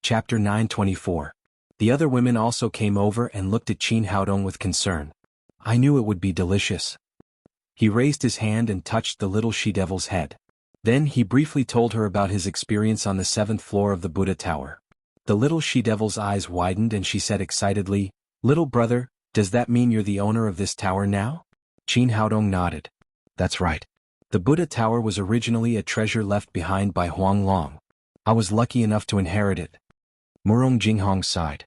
Chapter 924. The other women also came over and looked at Qin Haodong with concern. I knew it would be delicious. He raised his hand and touched the little she-devil's head. Then he briefly told her about his experience on the 7th floor of the Buddha Tower. The little she-devil's eyes widened and she said excitedly, "Little brother, does that mean you're the owner of this tower now?" Qin Haodong nodded. That's right. The Buddha Tower was originally a treasure left behind by Huang Long. I was lucky enough to inherit it. Murong Jinghong sighed.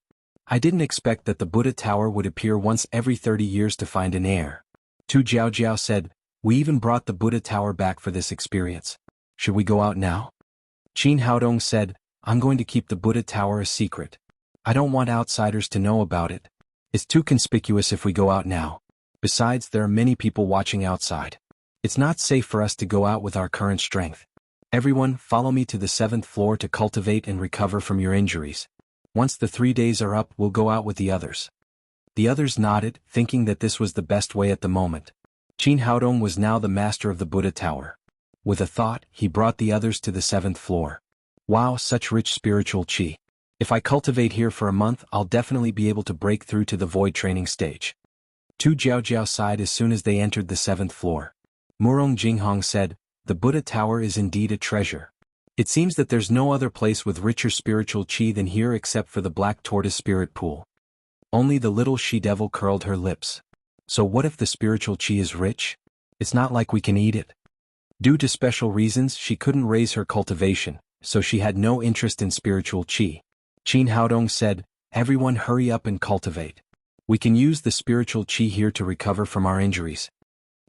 I didn't expect that the Buddha Tower would appear once every 30 years to find an heir. Tu Jiaojiao said, we even brought the Buddha Tower back for this experience. Should we go out now? Qin Haodong said, I'm going to keep the Buddha Tower a secret. I don't want outsiders to know about it. It's too conspicuous if we go out now. Besides, there are many people watching outside. It's not safe for us to go out with our current strength. Everyone, follow me to the 7th floor to cultivate and recover from your injuries. Once the 3 days are up, we'll go out with the others. The others nodded, thinking that this was the best way at the moment. Qin Haodong was now the master of the Buddha Tower. With a thought, he brought the others to the 7th floor. Wow, such rich spiritual qi. If I cultivate here for a month, I'll definitely be able to break through to the void training stage. Tu Jiaojiao sighed as soon as they entered the 7th floor. Murong Jinghong said, the Buddha Tower is indeed a treasure. It seems that there's no other place with richer spiritual qi than here except for the Black Tortoise Spirit Pool. Only the little she-devil curled her lips. So what if the spiritual qi is rich? It's not like we can eat it. Due to special reasons, she couldn't raise her cultivation, so she had no interest in spiritual qi. Qin Haodong said, everyone hurry up and cultivate. We can use the spiritual qi here to recover from our injuries.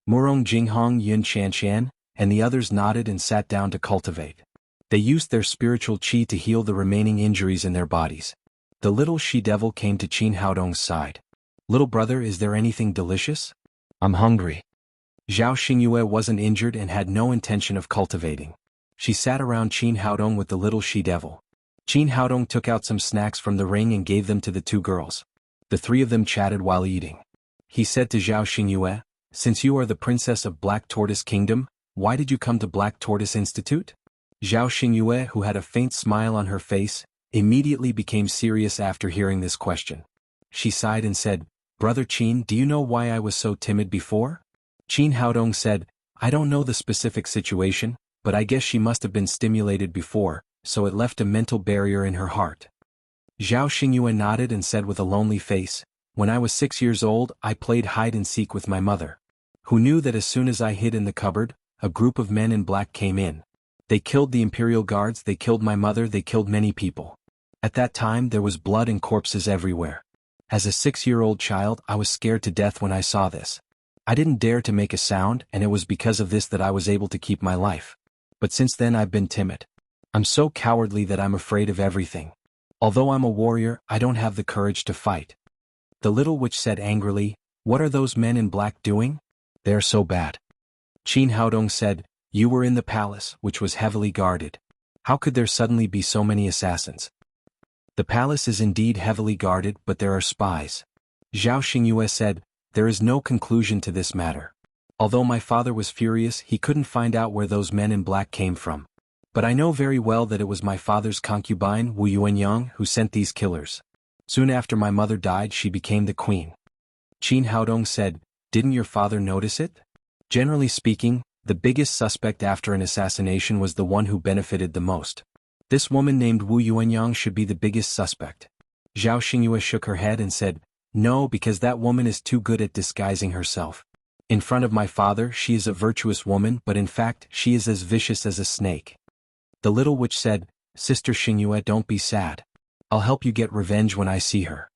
Murong Jinghong, Yun Shanshan, and the others nodded and sat down to cultivate. They used their spiritual qi to heal the remaining injuries in their bodies. The little she-devil came to Qin Haodong's side. Little brother, is there anything delicious? I'm hungry. Zhao Xingyue wasn't injured and had no intention of cultivating. She sat around Qin Haodong with the little she-devil. Qin Haodong took out some snacks from the ring and gave them to the two girls. The three of them chatted while eating. He said to Zhao Xingyue, since you are the princess of Black Tortoise Kingdom, why did you come to Black Tortoise Institute? Zhao Xingyue, who had a faint smile on her face, immediately became serious after hearing this question. She sighed and said, Brother Qin, do you know why I was so timid before? Qin Haodong said, I don't know the specific situation, but I guess she must have been stimulated before, so it left a mental barrier in her heart. Zhao Xingyue nodded and said with a lonely face, when I was 6 years old, I played hide-and-seek with my mother. Who knew that as soon as I hid in the cupboard, a group of men in black came in. They killed the imperial guards, they killed my mother, they killed many people. At that time there was blood and corpses everywhere. As a 6-year-old child, I was scared to death when I saw this. I didn't dare to make a sound, and it was because of this that I was able to keep my life. But since then I've been timid. I'm so cowardly that I'm afraid of everything. Although I'm a warrior, I don't have the courage to fight. The little witch said angrily, what are those men in black doing? They're so bad. Qin Haodong said, you were in the palace, which was heavily guarded. How could there suddenly be so many assassins? The palace is indeed heavily guarded, but there are spies. Zhao Xingyue said, there is no conclusion to this matter. Although my father was furious, he couldn't find out where those men in black came from. But I know very well that it was my father's concubine, Wu Yuanyang, who sent these killers. Soon after my mother died, she became the queen. Qin Haodong said, didn't your father notice it? Generally speaking, the biggest suspect after an assassination was the one who benefited the most. This woman named Wu Yuanyang should be the biggest suspect. Zhao Xingyue shook her head and said, no, because that woman is too good at disguising herself. In front of my father, she is a virtuous woman, but in fact, she is as vicious as a snake. The little witch said, Sister Xingyue, don't be sad. I'll help you get revenge when I see her.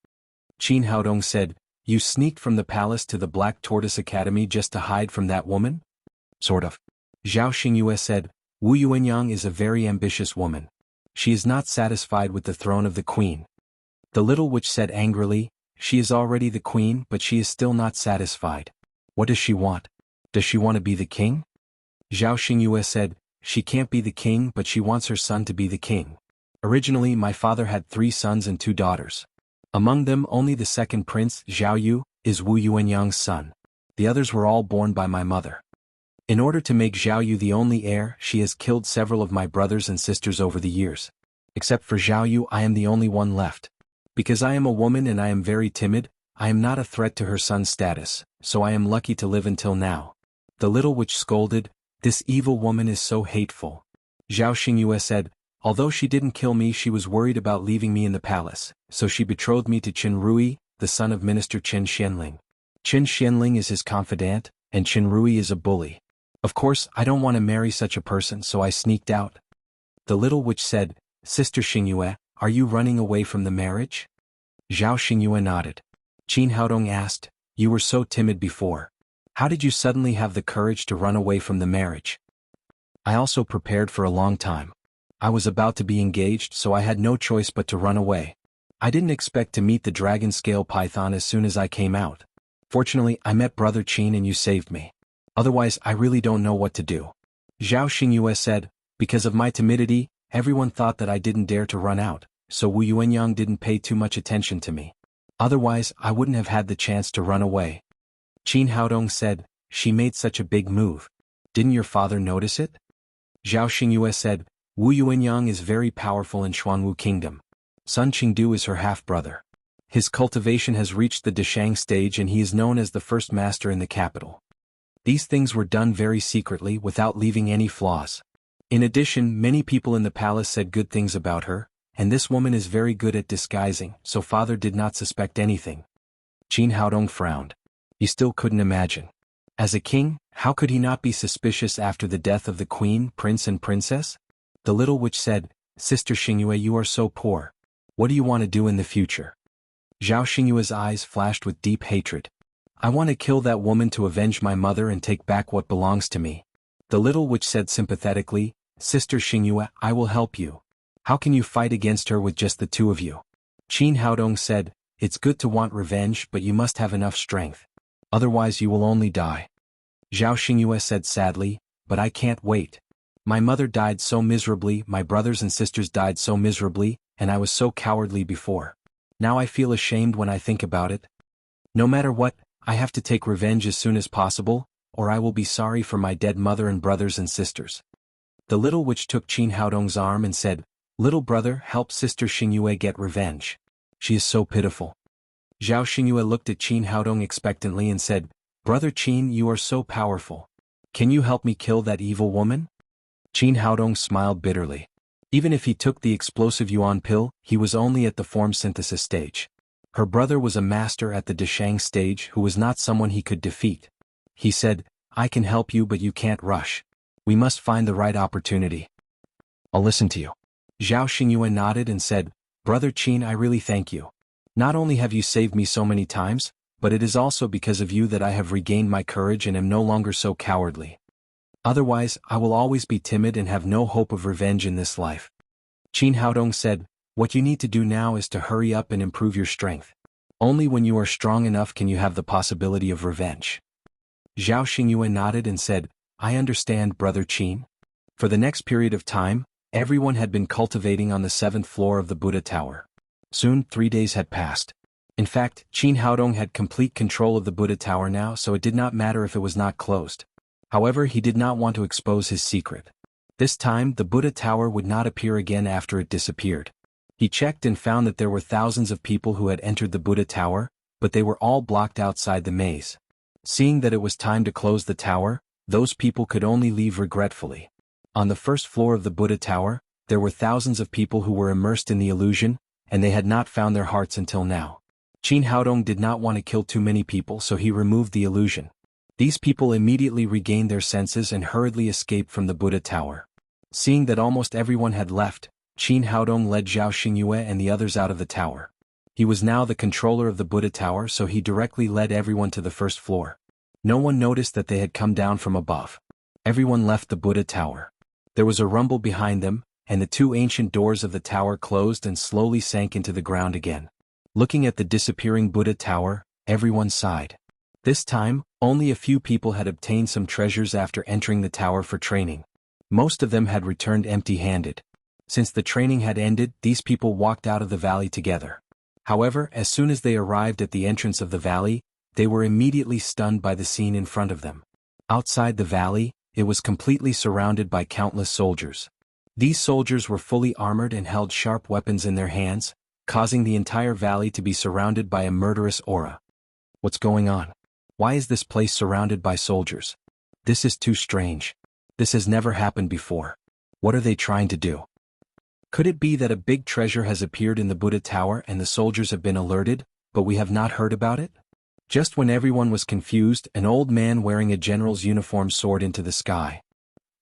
Qin Haodong said, you sneaked from the palace to the Black Tortoise Academy just to hide from that woman? Sort of. Zhao Xingyue said, Wu Yuanyang is a very ambitious woman. She is not satisfied with the throne of the queen. The little witch said angrily, she is already the queen, but she is still not satisfied. What does she want? Does she want to be the king? Zhao Xingyue said, she can't be the king, but she wants her son to be the king. Originally my father had 3 sons and 2 daughters. Among them only the second prince, Zhao Yu, is Wu Yuanyang's son. The others were all born by my mother. In order to make Zhao Yu the only heir, she has killed several of my brothers and sisters over the years. Except for Zhao Yu, I am the only one left. Because I am a woman and I am very timid, I am not a threat to her son's status, so I am lucky to live until now. The little witch scolded, "This evil woman is so hateful." Zhao Xingyue said, "Although she didn't kill me, she was worried about leaving me in the palace, so she betrothed me to Qin Rui, the son of Minister Qin Xianling. Qin Xianling is his confidant, and Qin Rui is a bully. Of course, I don't want to marry such a person, so I sneaked out." The little witch said, "Sister Xingyue, are you running away from the marriage?" Zhao Xingyue nodded. Qin Haodong asked, "You were so timid before. How did you suddenly have the courage to run away from the marriage?" "I also prepared for a long time. I was about to be engaged, so I had no choice but to run away. I didn't expect to meet the dragon scale python as soon as I came out. Fortunately, I met Brother Qin and you saved me. Otherwise, I really don't know what to do." Zhao Xingyue said, "Because of my timidity, everyone thought that I didn't dare to run out, so Wu Yuanyang didn't pay too much attention to me. Otherwise, I wouldn't have had the chance to run away." Qin Haodong said, "She made such a big move. Didn't your father notice it?" Zhao Xingyue said, "Wu Yuanyang is very powerful in Xuanwu Kingdom. Sun Qingdu is her half-brother. His cultivation has reached the Deshang stage and he is known as the first master in the capital. These things were done very secretly without leaving any flaws. In addition, many people in the palace said good things about her, and this woman is very good at disguising, so father did not suspect anything." Qin Haodong frowned. He still couldn't imagine. As a king, how could he not be suspicious after the death of the queen, prince and princess? The little witch said, "Sister Xingyue, you are so poor. What do you want to do in the future?" Zhao Xingyue's eyes flashed with deep hatred. "I want to kill that woman to avenge my mother and take back what belongs to me." The little witch said sympathetically, "Sister Xingyue, I will help you. How can you fight against her with just the two of you?" Qin Haodong said, "It's good to want revenge, but you must have enough strength. Otherwise you will only die." Zhao Xingyue said sadly, "But I can't wait. My mother died so miserably, my brothers and sisters died so miserably, and I was so cowardly before. Now I feel ashamed when I think about it. No matter what, I have to take revenge as soon as possible, or I will be sorry for my dead mother and brothers and sisters." The little witch took Qin Haodong's arm and said, "Little brother, help Sister Xingyue get revenge. She is so pitiful." Zhao Xingyue looked at Qin Haodong expectantly and said, "Brother Qin, you are so powerful. Can you help me kill that evil woman?" Qin Haodong smiled bitterly. Even if he took the explosive yuan pill, he was only at the form synthesis stage. Her brother was a master at the Deshang stage who was not someone he could defeat. He said, "I can help you but you can't rush. We must find the right opportunity." "I'll listen to you." Zhao Xingyue nodded and said, "Brother Qin, I really thank you. Not only have you saved me so many times, but it is also because of you that I have regained my courage and am no longer so cowardly. Otherwise, I will always be timid and have no hope of revenge in this life." Qin Haodong said, "What you need to do now is to hurry up and improve your strength. Only when you are strong enough can you have the possibility of revenge." Zhao Xingyue nodded and said, "I understand, Brother Qin." For the next period of time, everyone had been cultivating on the 7th floor of the Buddha Tower. Soon 3 days had passed. In fact, Qin Haodong had complete control of the Buddha Tower now, so it did not matter if it was not closed. However, he did not want to expose his secret. This time, the Buddha Tower would not appear again after it disappeared. He checked and found that there were thousands of people who had entered the Buddha Tower, but they were all blocked outside the maze. Seeing that it was time to close the tower, those people could only leave regretfully. On the 1st floor of the Buddha Tower, there were thousands of people who were immersed in the illusion, and they had not found their hearts until now. Qin Haodong did not want to kill too many people, so he removed the illusion. These people immediately regained their senses and hurriedly escaped from the Buddha Tower. Seeing that almost everyone had left, Qin Haodong led Zhao Xingyue and the others out of the tower. He was now the controller of the Buddha Tower, so he directly led everyone to the 1st floor. No one noticed that they had come down from above. Everyone left the Buddha Tower. There was a rumble behind them, and the 2 ancient doors of the tower closed and slowly sank into the ground again. Looking at the disappearing Buddha Tower, everyone sighed. This time, only a few people had obtained some treasures after entering the tower for training. Most of them had returned empty-handed. Since the training had ended, these people walked out of the valley together. However, as soon as they arrived at the entrance of the valley, they were immediately stunned by the scene in front of them. Outside the valley, it was completely surrounded by countless soldiers. These soldiers were fully armored and held sharp weapons in their hands, causing the entire valley to be surrounded by a murderous aura. What's going on? Why is this place surrounded by soldiers? This is too strange. This has never happened before. What are they trying to do? Could it be that a big treasure has appeared in the Buddha Tower and the soldiers have been alerted, but we have not heard about it? Just when everyone was confused, an old man wearing a general's uniform soared into the sky.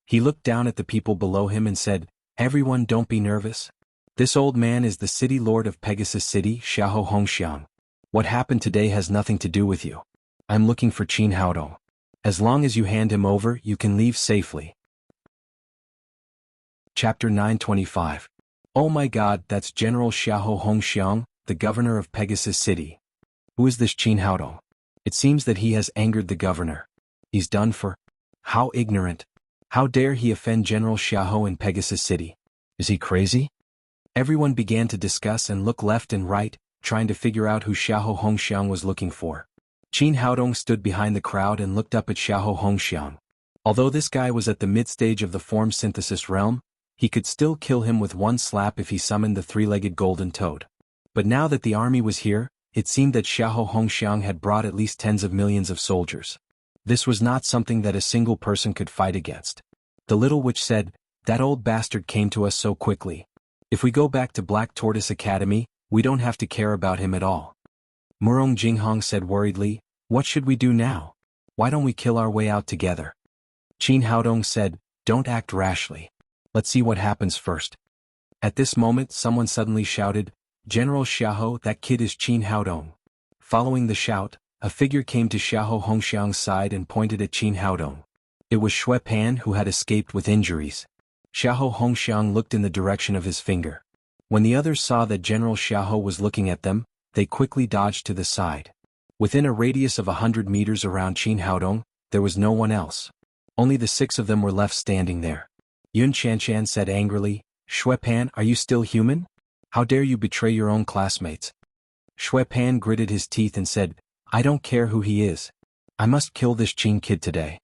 He looked down at the people below him and said, "Everyone, don't be nervous. This old man is the city lord of Pegasus City, Xiahou Hongxiang. What happened today has nothing to do with you. I'm looking for Qin Haodong. As long as you hand him over, you can leave safely." Chapter 925. Oh my God, that's General Xiahou Hongxiang, the governor of Pegasus City. Who is this Qin Haodong? It seems that he has angered the governor. He's done for. How ignorant. How dare he offend General Xiahou in Pegasus City? Is he crazy? Everyone began to discuss and look left and right, trying to figure out who Xiahou Hongxiang was looking for. Qin Haodong stood behind the crowd and looked up at Xiahou Hongxiang. Although this guy was at the mid-stage of the form synthesis realm, he could still kill him with one slap if he summoned the three-legged golden toad. But now that the army was here, it seemed that Xiahou Hongxiang had brought at least tens of millions of soldiers. This was not something that a single person could fight against. The little witch said, "That old bastard came to us so quickly. If we go back to Black Tortoise Academy, we don't have to care about him at all." Murong Jinghong said worriedly, "What should we do now? Why don't we kill our way out together?" Qin Haodong said, "Don't act rashly. Let's see what happens first." At this moment someone suddenly shouted, "General Xiahou, that kid is Qin Haodong." Following the shout, a figure came to Xiahou Hongxiang's side and pointed at Qin Haodong. It was Xue Pan, who had escaped with injuries. Xiahou Hongxiang looked in the direction of his finger. When the others saw that General Xiahou was looking at them, they quickly dodged to the side. Within a radius of 100 meters around Qin Haodong, there was no one else. Only the 6 of them were left standing there. Yun Chanshan said angrily, "Xue Pan, are you still human? How dare you betray your own classmates?" Xue Pan gritted his teeth and said, "I don't care who he is. I must kill this Qin kid today."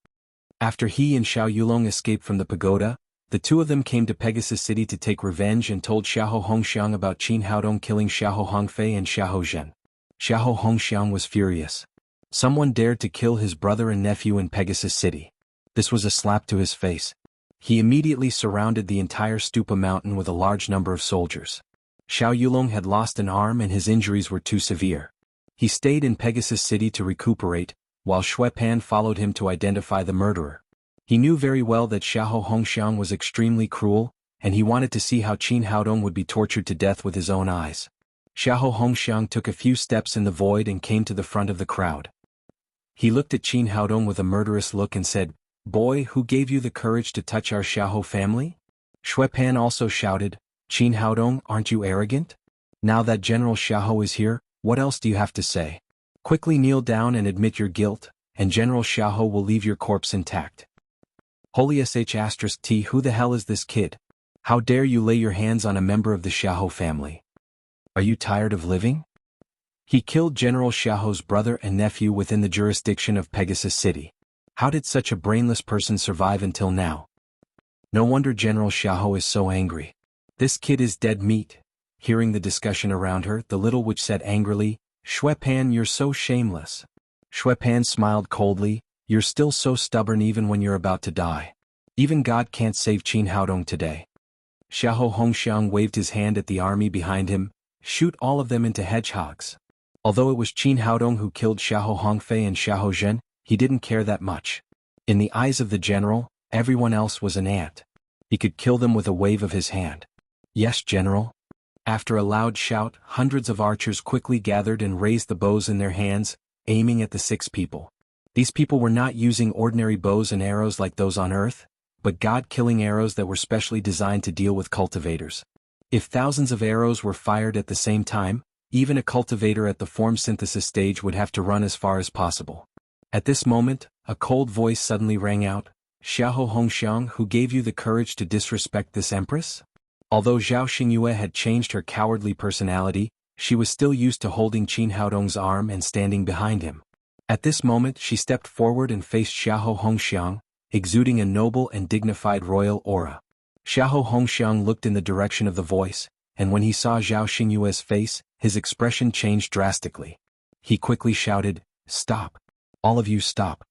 After he and Xiao Yulong escaped from the pagoda, the two of them came to Pegasus City to take revenge and told Xiahou Hongxiang about Qin Haodong killing Xiahou Hongfei and Xiahou Zhen. Xiahou Hongxiang was furious. Someone dared to kill his brother and nephew in Pegasus City. This was a slap to his face. He immediately surrounded the entire Stupa mountain with a large number of soldiers. Xiao Yulong had lost an arm and his injuries were too severe. He stayed in Pegasus City to recuperate, while Xue Pan followed him to identify the murderer. He knew very well that Xiahou Hongxiang was extremely cruel, and he wanted to see how Qin Haodong would be tortured to death with his own eyes. Xiahou Hongxiang took a few steps in the void and came to the front of the crowd. He looked at Qin Haodong with a murderous look and said, "Boy, who gave you the courage to touch our Xiahou family?" Xue Pan also shouted, "Qin Haodong, aren't you arrogant? Now that General Xiahou is here, what else do you have to say? Quickly kneel down and admit your guilt, and General Xiahou will leave your corpse intact." Holy sh*t, who the hell is this kid? How dare you lay your hands on a member of the Xiahou family? Are you tired of living? He killed General Xiahou's brother and nephew within the jurisdiction of Pegasus City. How did such a brainless person survive until now? No wonder General Xiahou is so angry. This kid is dead meat. Hearing the discussion around her, the little witch said angrily, "Xue Pan, you're so shameless." Xue Pan smiled coldly, "You're still so stubborn even when you're about to die. Even God can't save Qin Haodong today." Xiahou Hongxiang waved his hand at the army behind him, "Shoot all of them into hedgehogs." Although it was Qin Haodong who killed Xiahou Hongfei and Xiahou Zhen, he didn't care that much. In the eyes of the general, everyone else was an ant. He could kill them with a wave of his hand. "Yes, General." After a loud shout, hundreds of archers quickly gathered and raised the bows in their hands, aiming at the 6 people. These people were not using ordinary bows and arrows like those on Earth, but God-killing arrows that were specially designed to deal with cultivators. If thousands of arrows were fired at the same time, even a cultivator at the form synthesis stage would have to run as far as possible. At this moment, a cold voice suddenly rang out, "Xiahou Hongxiang, who gave you the courage to disrespect this empress?" Although Zhao Xingyue had changed her cowardly personality, she was still used to holding Qin Haodong's arm and standing behind him. At this moment she stepped forward and faced Xiahou Hongxiang, exuding a noble and dignified royal aura. Xiahou Hongxiang looked in the direction of the voice, and when he saw Zhao Xingyue's face, his expression changed drastically. He quickly shouted, "Stop! All of you stop!"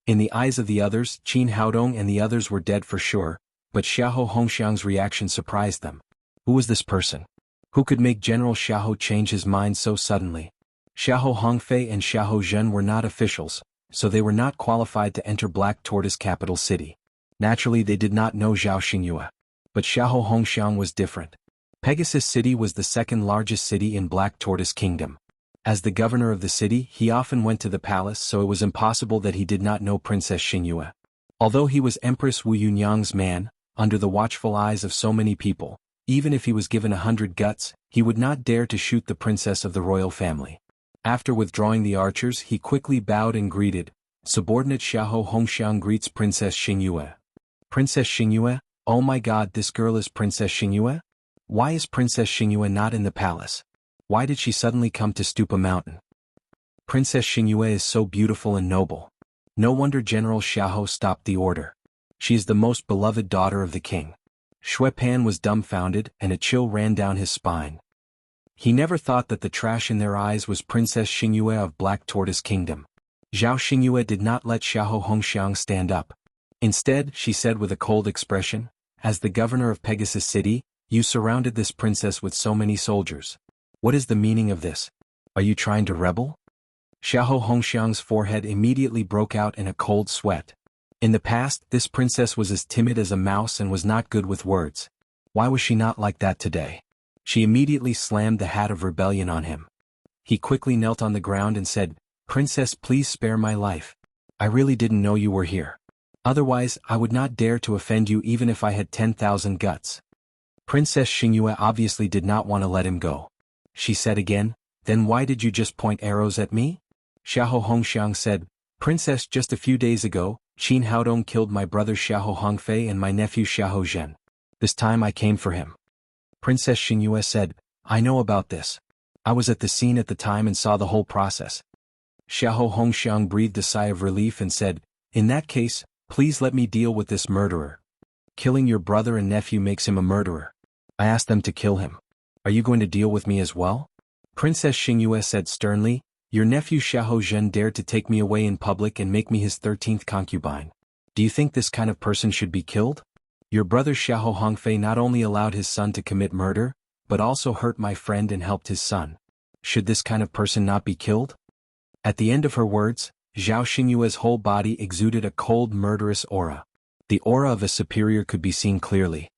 In the eyes of the others, Qin Haodong and the others were dead for sure, but Xiahou Hongxiang's reaction surprised them. Who was this person? Who could make General Xiahou change his mind so suddenly? Xiahou Hongfei and Xiahou Zhen were not officials, so they were not qualified to enter Black Tortoise capital city. Naturally they did not know Zhao Xingyue. But Xiahou Hongxiang was different. Pegasus City was the second largest city in Black Tortoise Kingdom. As the governor of the city, he often went to the palace, so it was impossible that he did not know Princess Xingyue. Although he was Empress Wu Yunyang's man, under the watchful eyes of so many people, even if he was given 100 guts, he would not dare to shoot the princess of the royal family. After withdrawing the archers, he quickly bowed and greeted, "Subordinate Xiahou Hongxiang greets Princess Xingyue." "Princess Xingyue? Oh my god, this girl is Princess Xingyue? Why is Princess Xingyue not in the palace? Why did she suddenly come to Stupa Mountain? Princess Xingyue is so beautiful and noble. No wonder General Xiahou stopped the order. She is the most beloved daughter of the king." Shui Pan was dumbfounded, and a chill ran down his spine. He never thought that the trash in their eyes was Princess Xingyue of Black Tortoise Kingdom. Zhao Xingyue did not let Xiahou Hongxiang stand up. Instead, she said with a cold expression, "As the governor of Pegasus City, you surrounded this princess with so many soldiers. What is the meaning of this? Are you trying to rebel?" Xiahou Hongxiang's forehead immediately broke out in a cold sweat. In the past, this princess was as timid as a mouse and was not good with words. Why was she not like that today? She immediately slammed the hat of rebellion on him. He quickly knelt on the ground and said, "Princess, please spare my life. I really didn't know you were here. Otherwise, I would not dare to offend you even if I had 10,000 guts." Princess Xingyue obviously did not want to let him go. She said again, "Then why did you just point arrows at me?" Xiahou Hongxiang said, "Princess, just a few days ago, Qin Haodong killed my brother Xiahou Hongfei and my nephew Xiahou Zhen. This time I came for him." Princess Xingyue said, "I know about this. I was at the scene at the time and saw the whole process." Xiahou Hongxiang breathed a sigh of relief and said, "In that case, please let me deal with this murderer. Killing your brother and nephew makes him a murderer. I asked them to kill him. Are you going to deal with me as well?" Princess Xingyue said sternly, "Your nephew Xiahou Zhen dared to take me away in public and make me his 13th concubine. Do you think this kind of person should be killed? Your brother Xiahou Hongfei not only allowed his son to commit murder, but also hurt my friend and helped his son. Should this kind of person not be killed?" At the end of her words, Zhao Xingyue's whole body exuded a cold murderous aura. The aura of a superior could be seen clearly.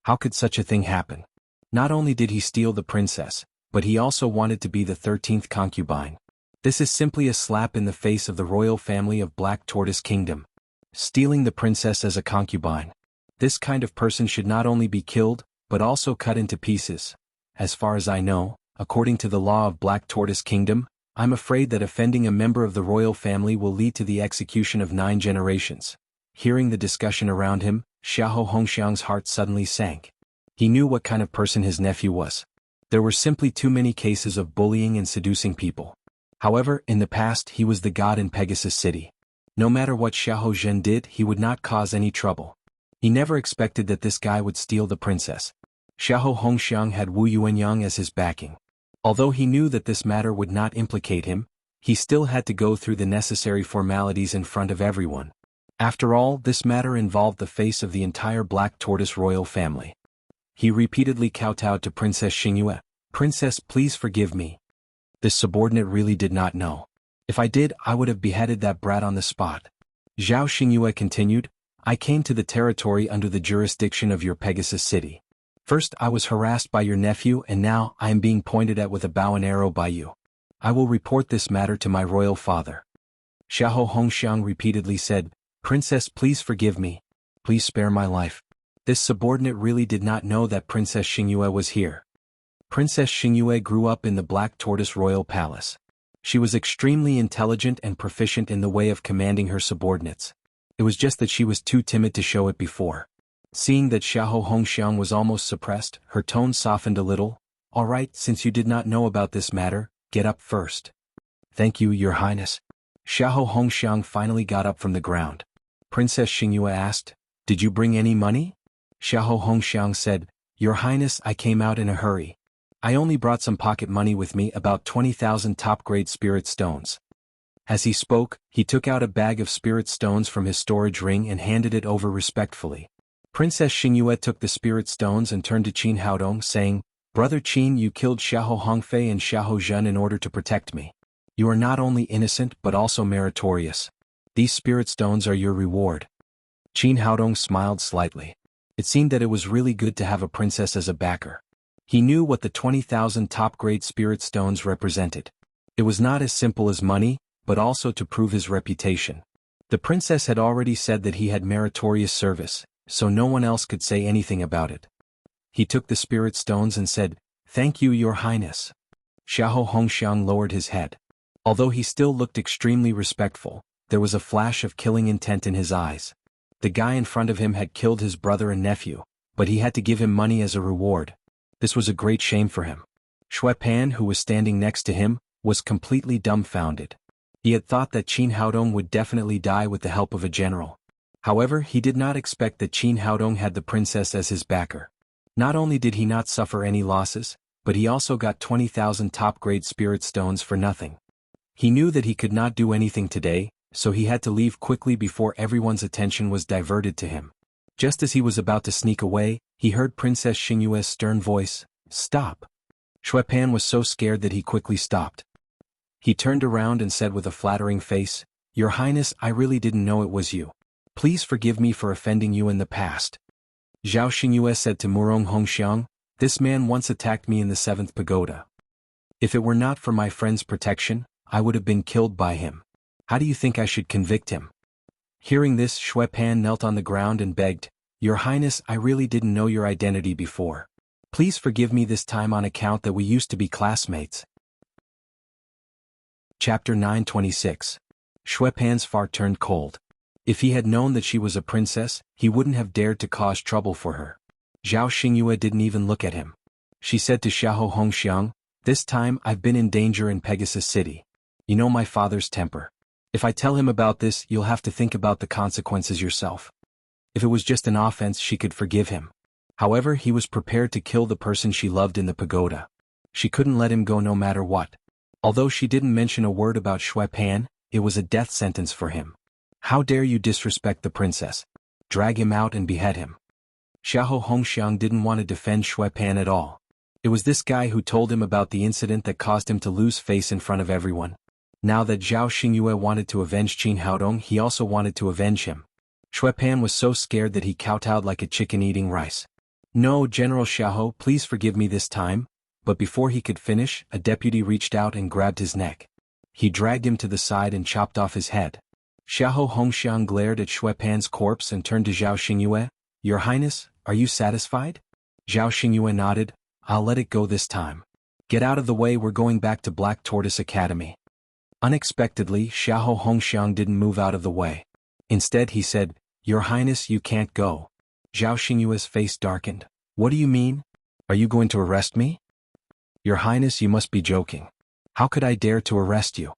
How could such a thing happen? Not only did he steal the princess, but he also wanted to be the 13th concubine. This is simply a slap in the face of the royal family of Black Tortoise Kingdom. Stealing the princess as a concubine. This kind of person should not only be killed, but also cut into pieces. As far as I know, according to the law of Black Tortoise Kingdom, I'm afraid that offending a member of the royal family will lead to the execution of 9 generations. Hearing the discussion around him, Xiahou Hongxiang's heart suddenly sank. He knew what kind of person his nephew was. There were simply too many cases of bullying and seducing people. However, in the past he was the god in Pegasus City. No matter what Xiahou Zhen did, he would not cause any trouble. He never expected that this guy would steal the princess. Xiahou Hongxiang had Wu Yuanyang as his backing. Although he knew that this matter would not implicate him, he still had to go through the necessary formalities in front of everyone. After all, this matter involved the face of the entire Black Tortoise royal family. He repeatedly kowtowed to Princess Xingyue, "Princess, please forgive me. This subordinate really did not know. If I did, I would have beheaded that brat on the spot." Zhao Xingyue continued, "I came to the territory under the jurisdiction of your Pegasus City. First I was harassed by your nephew and now I am being pointed at with a bow and arrow by you. I will report this matter to my royal father." Xiahou Hongxiang repeatedly said, "Princess, please forgive me. Please spare my life." This subordinate really did not know that Princess Xingyue was here. Princess Xingyue grew up in the Black Tortoise Royal Palace. She was extremely intelligent and proficient in the way of commanding her subordinates. It was just that she was too timid to show it before. Seeing that Xiahou Hongxiang was almost suppressed, her tone softened a little. "All right, since you did not know about this matter, get up first." "Thank you, Your Highness." Xiahou Hongxiang finally got up from the ground. Princess Xingyue asked, "Did you bring any money?" Xiahou Hongxiang said, "Your Highness, I came out in a hurry. I only brought some pocket money with me, about 20,000 top-grade spirit stones." As he spoke, he took out a bag of spirit stones from his storage ring and handed it over respectfully. Princess Xingyue took the spirit stones and turned to Qin Haodong, saying, "Brother Qin, you killed Xiahou Hongfei and Xiahou Zhen in order to protect me. You are not only innocent but also meritorious. These spirit stones are your reward." Qin Haodong smiled slightly. It seemed that it was really good to have a princess as a backer. He knew what the 20,000 top-grade spirit stones represented. It was not as simple as money, but also to prove his reputation. The princess had already said that he had meritorious service, so no one else could say anything about it. He took the spirit stones and said, "Thank you, Your Highness." Xiahou Hongxiang lowered his head. Although he still looked extremely respectful, there was a flash of killing intent in his eyes. The guy in front of him had killed his brother and nephew, but he had to give him money as a reward. This was a great shame for him. Xue Pan, who was standing next to him, was completely dumbfounded. He had thought that Qin Haodong would definitely die with the help of a general. However, he did not expect that Qin Haodong had the princess as his backer. Not only did he not suffer any losses, but he also got 20,000 top-grade spirit stones for nothing. He knew that he could not do anything today, so he had to leave quickly before everyone's attention was diverted to him. Just as he was about to sneak away, he heard Princess Xingyue's stern voice, "Stop." Xue Pan was so scared that he quickly stopped. He turned around and said with a flattering face, "Your Highness, I really didn't know it was you. Please forgive me for offending you in the past." Zhao Xingyue said to Murong Hongxiang, "This man once attacked me in the 7th pagoda. If it were not for my friend's protection, I would have been killed by him. How do you think I should convict him?" Hearing this, Xue Pan knelt on the ground and begged, "Your Highness, I really didn't know your identity before. Please forgive me this time on account that we used to be classmates." Chapter 926. Xue Pan's fart turned cold. If he had known that she was a princess, he wouldn't have dared to cause trouble for her. Zhao Xingyue didn't even look at him. She said to Xiahou Hongxiang, "This time I've been in danger in Pegasus City. You know my father's temper. If I tell him about this, you'll have to think about the consequences yourself." If it was just an offense, she could forgive him. However, he was prepared to kill the person she loved in the pagoda. She couldn't let him go no matter what. Although she didn't mention a word about Xue Pan, it was a death sentence for him. "How dare you disrespect the princess? Drag him out and behead him." Xiahou Hongxiang didn't want to defend Xue Pan at all. It was this guy who told him about the incident that caused him to lose face in front of everyone. Now that Zhao Xingyue wanted to avenge Qin Haodong, he also wanted to avenge him. Xue Pan was so scared that he kowtowed like a chicken eating rice. "No, General Xiahou, please forgive me this time." But before he could finish, a deputy reached out and grabbed his neck. He dragged him to the side and chopped off his head. Xiahou Hongxiang glared at Xue Pan's corpse and turned to Zhao Xingyue, "Your Highness, are you satisfied?" Zhao Xingyue nodded, "I'll let it go this time. Get out of the way, we're going back to Black Tortoise Academy." Unexpectedly, Xiahou Hongxiang didn't move out of the way. Instead he said, "Your Highness, you can't go." Zhao Xingyue's face darkened. "What do you mean? Are you going to arrest me?" "Your Highness, you must be joking. How could I dare to arrest you?"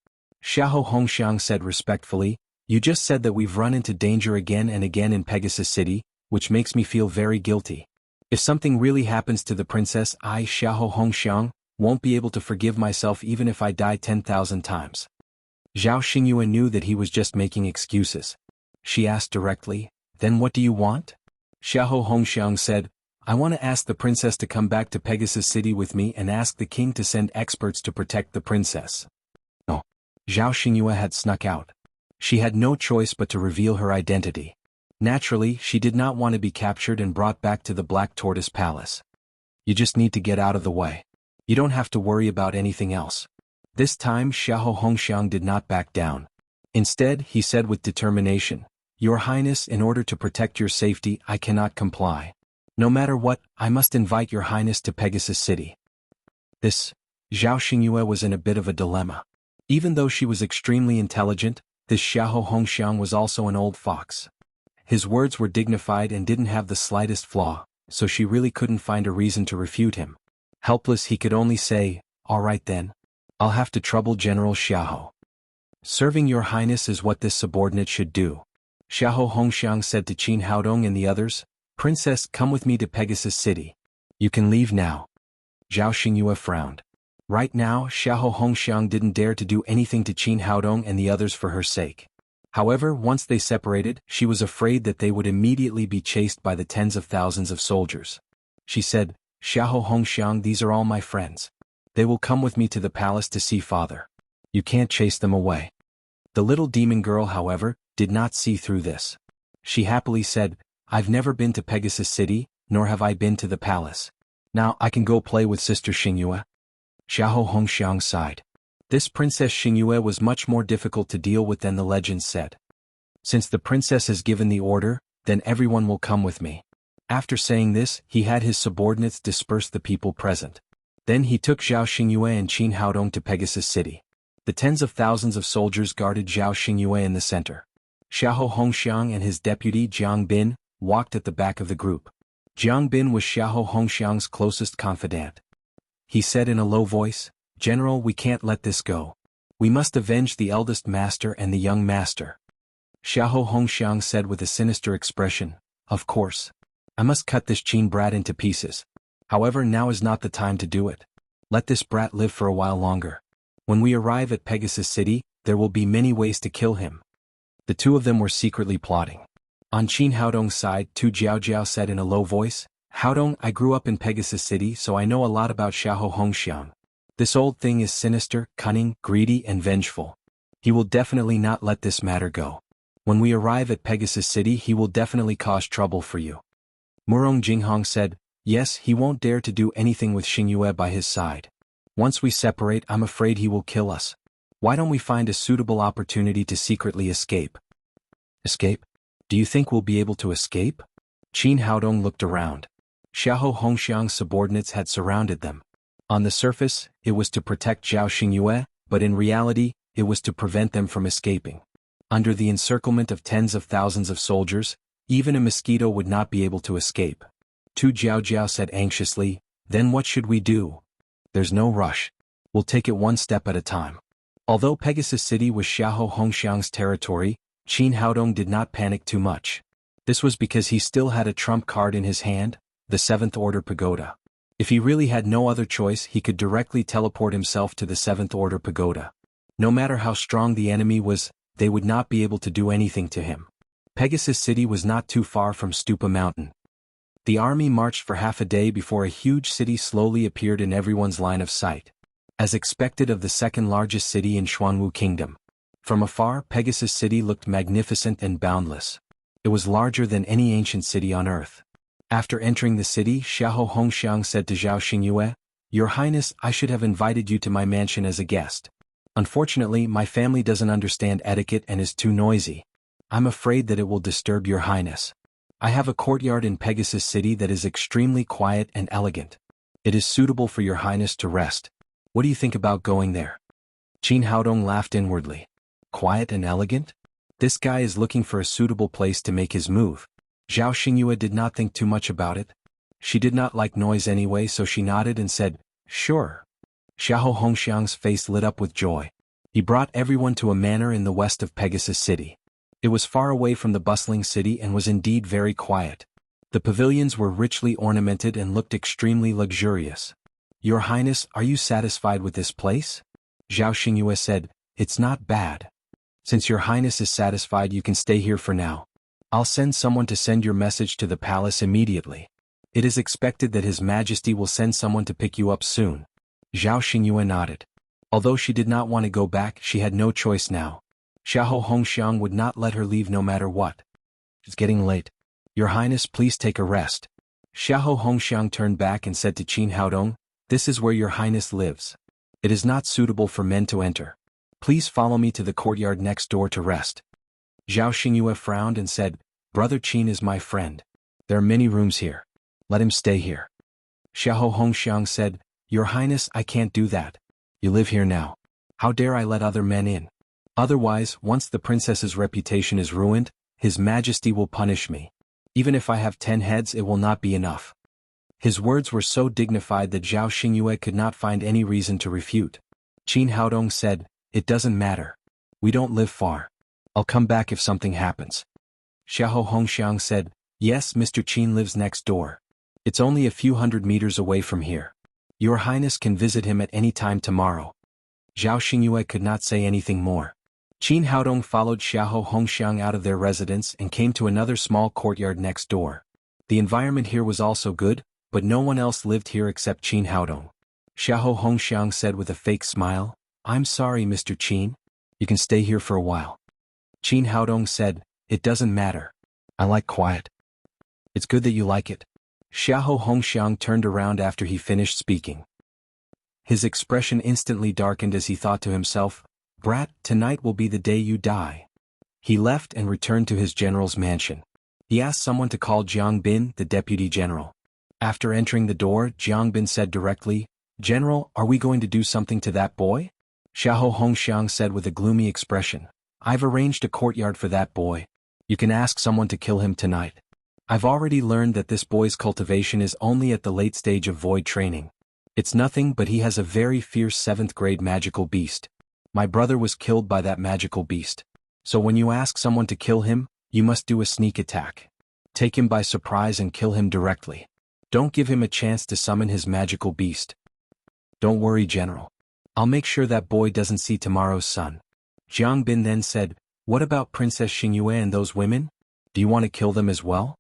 Xiahou Hongxiang said respectfully, "You just said that we've run into danger again and again in Pegasus City, which makes me feel very guilty. If something really happens to the princess, I, Xiahou Hongxiang, won't be able to forgive myself even if I die 10,000 times." Zhao Xingyue knew that he was just making excuses. She asked directly, "Then what do you want?" Xiahou Hongxiang said, "I want to ask the princess to come back to Pegasus City with me and ask the king to send experts to protect the princess." No. Zhao Xingyue had snuck out. She had no choice but to reveal her identity. Naturally, she did not want to be captured and brought back to the Black Tortoise Palace. "You just need to get out of the way. You don't have to worry about anything else." This time Xiahou Hongxiang did not back down. Instead, he said with determination, "Your Highness, in order to protect your safety, I cannot comply. No matter what, I must invite your Highness to Pegasus City." Zhao Xingyue was in a bit of a dilemma. Even though she was extremely intelligent, this Xiahou Hongxiang was also an old fox. His words were dignified and didn't have the slightest flaw, so she really couldn't find a reason to refute him. Helpless, he could only say, "All right then. I'll have to trouble General Xiahou." "Serving your Highness is what this subordinate should do." Xiahou Hongxiang said to Qin Haodong and the others, Princess, come with me to Pegasus City. You can leave now. Zhao Xingyue frowned. Right now, Xiahou Hongxiang didn't dare to do anything to Qin Haodong and the others for her sake. However, once they separated, she was afraid that they would immediately be chased by the tens of thousands of soldiers. She said, Xiahou Hongxiang, these are all my friends. They will come with me to the palace to see father. You can't chase them away. The little demon girl, however, did not see through this. She happily said, I've never been to Pegasus City, nor have I been to the palace. Now I can go play with Sister Xingyue. Xiahou Hongxiang sighed. This Princess Xingyue was much more difficult to deal with than the legends said. Since the princess has given the order, then everyone will come with me. After saying this, he had his subordinates disperse the people present. Then he took Zhao Xingyue and Qin Haodong to Pegasus City. The tens of thousands of soldiers guarded Zhao Xingyue in the center. Xiahou Hongxiang and his deputy Jiang Bin walked at the back of the group. Jiang Bin was Xiahou Hongxiang's closest confidant. He said in a low voice, General, we can't let this go. We must avenge the eldest master and the young master. Xiahou Hongxiang said with a sinister expression, Of course. I must cut this Qin brat into pieces. However, now is not the time to do it. Let this brat live for a while longer. When we arrive at Pegasus City, there will be many ways to kill him. The two of them were secretly plotting. On Qin Haodong's side, Tu Jiaojiao said in a low voice, Haodong, I grew up in Pegasus City, so I know a lot about Xiahou Hongxiang. This old thing is sinister, cunning, greedy, and vengeful. He will definitely not let this matter go. When we arrive at Pegasus City, he will definitely cause trouble for you. Murong Jinghong said, Yes, he won't dare to do anything with Xingyue by his side. Once we separate, I'm afraid he will kill us. Why don't we find a suitable opportunity to secretly escape? Escape? Do you think we'll be able to escape? Qin Haodong looked around. Xiahou Hongxiang's subordinates had surrounded them. On the surface, it was to protect Zhao Xingyue, but in reality, it was to prevent them from escaping. Under the encirclement of tens of thousands of soldiers, even a mosquito would not be able to escape. Tu Jiaojiao said anxiously, Then what should we do? There's no rush. We'll take it one step at a time. Although Pegasus City was Xiahou Hongxiang's territory, Qin Haodong did not panic too much. This was because he still had a trump card in his hand, the Seventh Order Pagoda. If he really had no other choice, he could directly teleport himself to the Seventh Order Pagoda. No matter how strong the enemy was, they would not be able to do anything to him. Pegasus City was not too far from Stupa Mountain. The army marched for half a day before a huge city slowly appeared in everyone's line of sight. As expected of the second largest city in Xuanwu Kingdom. From afar, Pegasus City looked magnificent and boundless. It was larger than any ancient city on earth. After entering the city, Xiahou Hongxiang said to Zhao Xingyue, Your Highness, I should have invited you to my mansion as a guest. Unfortunately, my family doesn't understand etiquette and is too noisy. I'm afraid that it will disturb your Highness. I have a courtyard in Pegasus City that is extremely quiet and elegant. It is suitable for your Highness to rest. What do you think about going there? Qin Haodong laughed inwardly. Quiet and elegant? This guy is looking for a suitable place to make his move. Zhao Xingyue did not think too much about it. She did not like noise anyway, so she nodded and said, Sure. Xiahou Hongxiang's face lit up with joy. He brought everyone to a manor in the west of Pegasus City. It was far away from the bustling city and was indeed very quiet. The pavilions were richly ornamented and looked extremely luxurious. Your Highness, are you satisfied with this place? Zhao Xingyue said, It's not bad. Since your Highness is satisfied, you can stay here for now. I'll send someone to send your message to the palace immediately. It is expected that His Majesty will send someone to pick you up soon. Zhao Xingyue nodded. Although she did not want to go back, she had no choice now. Xiahou Hongxiang would not let her leave no matter what. It's getting late. Your Highness, please take a rest. Xiahou Hongxiang turned back and said to Qin Haodong, This is where your Highness lives. It is not suitable for men to enter. Please follow me to the courtyard next door to rest. Zhao Xingyue frowned and said, Brother Qin is my friend. There are many rooms here. Let him stay here. Xiahou Hongxiang said, Your Highness, I can't do that. You live here now. How dare I let other men in? Otherwise, once the princess's reputation is ruined, His Majesty will punish me. Even if I have 10 heads, it will not be enough. His words were so dignified that Zhao Xingyue could not find any reason to refute. Qin Haodong said, It doesn't matter. We don't live far. I'll come back if something happens. Xiahou Hongxiang said, Yes, Mr. Qin lives next door. It's only a few hundred meters away from here. Your Highness can visit him at any time tomorrow. Zhao Xingyue could not say anything more. Qin Haodong followed Xiahou Hongxiang out of their residence and came to another small courtyard next door. The environment here was also good, but no one else lived here except Qin Haodong. Xiahou Hongxiang said with a fake smile, "I'm sorry, Mr. Qin. You can stay here for a while." Qin Haodong said, "It doesn't matter. I like quiet." "It's good that you like it." Xiahou Hongxiang turned around after he finished speaking. His expression instantly darkened as he thought to himself, "Brat, tonight will be the day you die." He left and returned to his general's mansion. He asked someone to call Jiang Bin, the deputy general. After entering the door, Jiang Bin said directly, "General, are we going to do something to that boy?" Xiahou Hongxiang said with a gloomy expression, "I've arranged a courtyard for that boy. You can ask someone to kill him tonight. I've already learned that this boy's cultivation is only at the late stage of void training. It's nothing but he has a very fierce 7th grade magical beast. My brother was killed by that magical beast. So when you ask someone to kill him, you must do a sneak attack. Take him by surprise and kill him directly. Don't give him a chance to summon his magical beast." "Don't worry, General. I'll make sure that boy doesn't see tomorrow's sun." Jiang Bin then said, "What about Princess Xingyue and those women? Do you want to kill them as well?"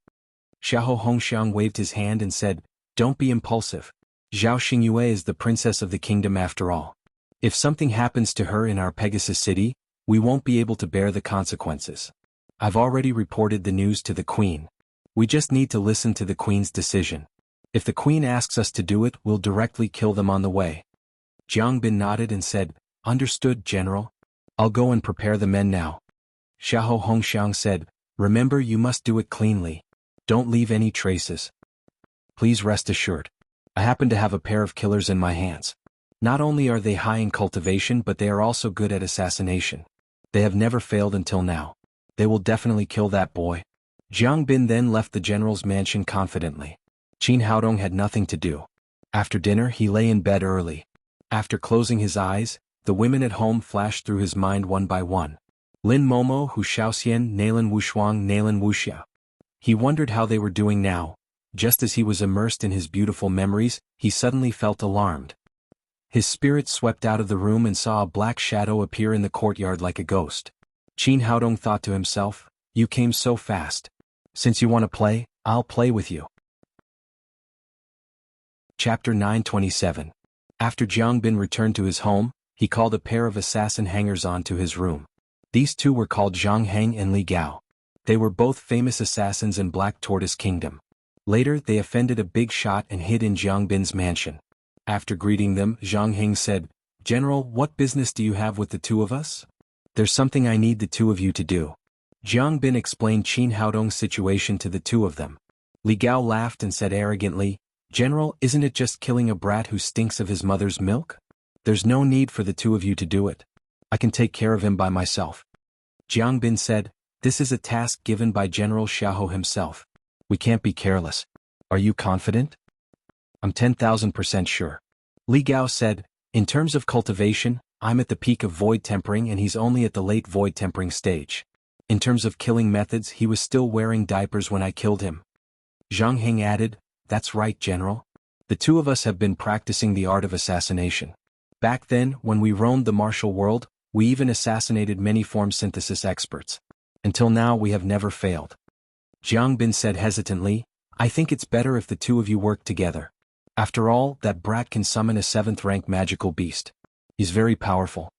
Xiahou Hongxiang waved his hand and said, "Don't be impulsive. Zhao Xingyue is the princess of the kingdom after all. If something happens to her in our Pegasus City, we won't be able to bear the consequences. I've already reported the news to the Queen. We just need to listen to the Queen's decision. If the Queen asks us to do it, we'll directly kill them on the way." Jiang Bin nodded and said, "Understood, General. I'll go and prepare the men now." Xiahou Hongxiang said, "Remember, you must do it cleanly. Don't leave any traces. Please rest assured. I happen to have a pair of killers in my hands. Not only are they high in cultivation, but they are also good at assassination. They have never failed until now. They will definitely kill that boy." Jiang Bin then left the general's mansion confidently. Qin Haodong had nothing to do. After dinner, he lay in bed early. After closing his eyes, the women at home flashed through his mind one by one. Lin Momo, Hu Shaoxian, Nailin Wushuang, Nailin Wuxia. He wondered how they were doing now. Just as he was immersed in his beautiful memories, he suddenly felt alarmed. His spirit swept out of the room and saw a black shadow appear in the courtyard like a ghost. Qin Haodong thought to himself, "You came so fast. Since you want to play, I'll play with you." Chapter 927. After Jiang Bin returned to his home, he called a pair of assassin hangers-on to his room. These two were called Zhang Heng and Li Gao. They were both famous assassins in Black Tortoise Kingdom. Later, they offended a big shot and hid in Jiang Bin's mansion. After greeting them, Zhang Heng said, "General, what business do you have with the two of us?" "There's something I need the two of you to do." Jiang Bin explained Qin Haodong's situation to the two of them. Li Gao laughed and said arrogantly, "General, isn't it just killing a brat who stinks of his mother's milk? There's no need for the two of you to do it. I can take care of him by myself." Jiang Bin said, "This is a task given by General Xiahou himself. We can't be careless. Are you confident?" "I'm 10,000% sure." Li Gao said, "In terms of cultivation, I'm at the peak of void tempering and he's only at the late void tempering stage. In terms of killing methods, he was still wearing diapers when I killed him." Zhang Heng added, "That's right, General. The two of us have been practicing the art of assassination. Back then, when we roamed the martial world, we even assassinated many form synthesis experts. Until now we have never failed." Jiang Bin said hesitantly, "I think it's better if the two of you work together. After all, that brat can summon a 7th-rank magical beast. He's very powerful."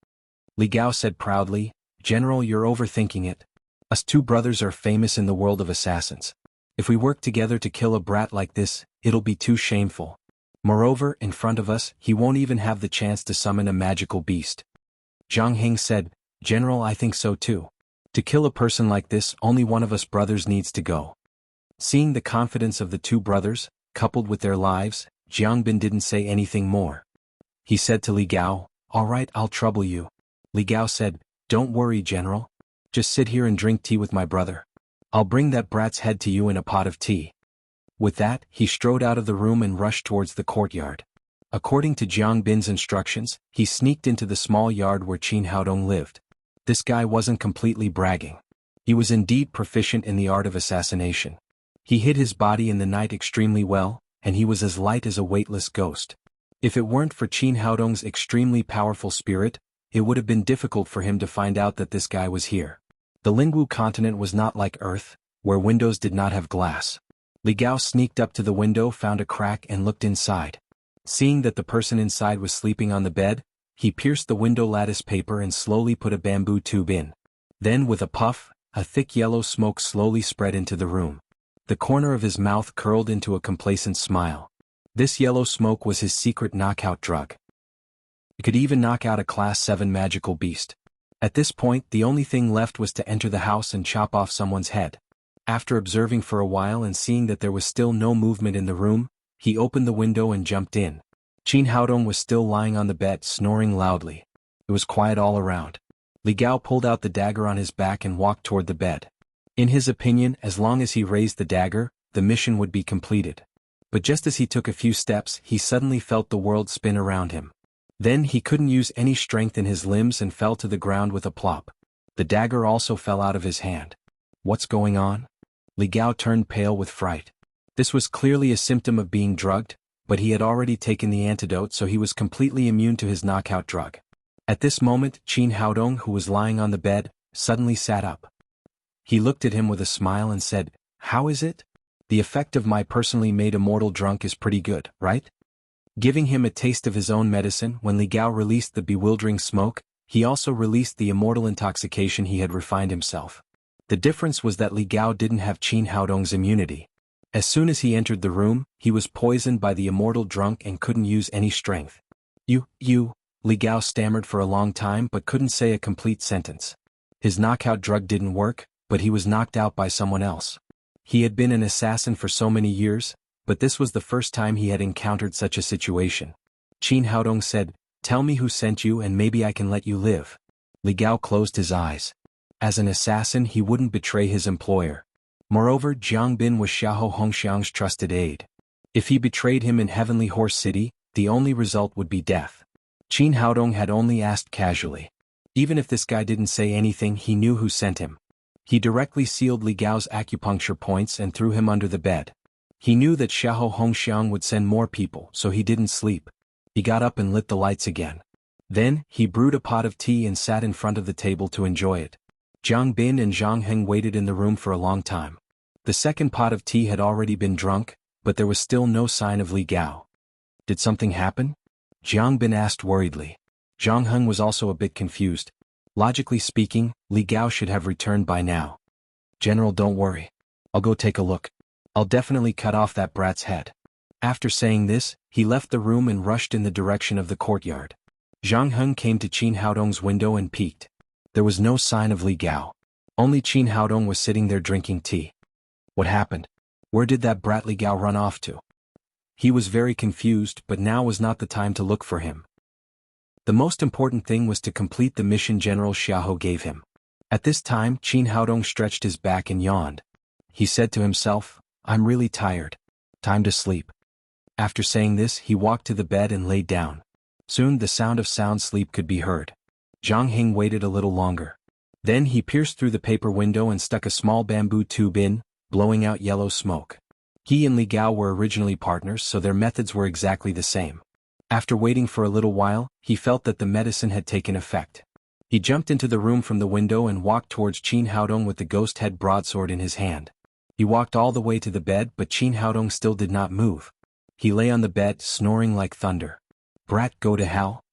Li Gao said proudly, "General, you're overthinking it. Us two brothers are famous in the world of assassins. If we work together to kill a brat like this, it'll be too shameful. Moreover, in front of us, he won't even have the chance to summon a magical beast." Zhang Heng said, "General, I think so too. To kill a person like this, only one of us brothers needs to go." Seeing the confidence of the two brothers, coupled with their lives, Jiang Bin didn't say anything more. He said to Li Gao, "All right, I'll trouble you." Li Gao said, "Don't worry, General. Just sit here and drink tea with my brother. I'll bring that brat's head to you in a pot of tea." With that, he strode out of the room and rushed towards the courtyard. According to Jiang Bin's instructions, he sneaked into the small yard where Qin Haodong lived. This guy wasn't completely bragging. He was indeed proficient in the art of assassination. He hid his body in the night extremely well, and he was as light as a weightless ghost. If it weren't for Qin Haodong's extremely powerful spirit, it would have been difficult for him to find out that this guy was here. The Lingwu continent was not like Earth, where windows did not have glass. Li Gao sneaked up to the window, found a crack and looked inside. Seeing that the person inside was sleeping on the bed, he pierced the window lattice paper and slowly put a bamboo tube in. Then with a puff, a thick yellow smoke slowly spread into the room. The corner of his mouth curled into a complacent smile. This yellow smoke was his secret knockout drug. It could even knock out a Class 7 magical beast. At this point, the only thing left was to enter the house and chop off someone's head. After observing for a while and seeing that there was still no movement in the room, he opened the window and jumped in. Qin Haodong was still lying on the bed, snoring loudly. It was quiet all around. Li Gao pulled out the dagger on his back and walked toward the bed. In his opinion, as long as he raised the dagger, the mission would be completed. But just as he took a few steps, he suddenly felt the world spin around him. Then he couldn't use any strength in his limbs and fell to the ground with a plop. The dagger also fell out of his hand. What's going on? Li Gao turned pale with fright. This was clearly a symptom of being drugged, but he had already taken the antidote, so he was completely immune to his knockout drug. At this moment, Qin Haodong, who was lying on the bed, suddenly sat up. He looked at him with a smile and said, "How is it? The effect of my personally made immortal drunk is pretty good, right?" Giving him a taste of his own medicine, when Li Gao released the bewildering smoke, he also released the immortal intoxication he had refined himself. The difference was that Li Gao didn't have Qin Haodong's immunity. As soon as he entered the room, he was poisoned by the immortal drunk and couldn't use any strength. You, Li Gao stammered for a long time but couldn't say a complete sentence. His knockout drug didn't work, but he was knocked out by someone else. He had been an assassin for so many years, but this was the first time he had encountered such a situation. Qin Haodong said, "Tell me who sent you and maybe I can let you live." Li Gao closed his eyes. As an assassin, he wouldn't betray his employer. Moreover, Jiang Bin was Xiahou Hongxiang's trusted aide. If he betrayed him in Heavenly Horse City, the only result would be death. Qin Haodong had only asked casually. Even if this guy didn't say anything, he knew who sent him. He directly sealed Li Gao's acupuncture points and threw him under the bed. He knew that Xiahou Hongxiang would send more people, so he didn't sleep. He got up and lit the lights again. Then, he brewed a pot of tea and sat in front of the table to enjoy it. Jiang Bin and Zhang Heng waited in the room for a long time. The second pot of tea had already been drunk, but there was still no sign of Li Gao. Did something happen? Jiang Bin asked worriedly. Zhang Heng was also a bit confused. Logically speaking, Li Gao should have returned by now. "General, don't worry. I'll go take a look. I'll definitely cut off that brat's head." After saying this, he left the room and rushed in the direction of the courtyard. Zhang Heng came to Qin Haodong's window and peeked. There was no sign of Li Gao. Only Qin Haodong was sitting there drinking tea. What happened? Where did that brat Li Gao run off to? He was very confused, but now was not the time to look for him. The most important thing was to complete the mission General Xiahou gave him. At this time, Qin Haodong stretched his back and yawned. He said to himself, "I'm really tired. Time to sleep." After saying this, he walked to the bed and laid down. Soon the sound of sound sleep could be heard. Zhang Heng waited a little longer. Then he pierced through the paper window and stuck a small bamboo tube in, blowing out yellow smoke. He and Li Gao were originally partners, so their methods were exactly the same. After waiting for a little while, he felt that the medicine had taken effect. He jumped into the room from the window and walked towards Qin Haodong with the ghost head broadsword in his hand. He walked all the way to the bed, but Qin Haodong still did not move. He lay on the bed, snoring like thunder. "Brat, go to hell."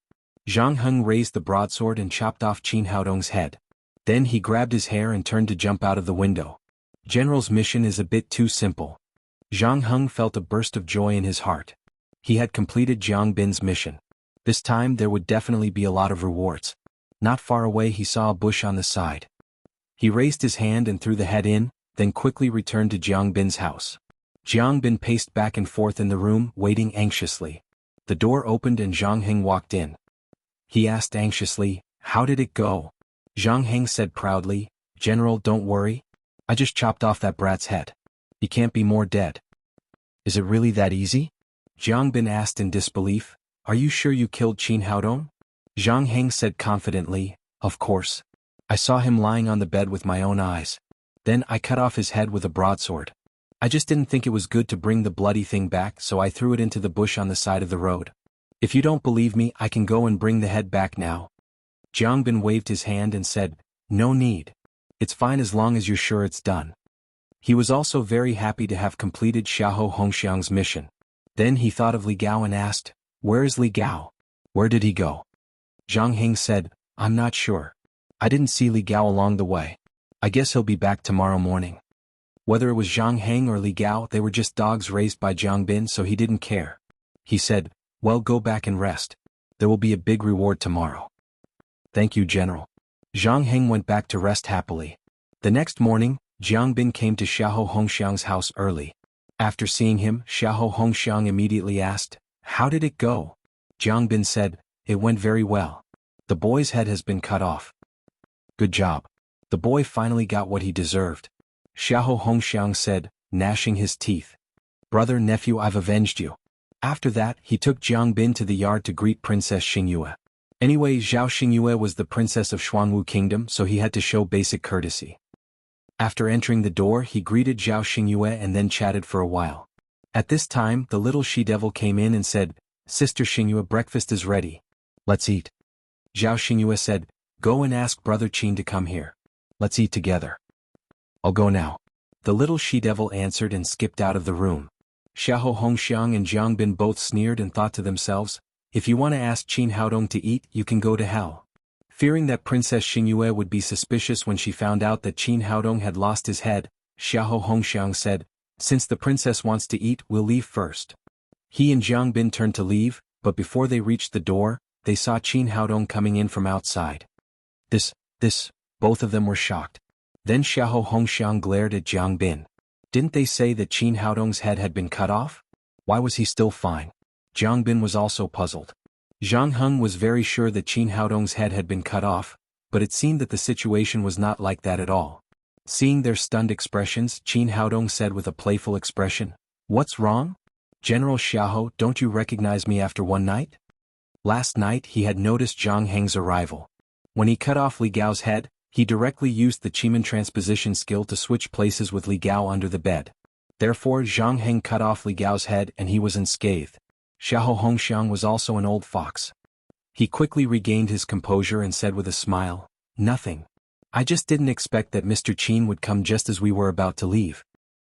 Zhang Heng raised the broadsword and chopped off Qin Haodong's head. Then he grabbed his hair and turned to jump out of the window. General's mission is a bit too simple. Zhang Heng felt a burst of joy in his heart. He had completed Jiang Bin's mission. This time there would definitely be a lot of rewards. Not far away he saw a bush on the side. He raised his hand and threw the head in, then quickly returned to Jiang Bin's house. Jiang Bin paced back and forth in the room, waiting anxiously. The door opened and Zhang Heng walked in. He asked anxiously, "How did it go?" Zhang Heng said proudly, "General, don't worry. I just chopped off that brat's head. He can't be more dead." "Is it really that easy?" Jiang Bin asked in disbelief. "Are you sure you killed Qin Haodong?" Zhang Heng said confidently, "Of course. I saw him lying on the bed with my own eyes. Then I cut off his head with a broadsword. I just didn't think it was good to bring the bloody thing back, so I threw it into the bush on the side of the road. If you don't believe me, I can go and bring the head back now." Jiang Bin waved his hand and said, "No need. It's fine as long as you're sure it's done." He was also very happy to have completed Xiahou Hongxiang's mission. Then he thought of Li Gao and asked, "Where is Li Gao? Where did he go?" Zhang Heng said, "I'm not sure. I didn't see Li Gao along the way. I guess he'll be back tomorrow morning." Whether it was Zhang Heng or Li Gao, they were just dogs raised by Jiang Bin, so he didn't care. He said, "Well, go back and rest. There will be a big reward tomorrow." "Thank you, General." Zhang Heng went back to rest happily. The next morning, Jiang Bin came to Xiahou Hongxiang's house early. After seeing him, Xiahou Hongxiang immediately asked, "How did it go?" Jiang Bin said, "It went very well. The boy's head has been cut off." "Good job. The boy finally got what he deserved." Xiahou Hongxiang said, gnashing his teeth. "Brother, nephew, I've avenged you." After that, he took Jiang Bin to the yard to greet Princess Xingyue. Anyway, Zhao Xingyue was the princess of Xuanwu Kingdom, so he had to show basic courtesy. After entering the door, he greeted Zhao Xingyue and then chatted for a while. At this time, the little she-devil came in and said, "Sister Xingyue, breakfast is ready. Let's eat." Zhao Xingyue said, "Go and ask Brother Qin to come here. Let's eat together." "I'll go now." The little she-devil answered and skipped out of the room. Xiahou Hongxiang and Jiang Bin both sneered and thought to themselves, "If you want to ask Qin Haodong to eat, you can go to hell." Fearing that Princess Xingyue would be suspicious when she found out that Qin Haodong had lost his head, Xiahou Hongxiang said, "Since the princess wants to eat, we'll leave first." He and Jiang Bin turned to leave, but before they reached the door, they saw Qin Haodong coming in from outside. This, both of them were shocked. Then Xiahou Hongxiang glared at Jiang Bin. Didn't they say that Qin Haodong's head had been cut off? Why was he still fine? Jiang Bin was also puzzled. Zhang Heng was very sure that Qin Haodong's head had been cut off, but it seemed that the situation was not like that at all. Seeing their stunned expressions, Qin Haodong said with a playful expression, "What's wrong? General Xiahou, don't you recognize me after one night?" Last night he had noticed Zhang Heng's arrival. When he cut off Li Gao's head, he directly used the Qimon transposition skill to switch places with Li Gao under the bed. Therefore Zhang Heng cut off Li Gao's head and he was unscathed. Xiahou Hongxiang was also an old fox. He quickly regained his composure and said with a smile, "Nothing. I just didn't expect that Mr. Qin would come just as we were about to leave."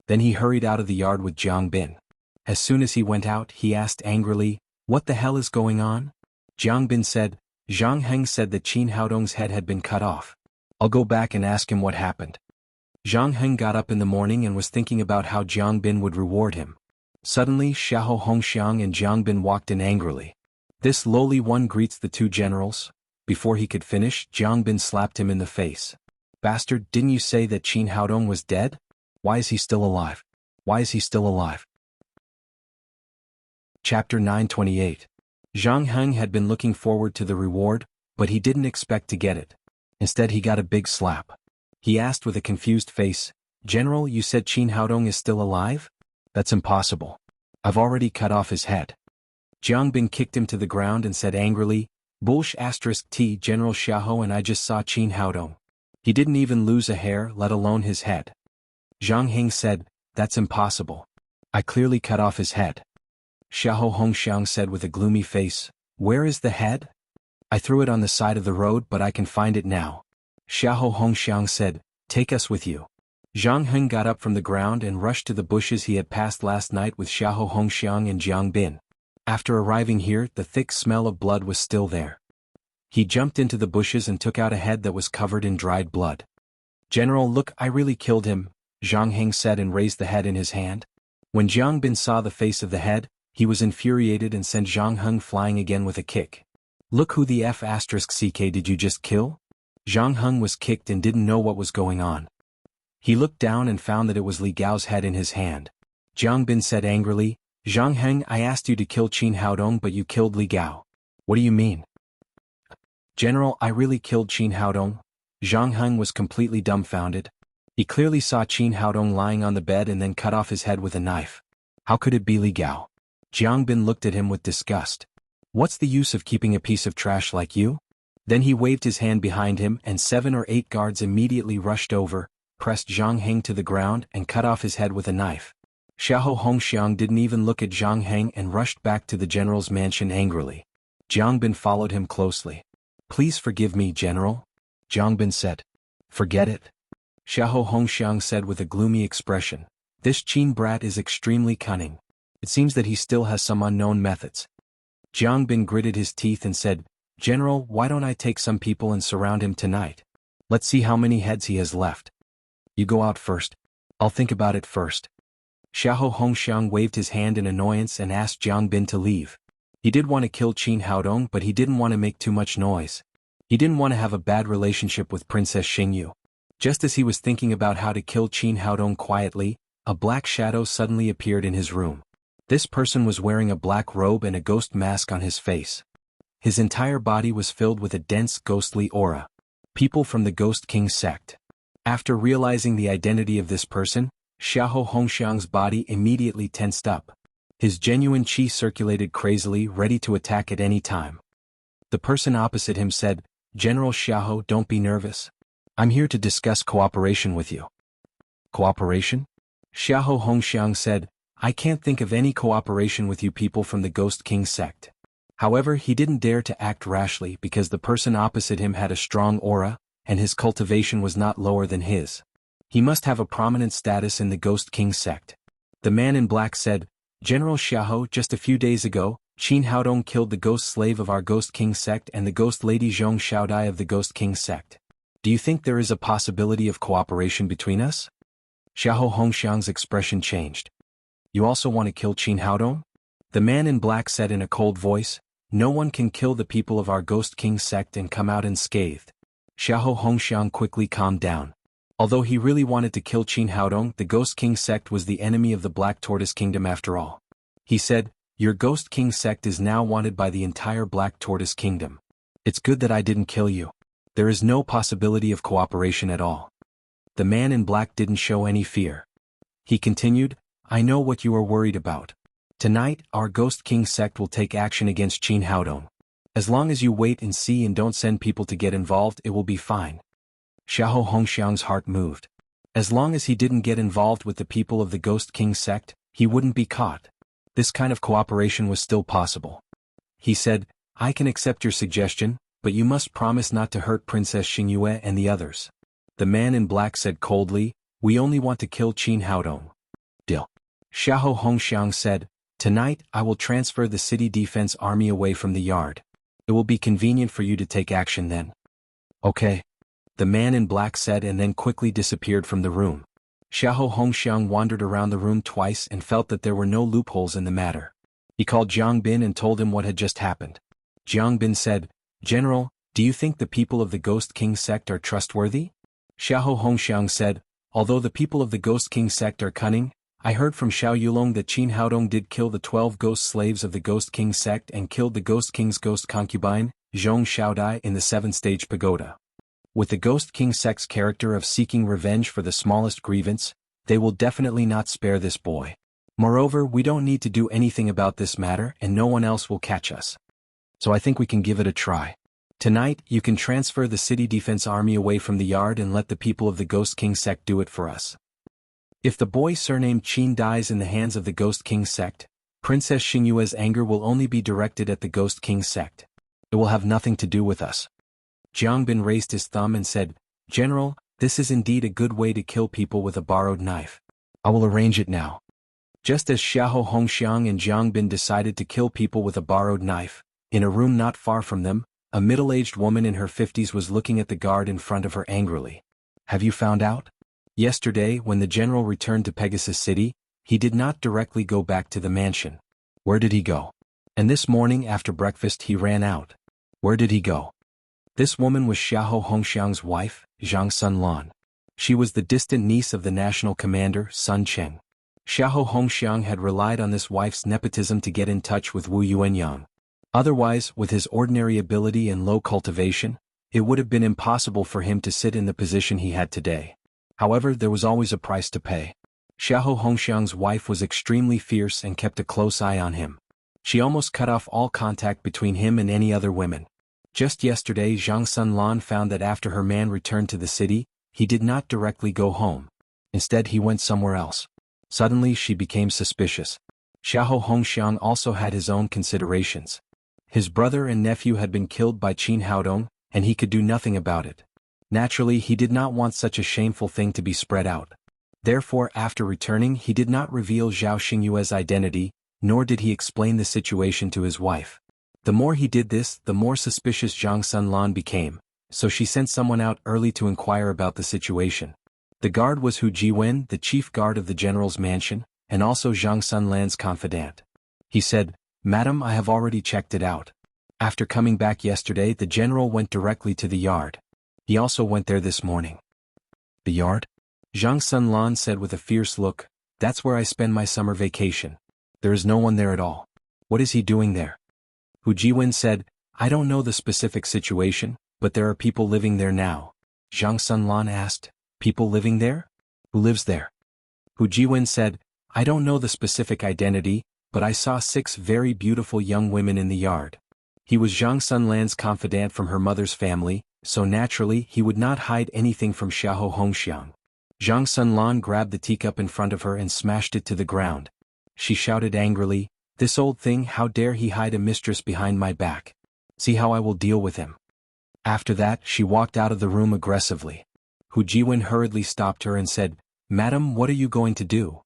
Then he hurried out of the yard with Jiang Bin. As soon as he went out, he asked angrily, "What the hell is going on?" Jiang Bin said, "Zhang Heng said that Qin Haodong's head had been cut off. I'll go back and ask him what happened." Zhang Heng got up in the morning and was thinking about how Jiang Bin would reward him. Suddenly Xiahou Hongxiang and Jiang Bin walked in angrily. "This lowly one greets the two generals." Before he could finish, Jiang Bin slapped him in the face. "Bastard, didn't you say that Qin Haodong was dead? Why is he still alive? Why is he still alive?" Chapter 928. Zhang Heng had been looking forward to the reward, but he didn't expect to get it. Instead he got a big slap. He asked with a confused face, "General, you said Qin Haodong is still alive? That's impossible. I've already cut off his head." Jiang Bin kicked him to the ground and said angrily, "T General Xiahou and I just saw Qin Haodong. He didn't even lose a hair, let alone his head." Zhang Heng said, "That's impossible. I clearly cut off his head." Xiahou Hongxiang said with a gloomy face, "Where is the head?" "I threw it on the side of the road, but I can find it now." Xiahou Hongxiang said, "Take us with you." Zhang Heng got up from the ground and rushed to the bushes he had passed last night with Xiahou Hongxiang and Jiang Bin. After arriving here, the thick smell of blood was still there. He jumped into the bushes and took out a head that was covered in dried blood. "General, look, I really killed him," Zhang Heng said and raised the head in his hand. When Jiang Bin saw the face of the head, he was infuriated and sent Zhang Heng flying again with a kick. "Look who the F***ck did you just kill?" Zhang Heng was kicked and didn't know what was going on. He looked down and found that it was Li Gao's head in his hand. Jiang Bin said angrily, "Zhang Heng, I asked you to kill Qin Haodong but you killed Li Gao. What do you mean?" "General, I really killed Qin Haodong." Zhang Heng was completely dumbfounded. He clearly saw Qin Haodong lying on the bed and then cut off his head with a knife. How could it be Li Gao? Jiang Bin looked at him with disgust. "What's the use of keeping a piece of trash like you?" Then he waved his hand behind him and 7 or 8 guards immediately rushed over, pressed Zhang Heng to the ground and cut off his head with a knife. Xiahou Hongxiang didn't even look at Zhang Heng and rushed back to the general's mansion angrily. Jiang Bin followed him closely. "Please forgive me, General," Jiang Bin said. "Forget it?" Xiahou Hongxiang said with a gloomy expression. "This Qin brat is extremely cunning. It seems that he still has some unknown methods." Jiang Bin gritted his teeth and said, "General, why don't I take some people and surround him tonight? Let's see how many heads he has left." "You go out first. I'll think about it first." Xiahou Hongxiang waved his hand in annoyance and asked Jiang Bin to leave. He did want to kill Qin Haodong, but he didn't want to make too much noise. He didn't want to have a bad relationship with Princess Xingyu. Just as he was thinking about how to kill Qin Haodong quietly, a black shadow suddenly appeared in his room. This person was wearing a black robe and a ghost mask on his face. His entire body was filled with a dense ghostly aura. People from the Ghost King sect. After realizing the identity of this person, Xiahou Hongxiang's body immediately tensed up. His genuine qi circulated crazily, ready to attack at any time. The person opposite him said, "General Xiahou, don't be nervous. I'm here to discuss cooperation with you." "Cooperation?" Xiahou Hongxiang said, "I can't think of any cooperation with you people from the Ghost King sect." However, he didn't dare to act rashly because the person opposite him had a strong aura, and his cultivation was not lower than his. He must have a prominent status in the Ghost King sect. The man in black said, "General Xiahou, just a few days ago, Qin Haodong killed the ghost slave of our Ghost King sect and the ghost lady Zhong Xiaodai of the Ghost King sect. Do you think there is a possibility of cooperation between us?" Xiahou Hongxiang's expression changed. "You also want to kill Qin Haodong?" The man in black said in a cold voice, "No one can kill the people of our Ghost King sect and come out unscathed." Xiahou Hongxiang quickly calmed down. Although he really wanted to kill Qin Haodong, the Ghost King sect was the enemy of the Black Tortoise Kingdom after all. He said, "Your Ghost King sect is now wanted by the entire Black Tortoise Kingdom. It's good that I didn't kill you. There is no possibility of cooperation at all." The man in black didn't show any fear. He continued, "I know what you are worried about. Tonight, our Ghost King sect will take action against Qin Haodong. As long as you wait and see and don't send people to get involved, it will be fine." Xiahou Hongxiang's heart moved. As long as he didn't get involved with the people of the Ghost King sect, he wouldn't be caught. This kind of cooperation was still possible. He said, "I can accept your suggestion, but you must promise not to hurt Princess Xingyue and the others." The man in black said coldly, "We only want to kill Qin Haodong." "Deal." Xiahou Hongxiang said, "Tonight I will transfer the city defense army away from the yard. It will be convenient for you to take action then." "Okay." The man in black said and then quickly disappeared from the room. Xiahou Hongxiang wandered around the room twice and felt that there were no loopholes in the matter. He called Jiang Bin and told him what had just happened. Jiang Bin said, "General, do you think the people of the Ghost King sect are trustworthy?" Xiahou Hongxiang said, "Although the people of the Ghost King sect are cunning, I heard from Xiao Yulong that Qin Haodong did kill the 12 ghost slaves of the Ghost King sect and killed the Ghost King's ghost concubine, Zhong Xiaodai, in the 7-stage pagoda. With the Ghost King sect's character of seeking revenge for the smallest grievance, they will definitely not spare this boy. Moreover, we don't need to do anything about this matter and no one else will catch us. So I think we can give it a try. Tonight, you can transfer the city defense army away from the yard and let the people of the Ghost King sect do it for us. If the boy surnamed Qin dies in the hands of the Ghost King sect, Princess Xingyue's anger will only be directed at the Ghost King sect. It will have nothing to do with us." Jiang Bin raised his thumb and said, "General, this is indeed a good way to kill people with a borrowed knife. I will arrange it now." Just as Xiahou Hongxiang and Jiang Bin decided to kill people with a borrowed knife, in a room not far from them, a middle-aged woman in her 50s was looking at the guard in front of her angrily. "Have you found out? Yesterday, when the general returned to Pegasus City, he did not directly go back to the mansion. Where did he go? And this morning after breakfast he ran out. Where did he go?" This woman was Xiahou Hongxiang's wife, Zhang Sunlan. She was the distant niece of the national commander, Sun Cheng. Xiahou Hongxiang had relied on this wife's nepotism to get in touch with Wu Yuanyang. Otherwise, with his ordinary ability and low cultivation, it would have been impossible for him to sit in the position he had today. However, there was always a price to pay. Xiahou Hongxiang's wife was extremely fierce and kept a close eye on him. She almost cut off all contact between him and any other women. Just yesterday, Zhang Sunlan found that after her man returned to the city, he did not directly go home. Instead he went somewhere else. Suddenly she became suspicious. Xiahou Hongxiang also had his own considerations. His brother and nephew had been killed by Qin Haodong, and he could do nothing about it. Naturally he did not want such a shameful thing to be spread out. Therefore after returning he did not reveal Zhao Xingyue's identity, nor did he explain the situation to his wife. The more he did this, the more suspicious Zhang Sunlan became, so she sent someone out early to inquire about the situation. The guard was Hu Jiwen, the chief guard of the general's mansion, and also Zhang Sunlan's confidant. He said, "Madam, I have already checked it out. After coming back yesterday the general went directly to the yard. He also went there this morning." "The yard?" Zhang Sunlan said with a fierce look, "That's where I spend my summer vacation. There is no one there at all. What is he doing there?" Hu Jiwen said, "I don't know the specific situation, but there are people living there now." Zhang Sunlan asked, "People living there? Who lives there?" Hu Jiwen said, "I don't know the specific identity, but I saw 6 very beautiful young women in the yard." He was Zhang Sunlan's confidant from her mother's family, so naturally he would not hide anything from Xiahou Hongxiang. Zhang Sunlan grabbed the teacup in front of her and smashed it to the ground. She shouted angrily, "This old thing, how dare he hide a mistress behind my back? See how I will deal with him." After that she walked out of the room aggressively. Hu Jiwen hurriedly stopped her and said, "Madam, what are you going to do?"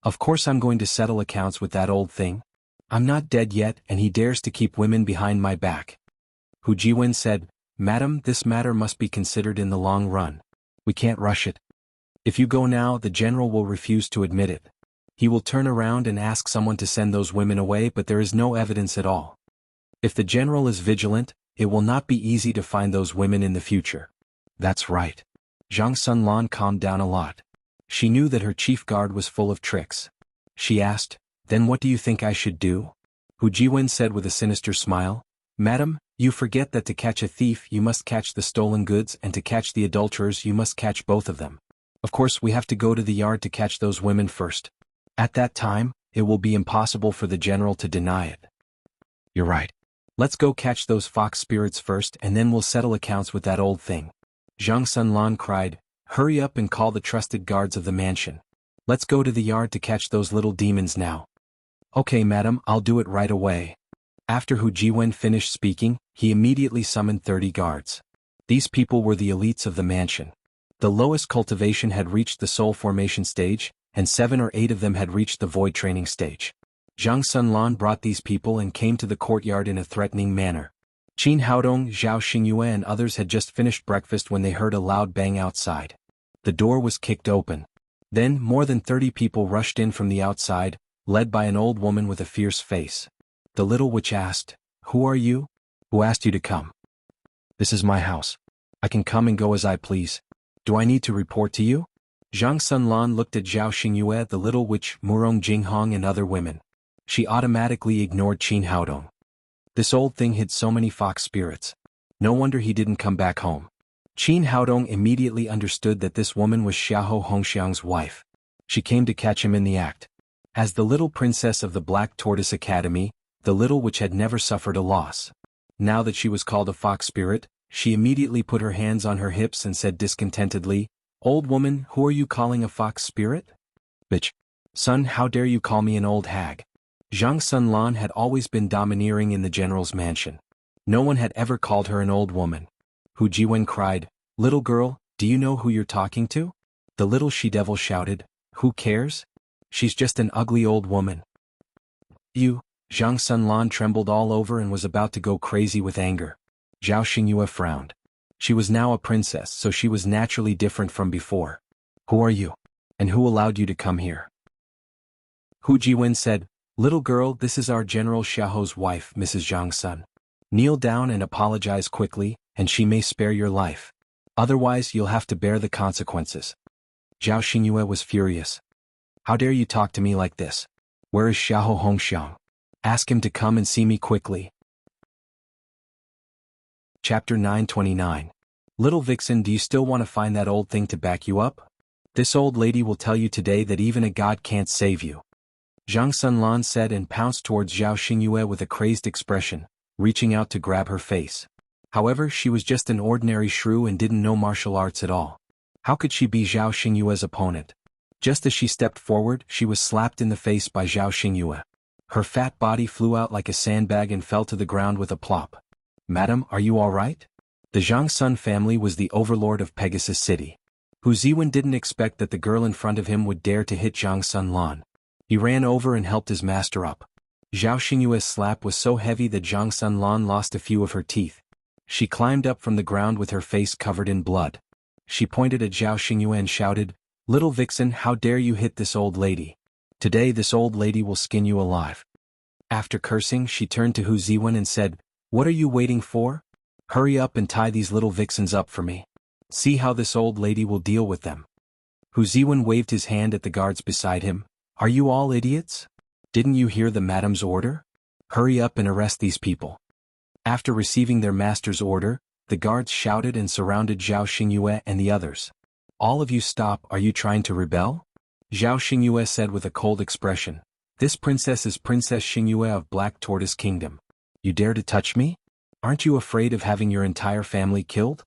"Of course I'm going to settle accounts with that old thing. I'm not dead yet and he dares to keep women behind my back." Hu Jiwen said, "Madam, this matter must be considered in the long run. We can't rush it. If you go now the general will refuse to admit it. He will turn around and ask someone to send those women away, but there is no evidence at all. If the general is vigilant, it will not be easy to find those women in the future." "That's right." Zhang Sunlan calmed down a lot. She knew that her chief guard was full of tricks. She asked, "Then what do you think I should do?" Hu Jiwen said with a sinister smile, "Madam, you forget that to catch a thief you must catch the stolen goods, and to catch the adulterers you must catch both of them. Of course we have to go to the yard to catch those women first. At that time, it will be impossible for the general to deny it." "You're right. Let's go catch those fox spirits first and then we'll settle accounts with that old thing." Zhang Sunlan cried, "Hurry up and call the trusted guards of the mansion. Let's go to the yard to catch those little demons now." "Okay, madam, I'll do it right away." After Hu Jiwen finished speaking, he immediately summoned 30 guards. These people were the elites of the mansion. The lowest cultivation had reached the soul formation stage, and 7 or 8 of them had reached the void training stage. Zhang Sunlan brought these people and came to the courtyard in a threatening manner. Qin Haodong, Zhao Xingyue and others had just finished breakfast when they heard a loud bang outside. The door was kicked open. Then more than 30 people rushed in from the outside, led by an old woman with a fierce face. The little witch asked, "Who are you? Who asked you to come?" "This is my house. I can come and go as I please. Do I need to report to you?" Zhang Sunlan looked at Zhao Xingyue, the little witch, Murong Jinghong and other women. She automatically ignored Qin Haodong. This old thing hid so many fox spirits. No wonder he didn't come back home. Qin Haodong immediately understood that this woman was Xiahou Hongxiang's wife. She came to catch him in the act. As the little princess of the Black Tortoise Academy, the little witch had never suffered a loss. Now that she was called a fox spirit, she immediately put her hands on her hips and said discontentedly, "Old woman, who are you calling a fox spirit?" "Bitch. Son, how dare you call me an old hag?" Zhang Sunlan had always been domineering in the general's mansion. No one had ever called her an old woman. Hu Jiwen cried, "Little girl, do you know who you're talking to?" The little she-devil shouted, "Who cares? She's just an ugly old woman." "You." Zhang Sunlan trembled all over and was about to go crazy with anger. Zhao Xingyue frowned. She was now a princess, so she was naturally different from before. "Who are you? And who allowed you to come here?" Hu Jiwen said, "Little girl, this is our General Xiaohu's wife, Mrs. Zhang Sun. Kneel down and apologize quickly, and she may spare your life. Otherwise you'll have to bear the consequences." Zhao Xingyue was furious. "How dare you talk to me like this? Where is Xiahou Hongxiang? Ask him to come and see me quickly." Chapter 929. Little Vixen, do you still want to find that old thing to back you up? This old lady will tell you today that even a god can't save you. Zhang Sunlan said and pounced towards Zhao Xingyue with a crazed expression, reaching out to grab her face. However, she was just an ordinary shrew and didn't know martial arts at all. How could she be Zhao Xingyue's opponent? Just as she stepped forward, she was slapped in the face by Zhao Xingyue. Her fat body flew out like a sandbag and fell to the ground with a plop. "Madam, are you all right?" The Zhang Sun family was the overlord of Pegasus City. Hu Ziwen didn't expect that the girl in front of him would dare to hit Zhang Sun Lan. He ran over and helped his master up. Zhao Xingyue's slap was so heavy that Zhang Sun Lan lost a few of her teeth. She climbed up from the ground with her face covered in blood. She pointed at Zhao Xingyue and shouted, "Little vixen, how dare you hit this old lady? Today this old lady will skin you alive." After cursing, she turned to Hu Ziwen and said, "What are you waiting for? Hurry up and tie these little vixens up for me. See how this old lady will deal with them." Hu Ziwen waved his hand at the guards beside him. "Are you all idiots? Didn't you hear the madam's order? Hurry up and arrest these people." After receiving their master's order, the guards shouted and surrounded Zhao Xingyue and the others. "All of you stop, are you trying to rebel?" Zhao Xingyue said with a cold expression. "This princess is Princess Xingyue of Black Tortoise Kingdom. You dare to touch me? Aren't you afraid of having your entire family killed?"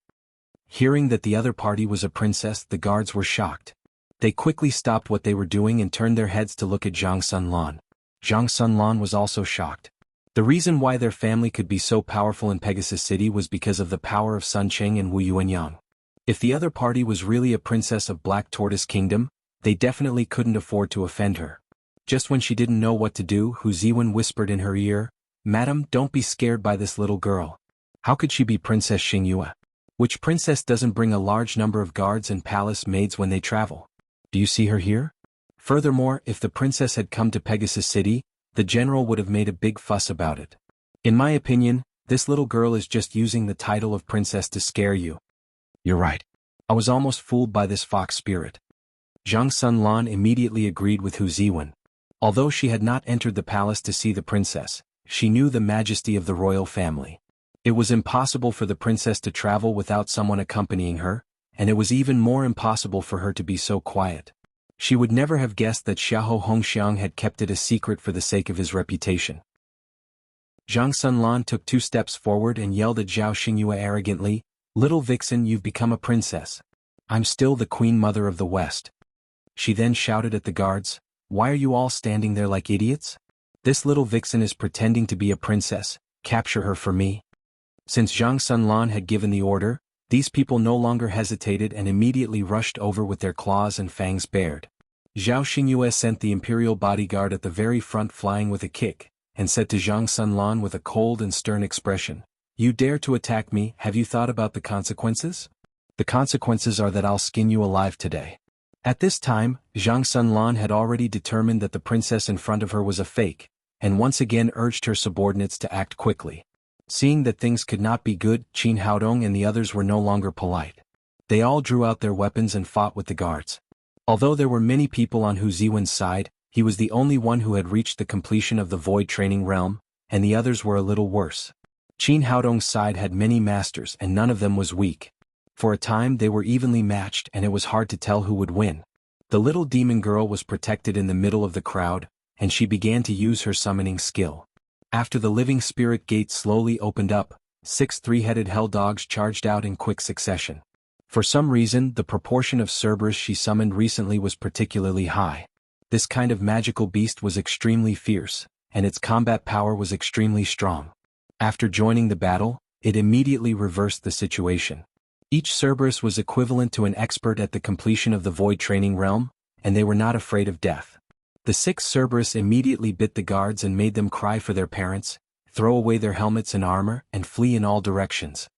Hearing that the other party was a princess, the guards were shocked. They quickly stopped what they were doing and turned their heads to look at Zhang Sun Lan. Zhang Sun Lan was also shocked. The reason why their family could be so powerful in Pegasus City was because of the power of Sun Qing and Wu Yuanyang. If the other party was really a princess of Black Tortoise Kingdom, they definitely couldn't afford to offend her. Just when she didn't know what to do, Hu Ziwen whispered in her ear, "Madam, don't be scared by this little girl. How could she be Princess Xingyue? Which princess doesn't bring a large number of guards and palace maids when they travel? Do you see her here? Furthermore, if the princess had come to Pegasus City, the general would have made a big fuss about it. In my opinion, this little girl is just using the title of princess to scare you." "You're right. I was almost fooled by this fox spirit." Zhang Sun Lan immediately agreed with Hu Ziwen. Although she had not entered the palace to see the princess, she knew the majesty of the royal family. It was impossible for the princess to travel without someone accompanying her, and it was even more impossible for her to be so quiet. She would never have guessed that Xiahou Hongxiang had kept it a secret for the sake of his reputation. Zhang Sun Lan took 2 steps forward and yelled at Zhao Xingyue arrogantly, "Little vixen, you've become a princess. I'm still the Queen Mother of the West." She then shouted at the guards, "Why are you all standing there like idiots? This little vixen is pretending to be a princess, capture her for me." Since Zhang Sun Lan had given the order, these people no longer hesitated and immediately rushed over with their claws and fangs bared. Zhao Xingyue sent the imperial bodyguard at the very front flying with a kick, and said to Zhang Sun Lan with a cold and stern expression, "You dare to attack me, have you thought about the consequences? The consequences are that I'll skin you alive today." At this time, Zhang Sun Lan had already determined that the princess in front of her was a fake, and once again urged her subordinates to act quickly. Seeing that things could not be good, Qin Haodong and the others were no longer polite. They all drew out their weapons and fought with the guards. Although there were many people on Hu Ziwen's side, he was the only one who had reached the completion of the void training realm, and the others were a little worse. Qin Haodong's side had many masters and none of them was weak. For a time they were evenly matched and it was hard to tell who would win. The little demon girl was protected in the middle of the crowd, and she began to use her summoning skill. After the living spirit gate slowly opened up, 6 three-headed hell dogs charged out in quick succession. For some reason, the proportion of Cerberus she summoned recently was particularly high. This kind of magical beast was extremely fierce, and its combat power was extremely strong. After joining the battle, it immediately reversed the situation. Each Cerberus was equivalent to an expert at the completion of the void training realm, and they were not afraid of death. The 6 Cerberus immediately bit the guards and made them cry for their parents, throw away their helmets and armor, and flee in all directions.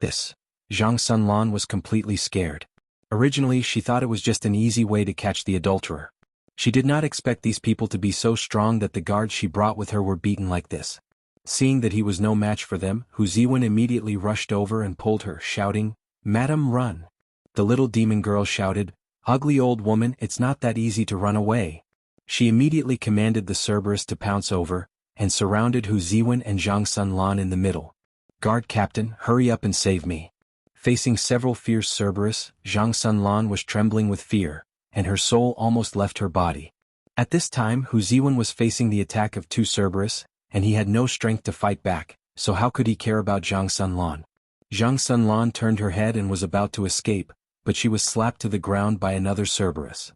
Zhang Sun Lan was completely scared. Originally she thought it was just an easy way to catch the adulterer. She did not expect these people to be so strong that the guards she brought with her were beaten like this. Seeing that he was no match for them, Hu Ziwen immediately rushed over and pulled her, shouting, "Madam, run!" The little demon girl shouted, "Ugly old woman, it's not that easy to run away." She immediately commanded the Cerberus to pounce over, and surrounded Hu Ziwen and Zhang Sun Lan in the middle. "Guard captain, hurry up and save me." Facing several fierce Cerberus, Zhang Sun Lan was trembling with fear, and her soul almost left her body. At this time Hu Ziwen was facing the attack of 2 Cerberus, and he had no strength to fight back, so how could he care about Zhang Sun Lan? Zhang Sun Lan turned her head and was about to escape, but she was slapped to the ground by another Cerberus.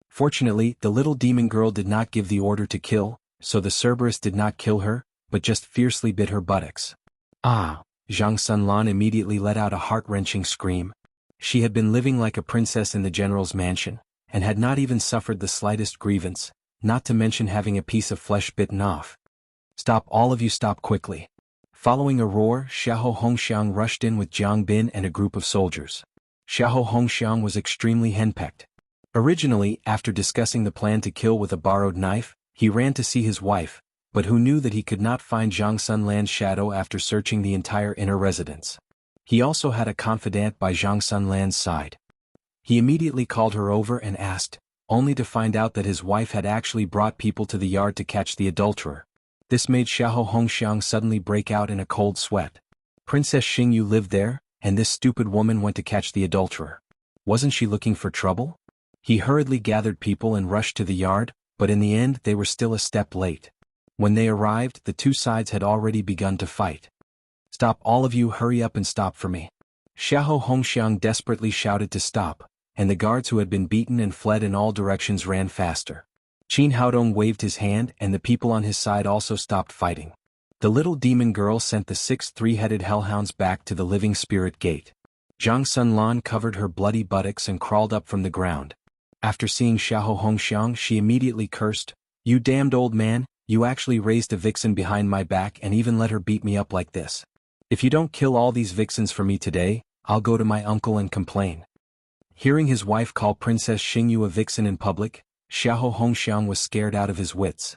Fortunately, the little demon girl did not give the order to kill, so the Cerberus did not kill her, but just fiercely bit her buttocks. Ah! Zhang Sunlan immediately let out a heart-wrenching scream. She had been living like a princess in the general's mansion, and had not even suffered the slightest grievance, not to mention having a piece of flesh bitten off. Stop, all of you, stop quickly. Following a roar, Xiahou Hongxiang rushed in with Jiang Bin and a group of soldiers. Xiahou Hongxiang was extremely henpecked. Originally, after discussing the plan to kill with a borrowed knife, he ran to see his wife, but who knew that he could not find Zhang Sunlan's shadow after searching the entire inner residence. He also had a confidant by Zhang Sunlan's side. He immediately called her over and asked, only to find out that his wife had actually brought people to the yard to catch the adulterer. This made Xiahou Hongxiang suddenly break out in a cold sweat. Princess Xingyu lived there, and this stupid woman went to catch the adulterer. Wasn't she looking for trouble? He hurriedly gathered people and rushed to the yard, but in the end they were still a step late. When they arrived, the two sides had already begun to fight. Stop, all of you, hurry up and stop for me. Xiahou Hongxiang desperately shouted to stop, and the guards who had been beaten and fled in all directions ran faster. Qin Haodong waved his hand and the people on his side also stopped fighting. The little demon girl sent the 6 three-headed hellhounds back to the living spirit gate. Zhang Sunlan covered her bloody buttocks and crawled up from the ground. After seeing Xiahou Hongxiang, she immediately cursed, "You damned old man, you actually raised a vixen behind my back and even let her beat me up like this. If you don't kill all these vixens for me today, I'll go to my uncle and complain." Hearing his wife call Princess Xingyu a vixen in public, Xiahou Hongxiang was scared out of his wits.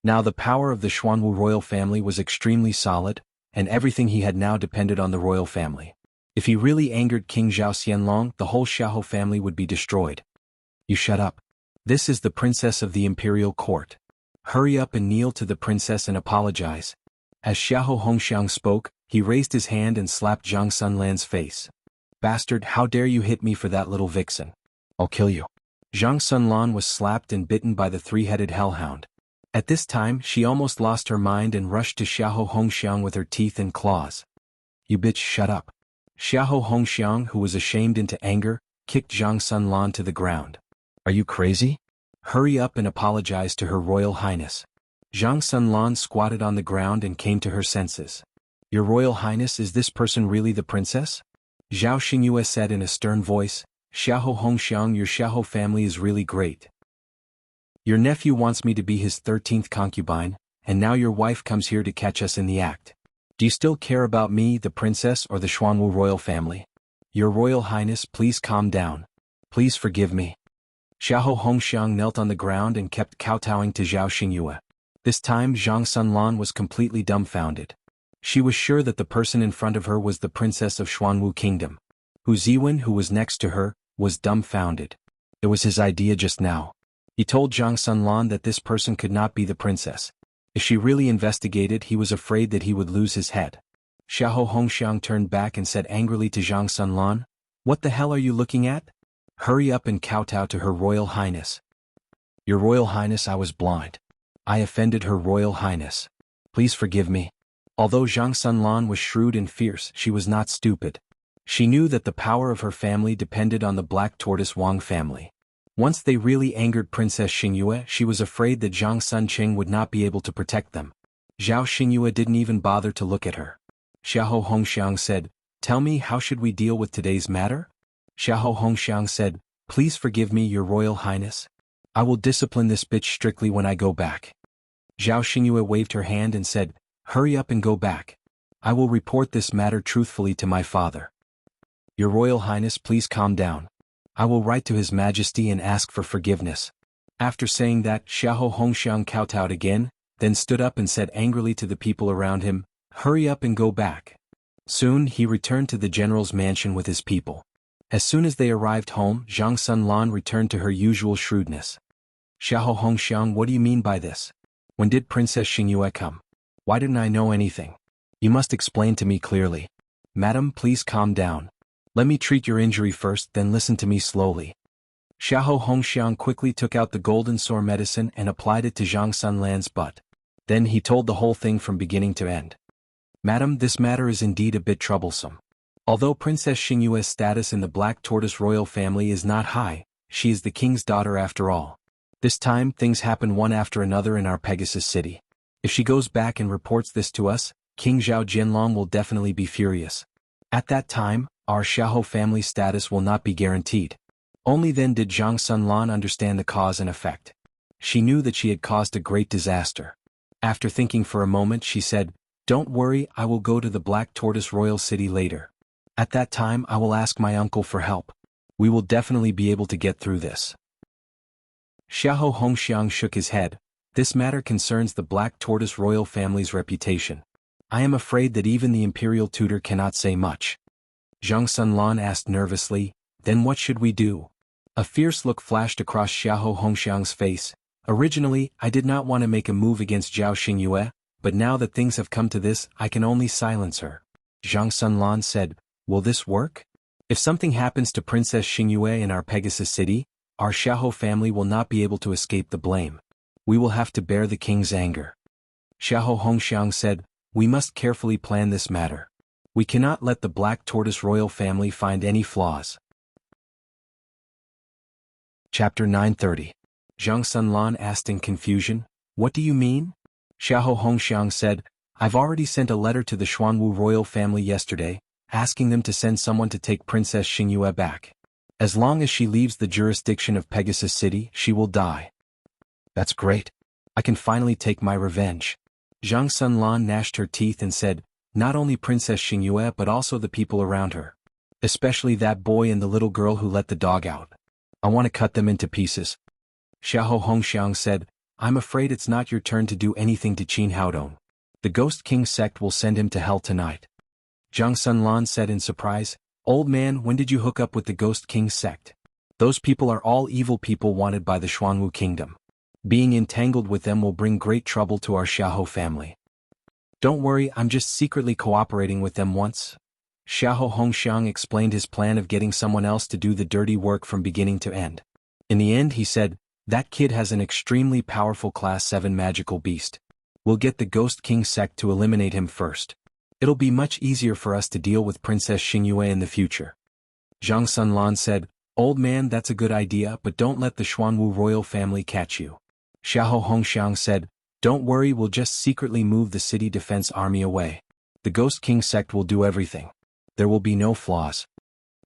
Now the power of the Xuanwu royal family was extremely solid, and everything he had now depended on the royal family. If he really angered King Zhao Xianlong, the whole Xiahou family would be destroyed. You shut up. This is the princess of the imperial court. Hurry up and kneel to the princess and apologize. As Xiahou Hongxiang spoke, he raised his hand and slapped Zhang Sunlan's face. Bastard, how dare you hit me for that little vixen? I'll kill you. Zhang Sunlan was slapped and bitten by the three-headed hellhound. At this time, she almost lost her mind and rushed to Xiahou Hongxiang with her teeth and claws. You bitch, shut up. Xiahou Hongxiang, who was ashamed into anger, kicked Zhang Sunlan to the ground. Are you crazy? Hurry up and apologize to Her Royal Highness. Zhang Sunlan squatted on the ground and came to her senses. Your Royal Highness, is this person really the princess? Zhao Xingyue said in a stern voice, Xiahou Hongxiang, your Xiahou family is really great. Your nephew wants me to be his 13th concubine, and now your wife comes here to catch us in the act. Do you still care about me, the princess, or the Xuanwu royal family? Your Royal Highness, please calm down. Please forgive me. Xiahou Hongxiang knelt on the ground and kept kowtowing to Zhao Xingyue. This time Zhang Sunlan was completely dumbfounded. She was sure that the person in front of her was the princess of Xuanwu Kingdom. Hu Ziwen, who was next to her, was dumbfounded. It was his idea just now. He told Zhang Sunlan that this person could not be the princess. If she really investigated, he was afraid that he would lose his head. Xiahou Hongxiang turned back and said angrily to Zhang Sunlan, What the hell are you looking at? Hurry up and kowtow to Her Royal Highness. Your Royal Highness, I was blind. I offended Her Royal Highness. Please forgive me. Although Zhang Sunlan was shrewd and fierce, she was not stupid. She knew that the power of her family depended on the Black Tortoise Wang family. Once they really angered Princess Xingyue, she was afraid that Zhang Sunqing would not be able to protect them. Zhao Xingyue didn't even bother to look at her. Xiahou Hongxiang said, Tell me, how should we deal with today's matter? Xiahou Hongxiang said, Please forgive me, your Royal Highness. I will discipline this bitch strictly when I go back. Zhao Xingyue waved her hand and said, Hurry up and go back. I will report this matter truthfully to my father. Your Royal Highness, please calm down. I will write to His Majesty and ask for forgiveness. After saying that, Xiahou Hongxiang kowtowed again, then stood up and said angrily to the people around him, Hurry up and go back. Soon he returned to the general's mansion with his people. As soon as they arrived home, Zhang Sunlan returned to her usual shrewdness. Xiahou Hongxiang, what do you mean by this? When did Princess Xingyue come? Why didn't I know anything? You must explain to me clearly. Madam, please calm down. Let me treat your injury first, then listen to me slowly. Xiahou Hongxiang quickly took out the golden sore medicine and applied it to Zhang Sunlan's butt. Then he told the whole thing from beginning to end. Madam, this matter is indeed a bit troublesome. Although Princess Xingyue's status in the Black Tortoise royal family is not high, she is the king's daughter after all. This time things happen one after another in our Pegasus city. If she goes back and reports this to us, King Zhao Jinlong will definitely be furious. At that time, our Xiahou family status will not be guaranteed. Only then did Zhang Sunlan understand the cause and effect. She knew that she had caused a great disaster. After thinking for a moment she said, "Don't worry, I will go to the Black Tortoise royal city later. At that time I will ask my uncle for help. We will definitely be able to get through this." Xiahou Hongxiang shook his head. This matter concerns the Black Tortoise royal family's reputation. I am afraid that even the imperial tutor cannot say much. Zhang Sunlan asked nervously, "Then what should we do?" A fierce look flashed across Xiahou Hongxiang's face. "Originally, I did not want to make a move against Zhao Xingyue, but now that things have come to this, I can only silence her." Zhang Sunlan said, "Will this work? If something happens to Princess Xingyue in our Pegasus city, our Xiahou family will not be able to escape the blame. We will have to bear the king's anger." Xiahou Hongxiang said, "We must carefully plan this matter. We cannot let the Black Tortoise royal family find any flaws." Chapter 930. Zhang Sunlan asked in confusion, "What do you mean?" Xiahou Hongxiang said, "I've already sent a letter to the Xuanwu royal family yesterday, asking them to send someone to take Princess Xingyue back. As long as she leaves the jurisdiction of Pegasus City, she will die." "That's great. I can finally take my revenge." Zhang Sunlan gnashed her teeth and said, "Not only Princess Xingyue but also the people around her. Especially that boy and the little girl who let the dog out. I want to cut them into pieces." Xiahou Hongxiang said, "I'm afraid it's not your turn to do anything to Qin Haodong. The Ghost King sect will send him to hell tonight." Zhang Sunlan said in surprise, "Old man, when did you hook up with the Ghost King sect? Those people are all evil people wanted by the Xuanwu kingdom. Being entangled with them will bring great trouble to our Xiahou family." "Don't worry, I'm just secretly cooperating with them once." Xiahou Hongxiang explained his plan of getting someone else to do the dirty work from beginning to end. In the end he said, "That kid has an extremely powerful Class 7 magical beast. We'll get the Ghost King sect to eliminate him first. It'll be much easier for us to deal with Princess Xingyue in the future." Zhang Sunlan said, "Old man, that's a good idea, but don't let the Xuanwu royal family catch you." Xiahou Hongxiang said, "Don't worry, we'll just secretly move the city defense army away. The Ghost King sect will do everything. There will be no flaws."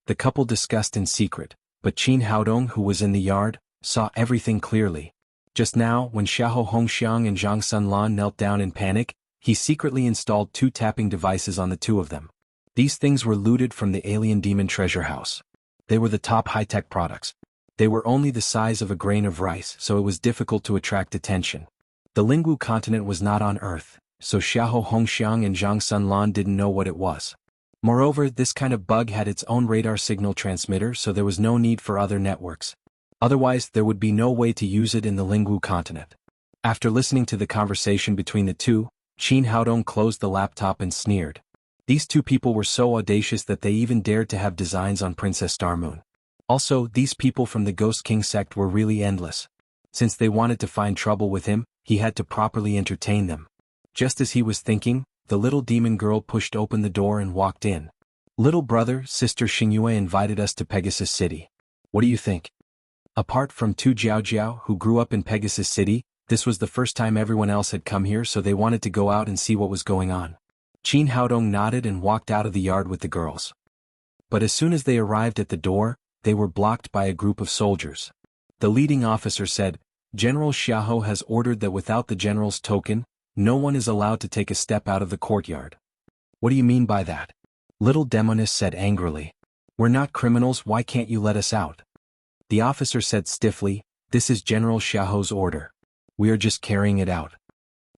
The couple discussed in secret, but Qin Haodong, who was in the yard, saw everything clearly. Just now, when Xiahou Hongxiang and Zhang Sunlan knelt down in panic, he secretly installed 2 tapping devices on the 2 of them. These things were looted from the alien demon treasure house. They were the top high-tech products. They were only the size of a grain of rice, so it was difficult to attract attention. The Lingwu continent was not on Earth, so Xiahou Hongxiang and Zhang Sunlan didn't know what it was. Moreover, this kind of bug had its own radar signal transmitter, so there was no need for other networks. Otherwise, there would be no way to use it in the Lingwu continent. After listening to the conversation between the two, Qin Haodong closed the laptop and sneered. These 2 people were so audacious that they even dared to have designs on Princess Starmoon. Also, these people from the Ghost King sect were really endless. Since they wanted to find trouble with him, he had to properly entertain them. Just as he was thinking, the little demon girl pushed open the door and walked in. "Little brother, Sister Xingyue invited us to Pegasus City. What do you think?" Apart from 2 Jiao who grew up in Pegasus City, this was the first time everyone else had come here, so they wanted to go out and see what was going on. Qin Haodong nodded and walked out of the yard with the girls. But as soon as they arrived at the door, they were blocked by a group of soldiers. The leading officer said, "General Xiahou has ordered that without the general's token, no one is allowed to take a step out of the courtyard." "What do you mean by that?" Little Demoness said angrily. "We're not criminals, why can't you let us out?" The officer said stiffly, "This is General Xiahou's order. We are just carrying it out."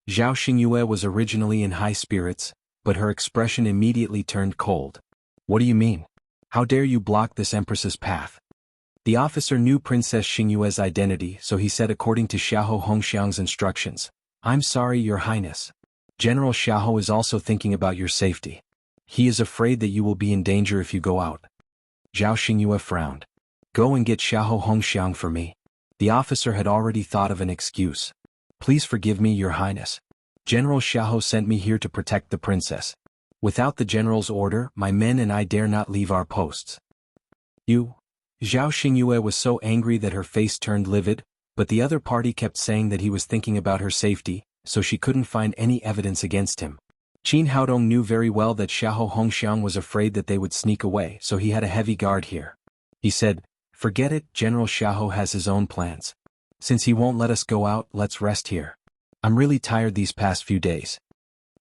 Zhao Xingyue was originally in high spirits, but her expression immediately turned cold. "What do you mean? How dare you block this empress's path?" The officer knew Princess Xingyue's identity, so he said according to Xiahou Hongxiang's instructions, "I'm sorry, Your Highness. General Xiahou is also thinking about your safety. He is afraid that you will be in danger if you go out." Zhao Xingyue frowned. "Go and get Xiahou Hongxiang for me." The officer had already thought of an excuse. "Please forgive me, Your Highness. General Xiahou sent me here to protect the princess. Without the general's order, my men and I dare not leave our posts. You? Zhao Xingyue was so angry that her face turned livid, but the other party kept saying that he was thinking about her safety, so she couldn't find any evidence against him. Qin Haodong knew very well that Xiahou Hongxiang was afraid that they would sneak away, so he had a heavy guard here. He said, "Forget it, General Xiahou has his own plans. Since he won't let us go out, let's rest here. I'm really tired these past few days."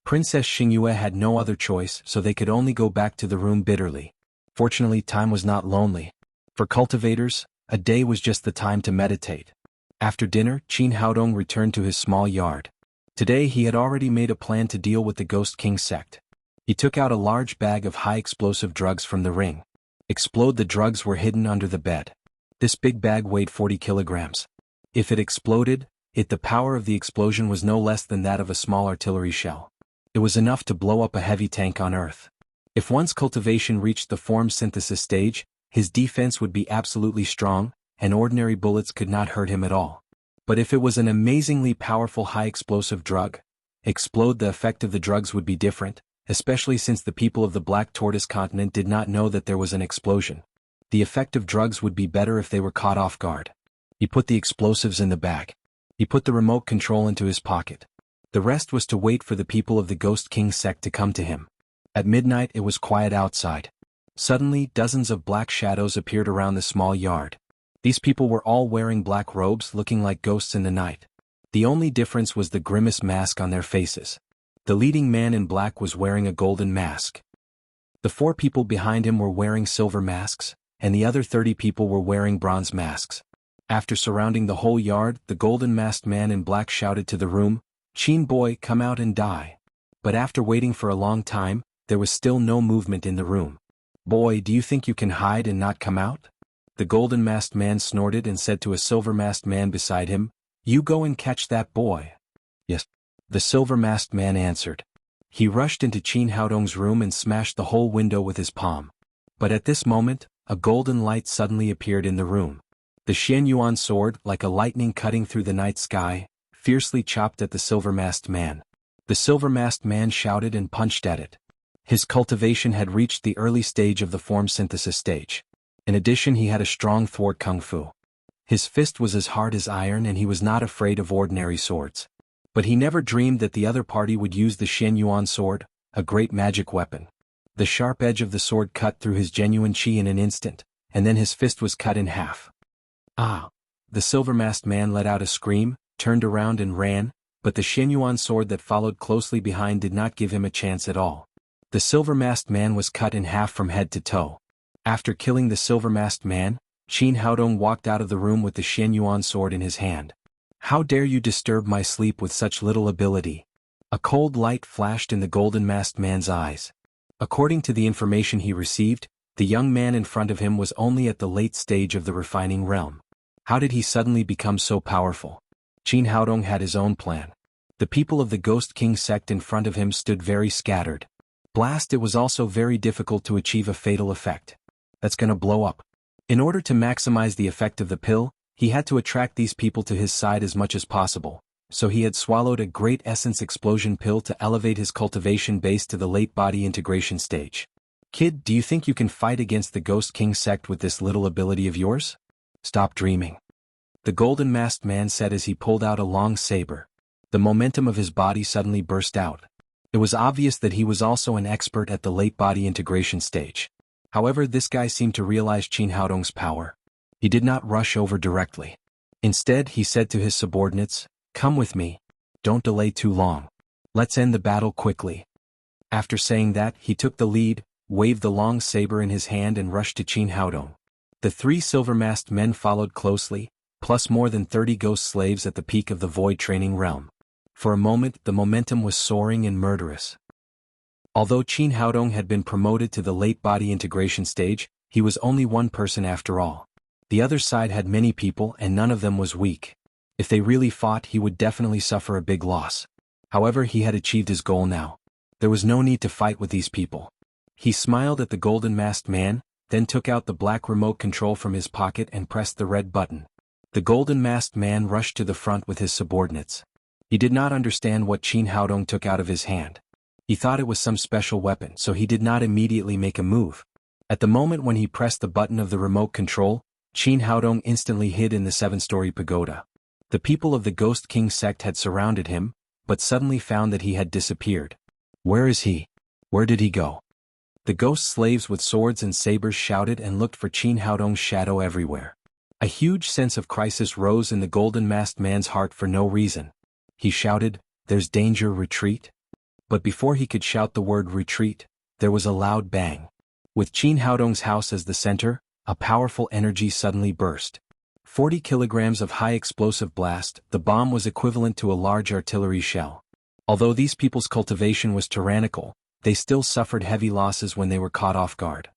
Princess Xingyue had no other choice, so they could only go back to the room bitterly. Fortunately, time was not lonely. For cultivators, a day was just the time to meditate. After dinner, Qin Haodong returned to his small yard. Today he had already made a plan to deal with the Ghost King sect. He took out a large bag of high-explosive drugs from the ring. The drugs were hidden under the bed. This big bag weighed 40 kilograms. If it exploded, the power of the explosion was no less than that of a small artillery shell. It was enough to blow up a heavy tank on Earth. If one's cultivation reached the form synthesis stage, his defense would be absolutely strong, and ordinary bullets could not hurt him at all. But if it was an amazingly powerful high-explosive drug, the effect of the drugs would be different, especially since the people of the Black Tortoise continent did not know that there was an explosion. The effect of drugs would be better if they were caught off guard. He put the explosives in the bag. He put the remote control into his pocket. The rest was to wait for the people of the Ghost King sect to come to him. At midnight it was quiet outside. Suddenly, dozens of black shadows appeared around the small yard. These people were all wearing black robes, looking like ghosts in the night. The only difference was the grimace mask on their faces. The leading man in black was wearing a golden mask. The 4 people behind him were wearing silver masks, and the other 30 people were wearing bronze masks. After surrounding the whole yard, the golden-masked man in black shouted to the room, "Qin boy, come out and die." But after waiting for a long time, there was still no movement in the room. "Boy, do you think you can hide and not come out?" The golden-masked man snorted and said to a silver-masked man beside him, "You go and catch that boy." "Yes." The silver-masked man answered. He rushed into Qin Haodong's room and smashed the whole window with his palm. But at this moment, a golden light suddenly appeared in the room. The Xianyuan sword, like a lightning cutting through the night sky, fiercely chopped at the silver-masked man. The silver-masked man shouted and punched at it. His cultivation had reached the early stage of the form synthesis stage. In addition, he had a strong thwart kung fu. His fist was as hard as iron and he was not afraid of ordinary swords. But he never dreamed that the other party would use the Xianyuan sword, a great magic weapon. The sharp edge of the sword cut through his genuine qi in an instant, and then his fist was cut in half. "Ah!" The silver-masked man let out a scream, turned around and ran, but the Xianyuan sword that followed closely behind did not give him a chance at all. The silver-masked man was cut in half from head to toe. After killing the silver-masked man, Qin Haodong walked out of the room with the Xianyuan sword in his hand. "How dare you disturb my sleep with such little ability?" A cold light flashed in the golden-masked man's eyes. According to the information he received, the young man in front of him was only at the late stage of the refining realm. How did he suddenly become so powerful? Qin Haodong had his own plan. The people of the Ghost King sect in front of him stood very scattered. Blast! It was also very difficult to achieve a fatal effect. That's gonna blow up. In order to maximize the effect of the pill, he had to attract these people to his side as much as possible, so he had swallowed a great essence explosion pill to elevate his cultivation base to the late body integration stage. "Kid, do you think you can fight against the Ghost King sect with this little ability of yours? Stop dreaming," the golden-masked man said as he pulled out a long saber. The momentum of his body suddenly burst out. It was obvious that he was also an expert at the late body integration stage. However, this guy seemed to realize Qin Haodong's power. He did not rush over directly. Instead, he said to his subordinates, "Come with me. Don't delay too long. Let's end the battle quickly." After saying that, he took the lead, waved the long saber in his hand and rushed to Qin Haodong. The 3 silver-masked men followed closely, plus more than 30 ghost slaves at the peak of the void training realm. For a moment, the momentum was soaring and murderous. Although Qin Haodong had been promoted to the late body integration stage, he was only one person after all. The other side had many people and none of them was weak. If they really fought, he would definitely suffer a big loss. However, he had achieved his goal now. There was no need to fight with these people. He smiled at the golden-masked man, then took out the black remote control from his pocket and pressed the red button. The golden-masked man rushed to the front with his subordinates. He did not understand what Qin Haodong took out of his hand. He thought it was some special weapon, so he did not immediately make a move. At the moment when he pressed the button of the remote control, Qin Haodong instantly hid in the 7-story pagoda. The people of the Ghost King sect had surrounded him, but suddenly found that he had disappeared. Where is he? Where did he go? The ghost slaves with swords and sabers shouted and looked for Qin Haodong's shadow everywhere. A huge sense of crisis rose in the golden-masked man's heart for no reason. He shouted, "There's danger, retreat." But before he could shout the word retreat, there was a loud bang. With Qin Haodong's house as the center, a powerful energy suddenly burst. 40 kilograms of high explosive blast, the bomb was equivalent to a large artillery shell. Although these people's cultivation was tyrannical, they still suffered heavy losses when they were caught off guard.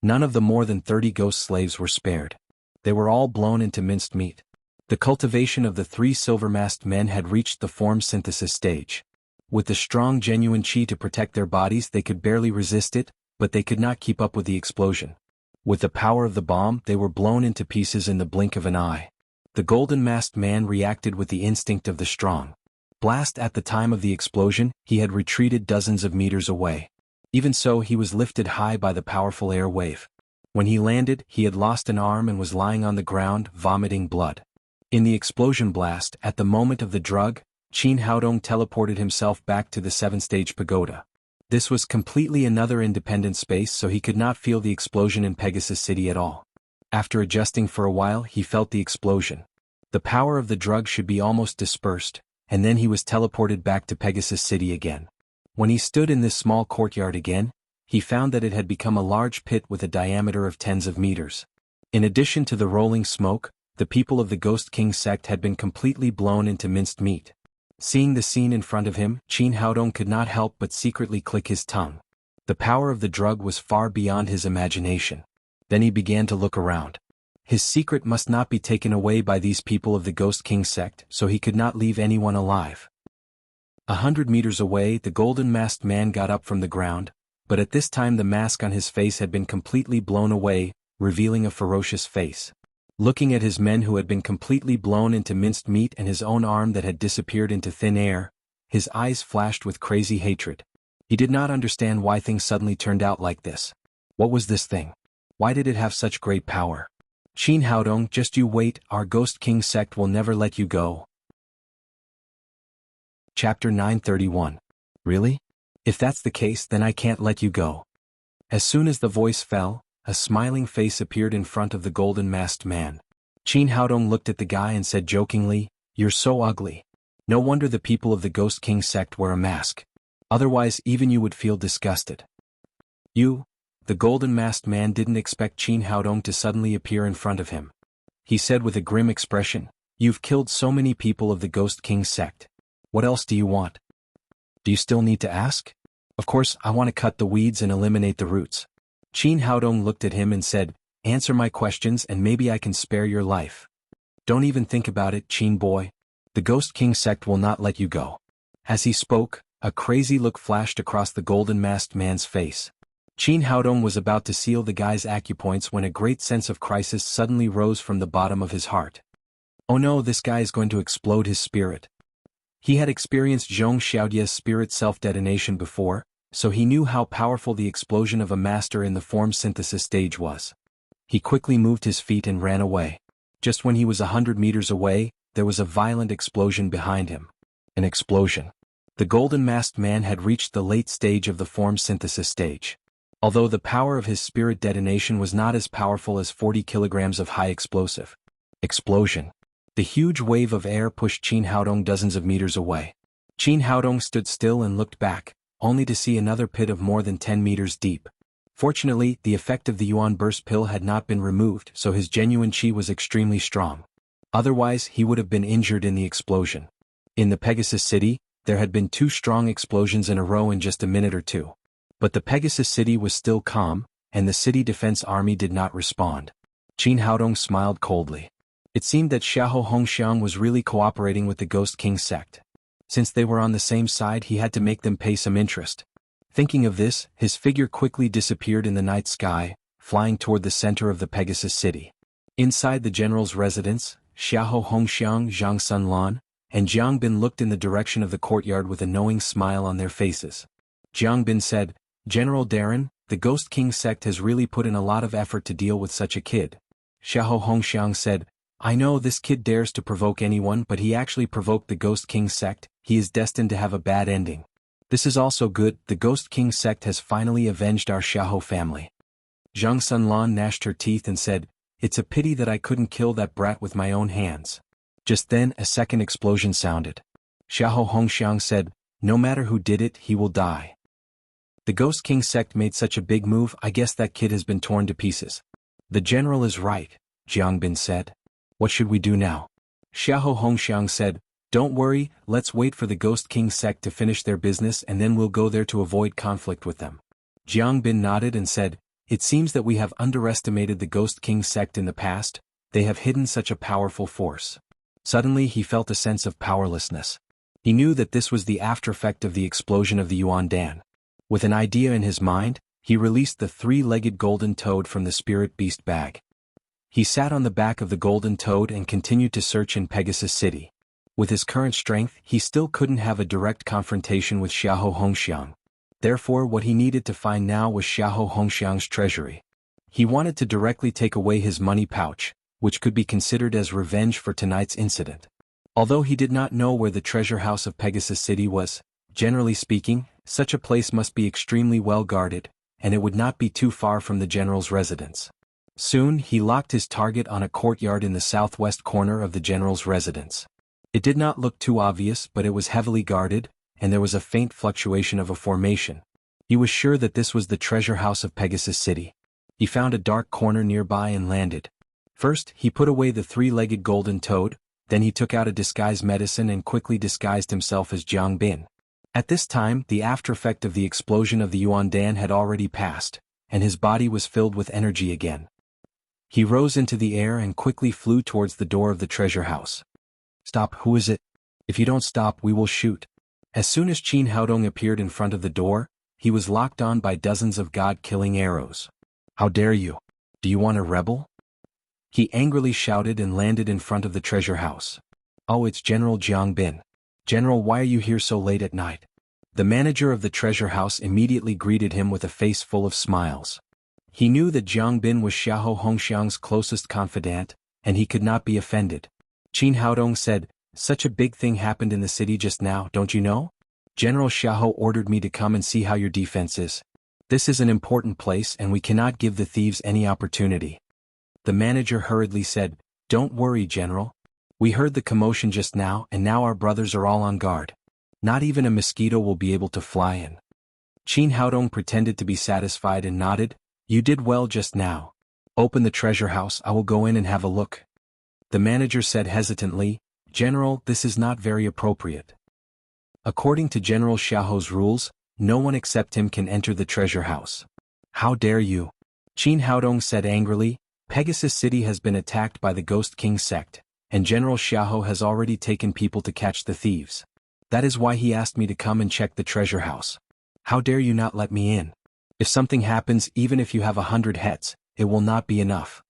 None of the more than 30 ghost slaves were spared. They were all blown into minced meat. The cultivation of the 3 silver-masked men had reached the form synthesis stage. With the strong genuine qi to protect their bodies, they could barely resist it, but they could not keep up with the explosion. With the power of the bomb, they were blown into pieces in the blink of an eye. The golden-masked man reacted with the instinct of the strong. Blast at the time of the explosion, he had retreated dozens of meters away. Even so, he was lifted high by the powerful air wave. When he landed, he had lost an arm and was lying on the ground, vomiting blood. In the explosion blast, at the moment of the drug, Qin Haodong teleported himself back to the 7-stage pagoda. This was completely another independent space, so he could not feel the explosion in Pegasus City at all. After adjusting for a while, he felt the explosion. The power of the drug should be almost dispersed, and then he was teleported back to Pegasus City again. When he stood in this small courtyard again, he found that it had become a large pit with a diameter of tens of meters. In addition to the rolling smoke, the people of the Ghost King sect had been completely blown into minced meat. Seeing the scene in front of him, Qin Haodong could not help but secretly click his tongue. The power of the drug was far beyond his imagination. Then he began to look around. His secret must not be taken away by these people of the Ghost King sect, so he could not leave anyone alive. 100 meters away, the golden-masked man got up from the ground, but at this time the mask on his face had been completely blown away, revealing a ferocious face. Looking at his men who had been completely blown into minced meat and his own arm that had disappeared into thin air, his eyes flashed with crazy hatred. He did not understand why things suddenly turned out like this. What was this thing? Why did it have such great power? Qin Haodong, just you wait, our Ghost King sect will never let you go. Chapter 931. Really? If that's the case, then I can't let you go. As soon as the voice fell, a smiling face appeared in front of the golden-masked man. Qin Haodong looked at the guy and said jokingly, "You're so ugly. No wonder the people of the Ghost King sect wear a mask. Otherwise even you would feel disgusted." "You?" The golden-masked man didn't expect Qin Haodong to suddenly appear in front of him. He said with a grim expression, "You've killed so many people of the Ghost King sect. What else do you want? Do you still need to ask? Of course, I want to cut the weeds and eliminate the roots." Qin Haodong looked at him and said, "Answer my questions and maybe I can spare your life." "Don't even think about it, Qin boy. The Ghost King sect will not let you go." As he spoke, a crazy look flashed across the golden-masked man's face. Qin Haodong was about to seal the guy's acupoints when a great sense of crisis suddenly rose from the bottom of his heart. Oh no, this guy is going to explode his spirit. He had experienced Zhong Xiaodie's spirit self-detonation before, so he knew how powerful the explosion of a master in the form synthesis stage was. He quickly moved his feet and ran away. Just when he was 100 meters away, there was a violent explosion behind him. An explosion. The golden-masked man had reached the late stage of the form synthesis stage. Although the power of his spirit detonation was not as powerful as 40 kilograms of high explosive. Explosion. The huge wave of air pushed Qin Haodong dozens of meters away. Qin Haodong stood still and looked back, only to see another pit of more than 10 meters deep. Fortunately, the effect of the Yuan burst pill had not been removed, so his genuine qi was extremely strong. Otherwise, he would have been injured in the explosion. In the Pegasus City, there had been 2 strong explosions in a row in just a minute or two. But the Pegasus City was still calm, and the city defense army did not respond. Qin Haodong smiled coldly. It seemed that Xiahou Hongxiang was really cooperating with the Ghost King sect. Since they were on the same side, he had to make them pay some interest. Thinking of this, his figure quickly disappeared in the night sky, flying toward the center of the Pegasus City. Inside the general's residence, Xiahou Hongxiang, Zhang Sunlan, and Jiang Bin looked in the direction of the courtyard with a knowing smile on their faces. Jiang Bin said, General Darren, the Ghost King sect has really put in a lot of effort to deal with such a kid. Xiahou Hongxiang said, I know this kid dares to provoke anyone, but he actually provoked the Ghost King sect. He is destined to have a bad ending. This is also good, the Ghost King sect has finally avenged our Xiahou family. Zhang Sunlan gnashed her teeth and said, It's a pity that I couldn't kill that brat with my own hands. Just then a second explosion sounded. Xiahou Hongxiang said, No matter who did it, he will die. The Ghost King sect made such a big move, I guess that kid has been torn to pieces. The general is right, Jiang Bin said. What should we do now? Xiahou Hongxiang said, Don't worry, let's wait for the Ghost King sect to finish their business and then we'll go there to avoid conflict with them. Jiang Bin nodded and said, It seems that we have underestimated the Ghost King sect in the past. They have hidden such a powerful force. Suddenly he felt a sense of powerlessness. He knew that this was the aftereffect of the explosion of the Yuan Dan. With an idea in his mind, he released the three-legged golden toad from the spirit beast bag. He sat on the back of the golden toad and continued to search in Pegasus City. With his current strength, he still couldn't have a direct confrontation with Xiahou Hongxiang. Therefore what he needed to find now was Xiahou Hongxiang's treasury. He wanted to directly take away his money pouch, which could be considered as revenge for tonight's incident. Although he did not know where the treasure house of Pegasus City was, generally speaking, such a place must be extremely well guarded, and it would not be too far from the general's residence. Soon he locked his target on a courtyard in the southwest corner of the general's residence. It did not look too obvious, but it was heavily guarded, and there was a faint fluctuation of a formation. He was sure that this was the treasure house of Pegasus City. He found a dark corner nearby and landed. First, he put away the three-legged golden toad, then he took out a disguise medicine and quickly disguised himself as Jiang Bin. At this time, the aftereffect of the explosion of the Yuan Dan had already passed, and his body was filled with energy again. He rose into the air and quickly flew towards the door of the treasure house. Stop, who is it? If you don't stop, we will shoot. As soon as Qin Haodong appeared in front of the door, he was locked on by dozens of god-killing arrows. How dare you? Do you want a rebel? He angrily shouted and landed in front of the treasure house. Oh, it's General Jiang Bin. General, why are you here so late at night? The manager of the treasure house immediately greeted him with a face full of smiles. He knew that Jiang Bin was Xiahou Hongxiang's closest confidant, and he could not be offended. Qin Haodong said, Such a big thing happened in the city just now, don't you know? General Xiahou ordered me to come and see how your defense is. This is an important place and we cannot give the thieves any opportunity. The manager hurriedly said, Don't worry, General. We heard the commotion just now and now our brothers are all on guard. Not even a mosquito will be able to fly in. Qin Haodong pretended to be satisfied and nodded, You did well just now. Open the treasure house, I will go in and have a look. The manager said hesitantly, General, this is not very appropriate. According to General Xiahou's rules, no one except him can enter the treasure house. How dare you? Qin Haodong said angrily, Pegasus City has been attacked by the Ghost King sect, and General Xiahou has already taken people to catch the thieves. That is why he asked me to come and check the treasure house. How dare you not let me in? If something happens, even if you have 100 heads, it will not be enough.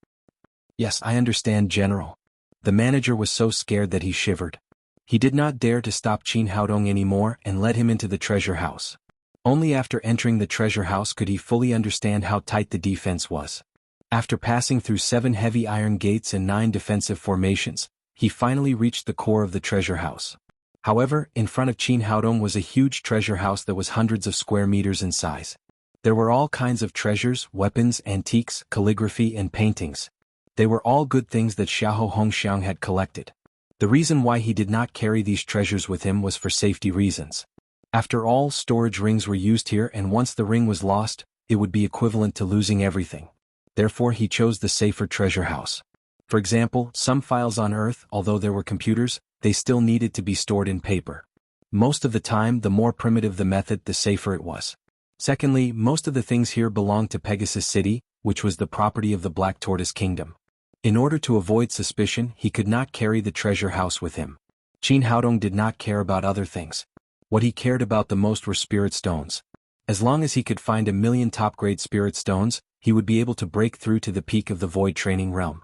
Yes, I understand, General. The manager was so scared that he shivered. He did not dare to stop Qin Haodong anymore and led him into the treasure house. Only after entering the treasure house could he fully understand how tight the defense was. After passing through 7 heavy iron gates and 9 defensive formations, he finally reached the core of the treasure house. However, in front of Qin Haodong was a huge treasure house that was hundreds of square meters in size. There were all kinds of treasures, weapons, antiques, calligraphy and paintings. They were all good things that Xiahou Hongxiang had collected. The reason why he did not carry these treasures with him was for safety reasons. After all, storage rings were used here and once the ring was lost, it would be equivalent to losing everything. Therefore he chose the safer treasure house. For example, some files on Earth, although there were computers, they still needed to be stored in paper. Most of the time, the more primitive the method, the safer it was. Secondly, most of the things here belonged to Pegasus City, which was the property of the Black Tortoise Kingdom. In order to avoid suspicion, he could not carry the treasure house with him. Qin Haodong did not care about other things. What he cared about the most were spirit stones. As long as he could find 1,000,000 top-grade spirit stones, he would be able to break through to the peak of the void training realm.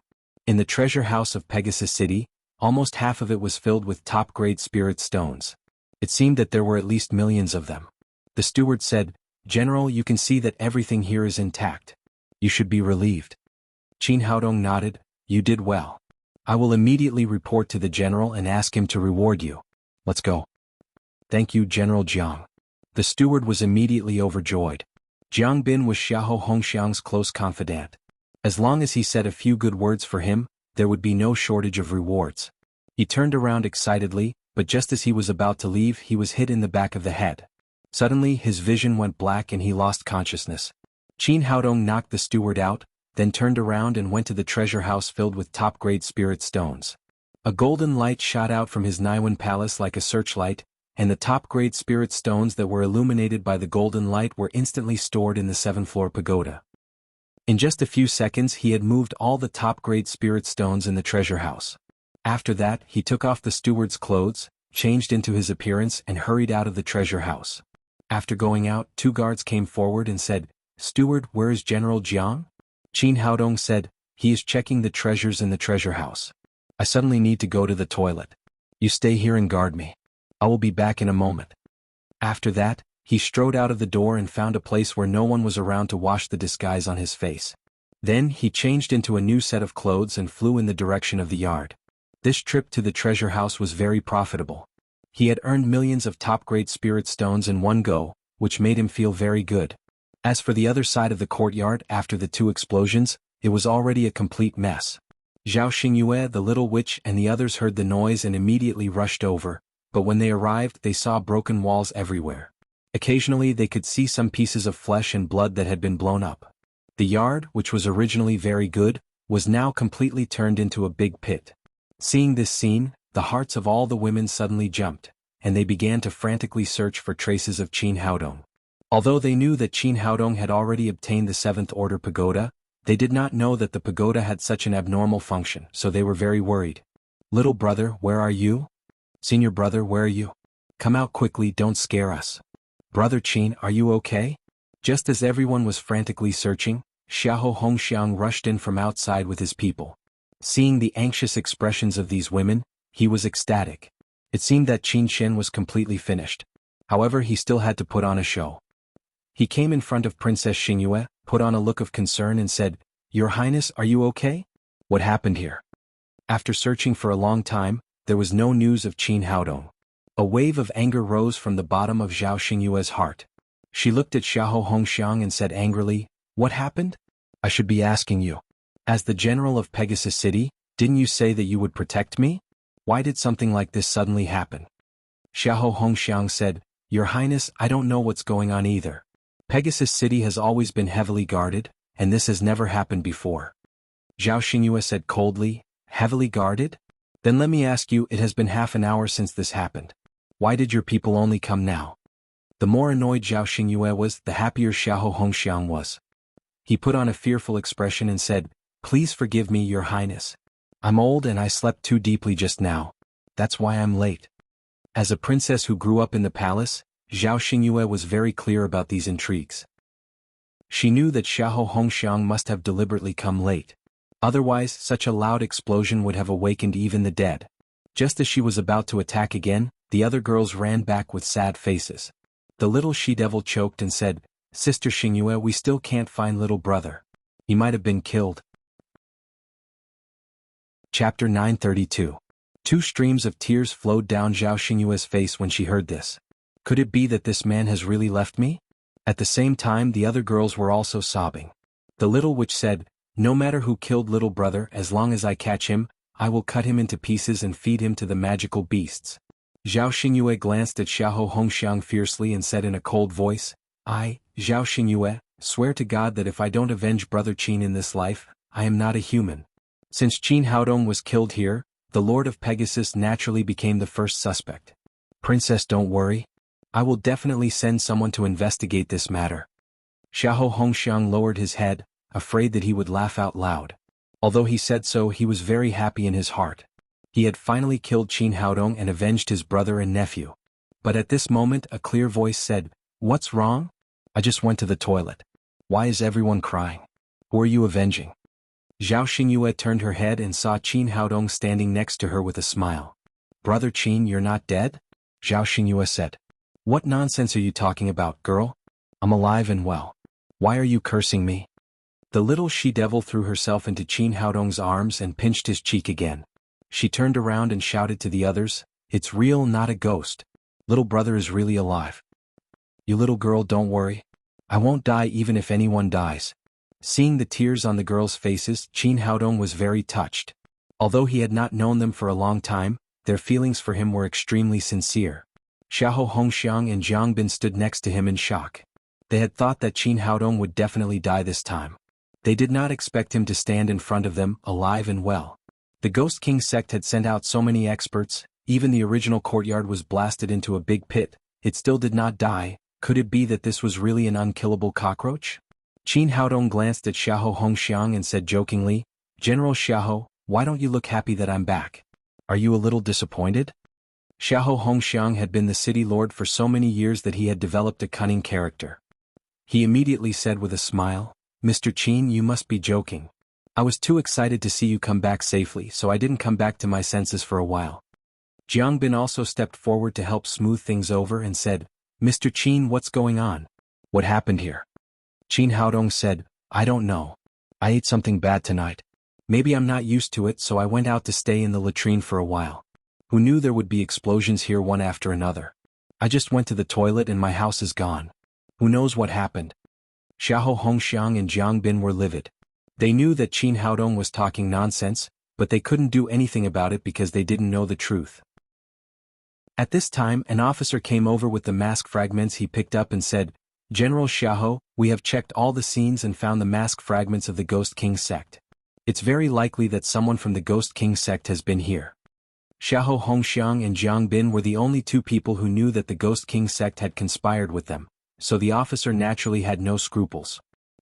In the treasure house of Pegasus City, almost half of it was filled with top-grade spirit stones. It seemed that there were at least millions of them. The steward said, "General, you can see that everything here is intact. You should be relieved." Qin Haodong nodded, "You did well. I will immediately report to the general and ask him to reward you. Let's go." "Thank you, General Jiang." The steward was immediately overjoyed. Jiang Bin was Xiahou Hongxiang's close confidant. As long as he said a few good words for him, there would be no shortage of rewards. He turned around excitedly, but just as he was about to leave, he was hit in the back of the head. Suddenly his vision went black and he lost consciousness. Qin Haodong knocked the steward out, then turned around and went to the treasure house filled with top-grade spirit stones. A golden light shot out from his Naiwan palace like a searchlight, and the top-grade spirit stones that were illuminated by the golden light were instantly stored in the 7th-floor pagoda. In just a few seconds he had moved all the top-grade spirit stones in the treasure house. After that, he took off the steward's clothes, changed into his appearance and hurried out of the treasure house. After going out, 2 guards came forward and said, "Steward, where is General Jiang?" Qin Haodong said, "He is checking the treasures in the treasure house. I suddenly need to go to the toilet. You stay here and guard me. I will be back in a moment." After that, he strode out of the door and found a place where no one was around to wash the disguise on his face. Then he changed into a new set of clothes and flew in the direction of the yard. This trip to the treasure house was very profitable. He had earned millions of top-grade spirit stones in one go, which made him feel very good. As for the other side of the courtyard after the 2 explosions, it was already a complete mess. Zhao Xingyue, the little witch, and the others heard the noise and immediately rushed over, but when they arrived they saw broken walls everywhere. Occasionally they could see some pieces of flesh and blood that had been blown up. The yard, which was originally very good, was now completely turned into a big pit. Seeing this scene, the hearts of all the women suddenly jumped, and they began to frantically search for traces of Qin Haodong. Although they knew that Qin Haodong had already obtained the 7th Order pagoda, they did not know that the pagoda had such an abnormal function, so they were very worried. "Little brother, where are you? Senior brother, where are you? Come out quickly, don't scare us. Brother Qin, are you okay?" Just as everyone was frantically searching, Xiahou Hongxiang rushed in from outside with his people. Seeing the anxious expressions of these women, he was ecstatic. It seemed that Qin Shen was completely finished. However, he still had to put on a show. He came in front of Princess Xingyue, put on a look of concern and said, "Your Highness, are you okay? What happened here?" After searching for a long time, there was no news of Qin Haodong. A wave of anger rose from the bottom of Zhao Xingyue's heart. She looked at Xiahou Hongxiang and said angrily, "What happened? I should be asking you. As the general of Pegasus City, didn't you say that you would protect me? Why did something like this suddenly happen?" Xiahou Hongxiang said, "Your Highness, I don't know what's going on either. Pegasus City has always been heavily guarded, and this has never happened before." Zhao Xingyue said coldly, "Heavily guarded? Then let me ask you, it has been half an hour since this happened. Why did your people only come now?" The more annoyed Zhao Xingyue was, the happier Xiahou Hongxiang was. He put on a fearful expression and said, "Please forgive me, Your Highness. I'm old and I slept too deeply just now. That's why I'm late." As a princess who grew up in the palace, Zhao Xingyue was very clear about these intrigues. She knew that Xiahou Hongxiang must have deliberately come late. Otherwise, such a loud explosion would have awakened even the dead. Just as she was about to attack again, the other girls ran back with sad faces. The little she-devil choked and said, "Sister Xingyue, we still can't find little brother. He might have been killed." Chapter 932. 2 streams of tears flowed down Zhao Xingyue's face when she heard this. Could it be that this man has really left me? At the same time, the other girls were also sobbing. The little witch said, "No matter who killed little brother, as long as I catch him, I will cut him into pieces and feed him to the magical beasts." Zhao Xingyue glanced at Xiahou Hongxiang fiercely and said in a cold voice, "I, Zhao Xingyue, swear to God that if I don't avenge brother Qin in this life, I am not a human." Since Qin Haodong was killed here, the Lord of Pegasus naturally became the first suspect. "Princess, don't worry. I will definitely send someone to investigate this matter." Xiahou Hongxiang lowered his head, afraid that he would laugh out loud. Although he said so, he was very happy in his heart. He had finally killed Qin Haodong and avenged his brother and nephew. But at this moment a clear voice said, "What's wrong? I just went to the toilet. Why is everyone crying? Who are you avenging?" Zhao Xingyue turned her head and saw Qin Haodong standing next to her with a smile. "Brother Qin, you're not dead?" Zhao Xingyue said. What nonsense are you talking about, girl? I'm alive and well. Why are you cursing me? The little she-devil threw herself into Qin Haodong's arms and pinched his cheek again. She turned around and shouted to the others, "It's real, not a ghost. Little brother is really alive. You little girl, don't worry. I won't die even if anyone dies." Seeing the tears on the girls' faces, Qin Haodong was very touched. Although he had not known them for a long time, their feelings for him were extremely sincere. Xiahou Hongxiang and Jiang Bin stood next to him in shock. They had thought that Qin Haodong would definitely die this time. They did not expect him to stand in front of them, alive and well. The Ghost King sect had sent out so many experts, even the original courtyard was blasted into a big pit, it still did not die. Could it be that this was really an unkillable cockroach? Qin Haodong glanced at Xiahou Hongxiang and said jokingly, "General Xiahou, why don't you look happy that I'm back? Are you a little disappointed?" Xiahou Hongxiang had been the city lord for so many years that he had developed a cunning character. He immediately said with a smile, "Mr. Qin, you must be joking. I was too excited to see you come back safely, so I didn't come back to my senses for a while." Jiang Bin also stepped forward to help smooth things over and said, "Mr. Qin, what's going on? What happened here?" Qin Haodong said, "I don't know. I ate something bad tonight. Maybe I'm not used to it, so I went out to stay in the latrine for a while. Who knew there would be explosions here one after another? I just went to the toilet and my house is gone. Who knows what happened?" Xiahou Hongxiang and Jiang Bin were livid. They knew that Qin Haodong was talking nonsense, but they couldn't do anything about it because they didn't know the truth. At this time, an officer came over with the mask fragments he picked up and said, "General Xiahou, we have checked all the scenes and found the mask fragments of the Ghost King sect. It's very likely that someone from the Ghost King sect has been here." Xiahou Hongxiang and Jiang Bin were the only two people who knew that the Ghost King sect had conspired with them, so the officer naturally had no scruples.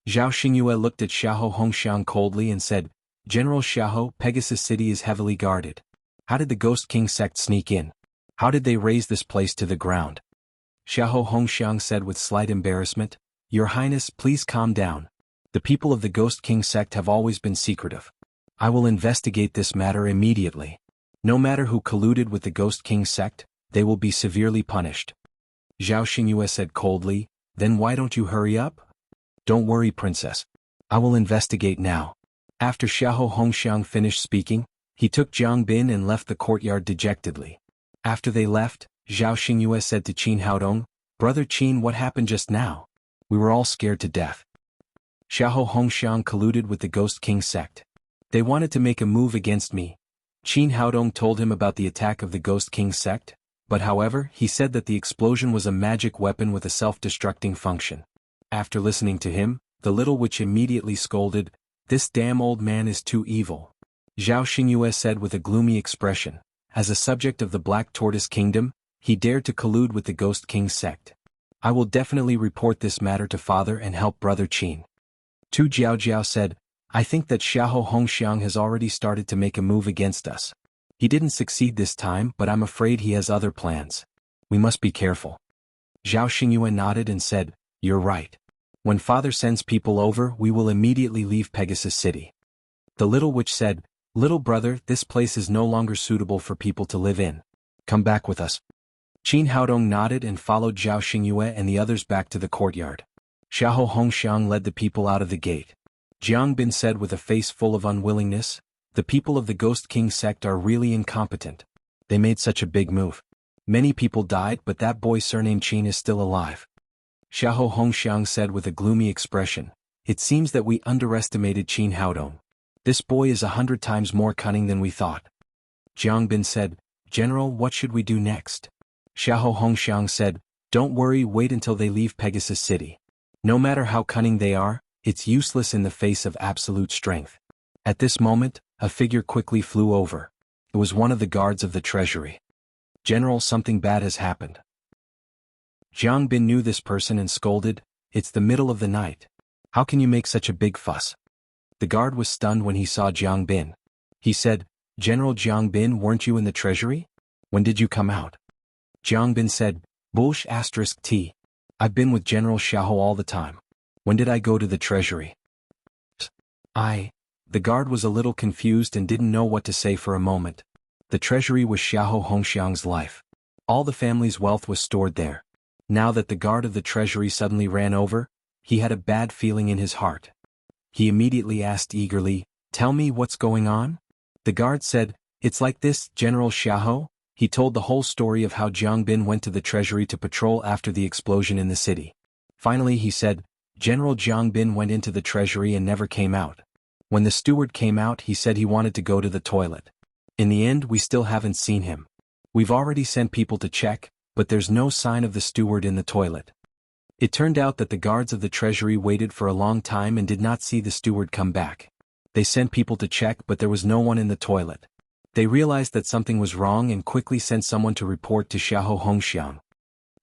Zhao Xingyue looked at Xiahou Hongxiang coldly and said, "General Xiahou, Pegasus City is heavily guarded. How did the Ghost King sect sneak in? How did they raise this place to the ground?" Xiahou Hongxiang said with slight embarrassment, "Your Highness, please calm down. The people of the Ghost King sect have always been secretive. I will investigate this matter immediately. No matter who colluded with the Ghost King sect, they will be severely punished." Zhao Xingyue said coldly, "Then why don't you hurry up?" "Don't worry, princess. I will investigate now." After Xiahou Hongxiang finished speaking, he took Jiang Bin and left the courtyard dejectedly. After they left, Zhao Xingyue said to Qin Haodong, "Brother Qin, what happened just now? We were all scared to death." Xiahou Hongxiang colluded with the Ghost King sect. "They wanted to make a move against me." Qin Haodong told him about the attack of the Ghost King sect, but however, he said that the explosion was a magic weapon with a self-destructing function. After listening to him, the little witch immediately scolded, "This damn old man is too evil." Zhao Xingyue said with a gloomy expression, "As a subject of the Black Tortoise Kingdom, he dared to collude with the Ghost King sect. I will definitely report this matter to father and help brother Qin." Tu Jiaojiao said, "I think that Xiahou Hongxiang has already started to make a move against us. He didn't succeed this time, but I'm afraid he has other plans. We must be careful." Zhao Xingyue nodded and said, "You're right. When father sends people over, we will immediately leave Pegasus City." The little witch said, "Little brother, this place is no longer suitable for people to live in. Come back with us." Qin Haodong nodded and followed Zhao Xingyue and the others back to the courtyard. Xiahou Hongxiang led the people out of the gate. Jiang Bin said with a face full of unwillingness, "The people of the Ghost King sect are really incompetent. They made such a big move. Many people died, but that boy surnamed Qin is still alive." Xiahou Hongxiang said with a gloomy expression, "It seems that we underestimated Qin Haodong. This boy is 100 times more cunning than we thought." Jiang Bin said, "General, what should we do next?" Xiahou Hongxiang said, "Don't worry, wait until they leave Pegasus City. No matter how cunning they are, it's useless in the face of absolute strength." At this moment, a figure quickly flew over. It was one of the guards of the treasury. "General, something bad has happened." Jiang Bin knew this person and scolded, "It's the middle of the night. How can you make such a big fuss?" The guard was stunned when he saw Jiang Bin. He said, "General Jiang Bin, weren't you in the treasury? When did you come out?" Jiang Bin said, "Bullsh *T. I've been with General Xiahou all the time. When did I go to the treasury?" The guard was a little confused and didn't know what to say for a moment. The treasury was Xiahou Hongxiang's life. All the family's wealth was stored there. Now that the guard of the treasury suddenly ran over, he had a bad feeling in his heart. He immediately asked eagerly, "Tell me what's going on?" The guard said, "It's like this, General Xiahou." He told the whole story of how Jiang Bin went to the treasury to patrol after the explosion in the city. Finally he said, "General Jiang Bin went into the treasury and never came out. When the steward came out he said he wanted to go to the toilet. In the end we still haven't seen him. We've already sent people to check, but there's no sign of the steward in the toilet." It turned out that the guards of the treasury waited for a long time and did not see the steward come back. They sent people to check but there was no one in the toilet. They realized that something was wrong and quickly sent someone to report to Xiahou Hongxiang.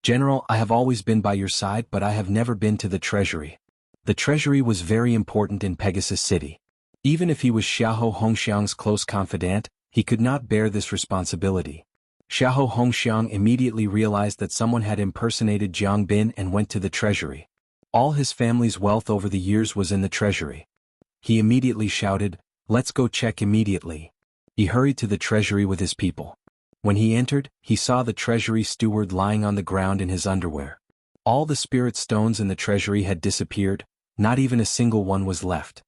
"General, I have always been by your side but I have never been to the treasury." The treasury was very important in Pegasus City. Even if he was Xiahou Hongxiang's close confidant, he could not bear this responsibility. Xiahou Hongxiang immediately realized that someone had impersonated Jiang Bin and went to the treasury. All his family's wealth over the years was in the treasury. He immediately shouted, "Let's go check immediately." He hurried to the treasury with his people. When he entered, he saw the treasury steward lying on the ground in his underwear. All the spirit stones in the treasury had disappeared, not even a single one was left.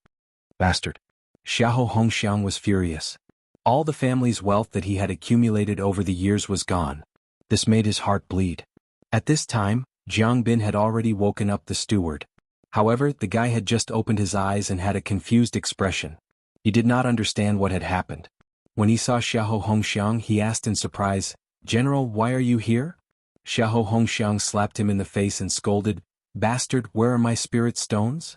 "Bastard!" Xiahou Hongxiang was furious. All the family's wealth that he had accumulated over the years was gone. This made his heart bleed. At this time, Jiang Bin had already woken up the steward. However, the guy had just opened his eyes and had a confused expression. He did not understand what had happened. When he saw Xiahou Hongxiang he asked in surprise, "General, why are you here?" Xiahou Hongxiang slapped him in the face and scolded, "Bastard, where are my spirit stones?"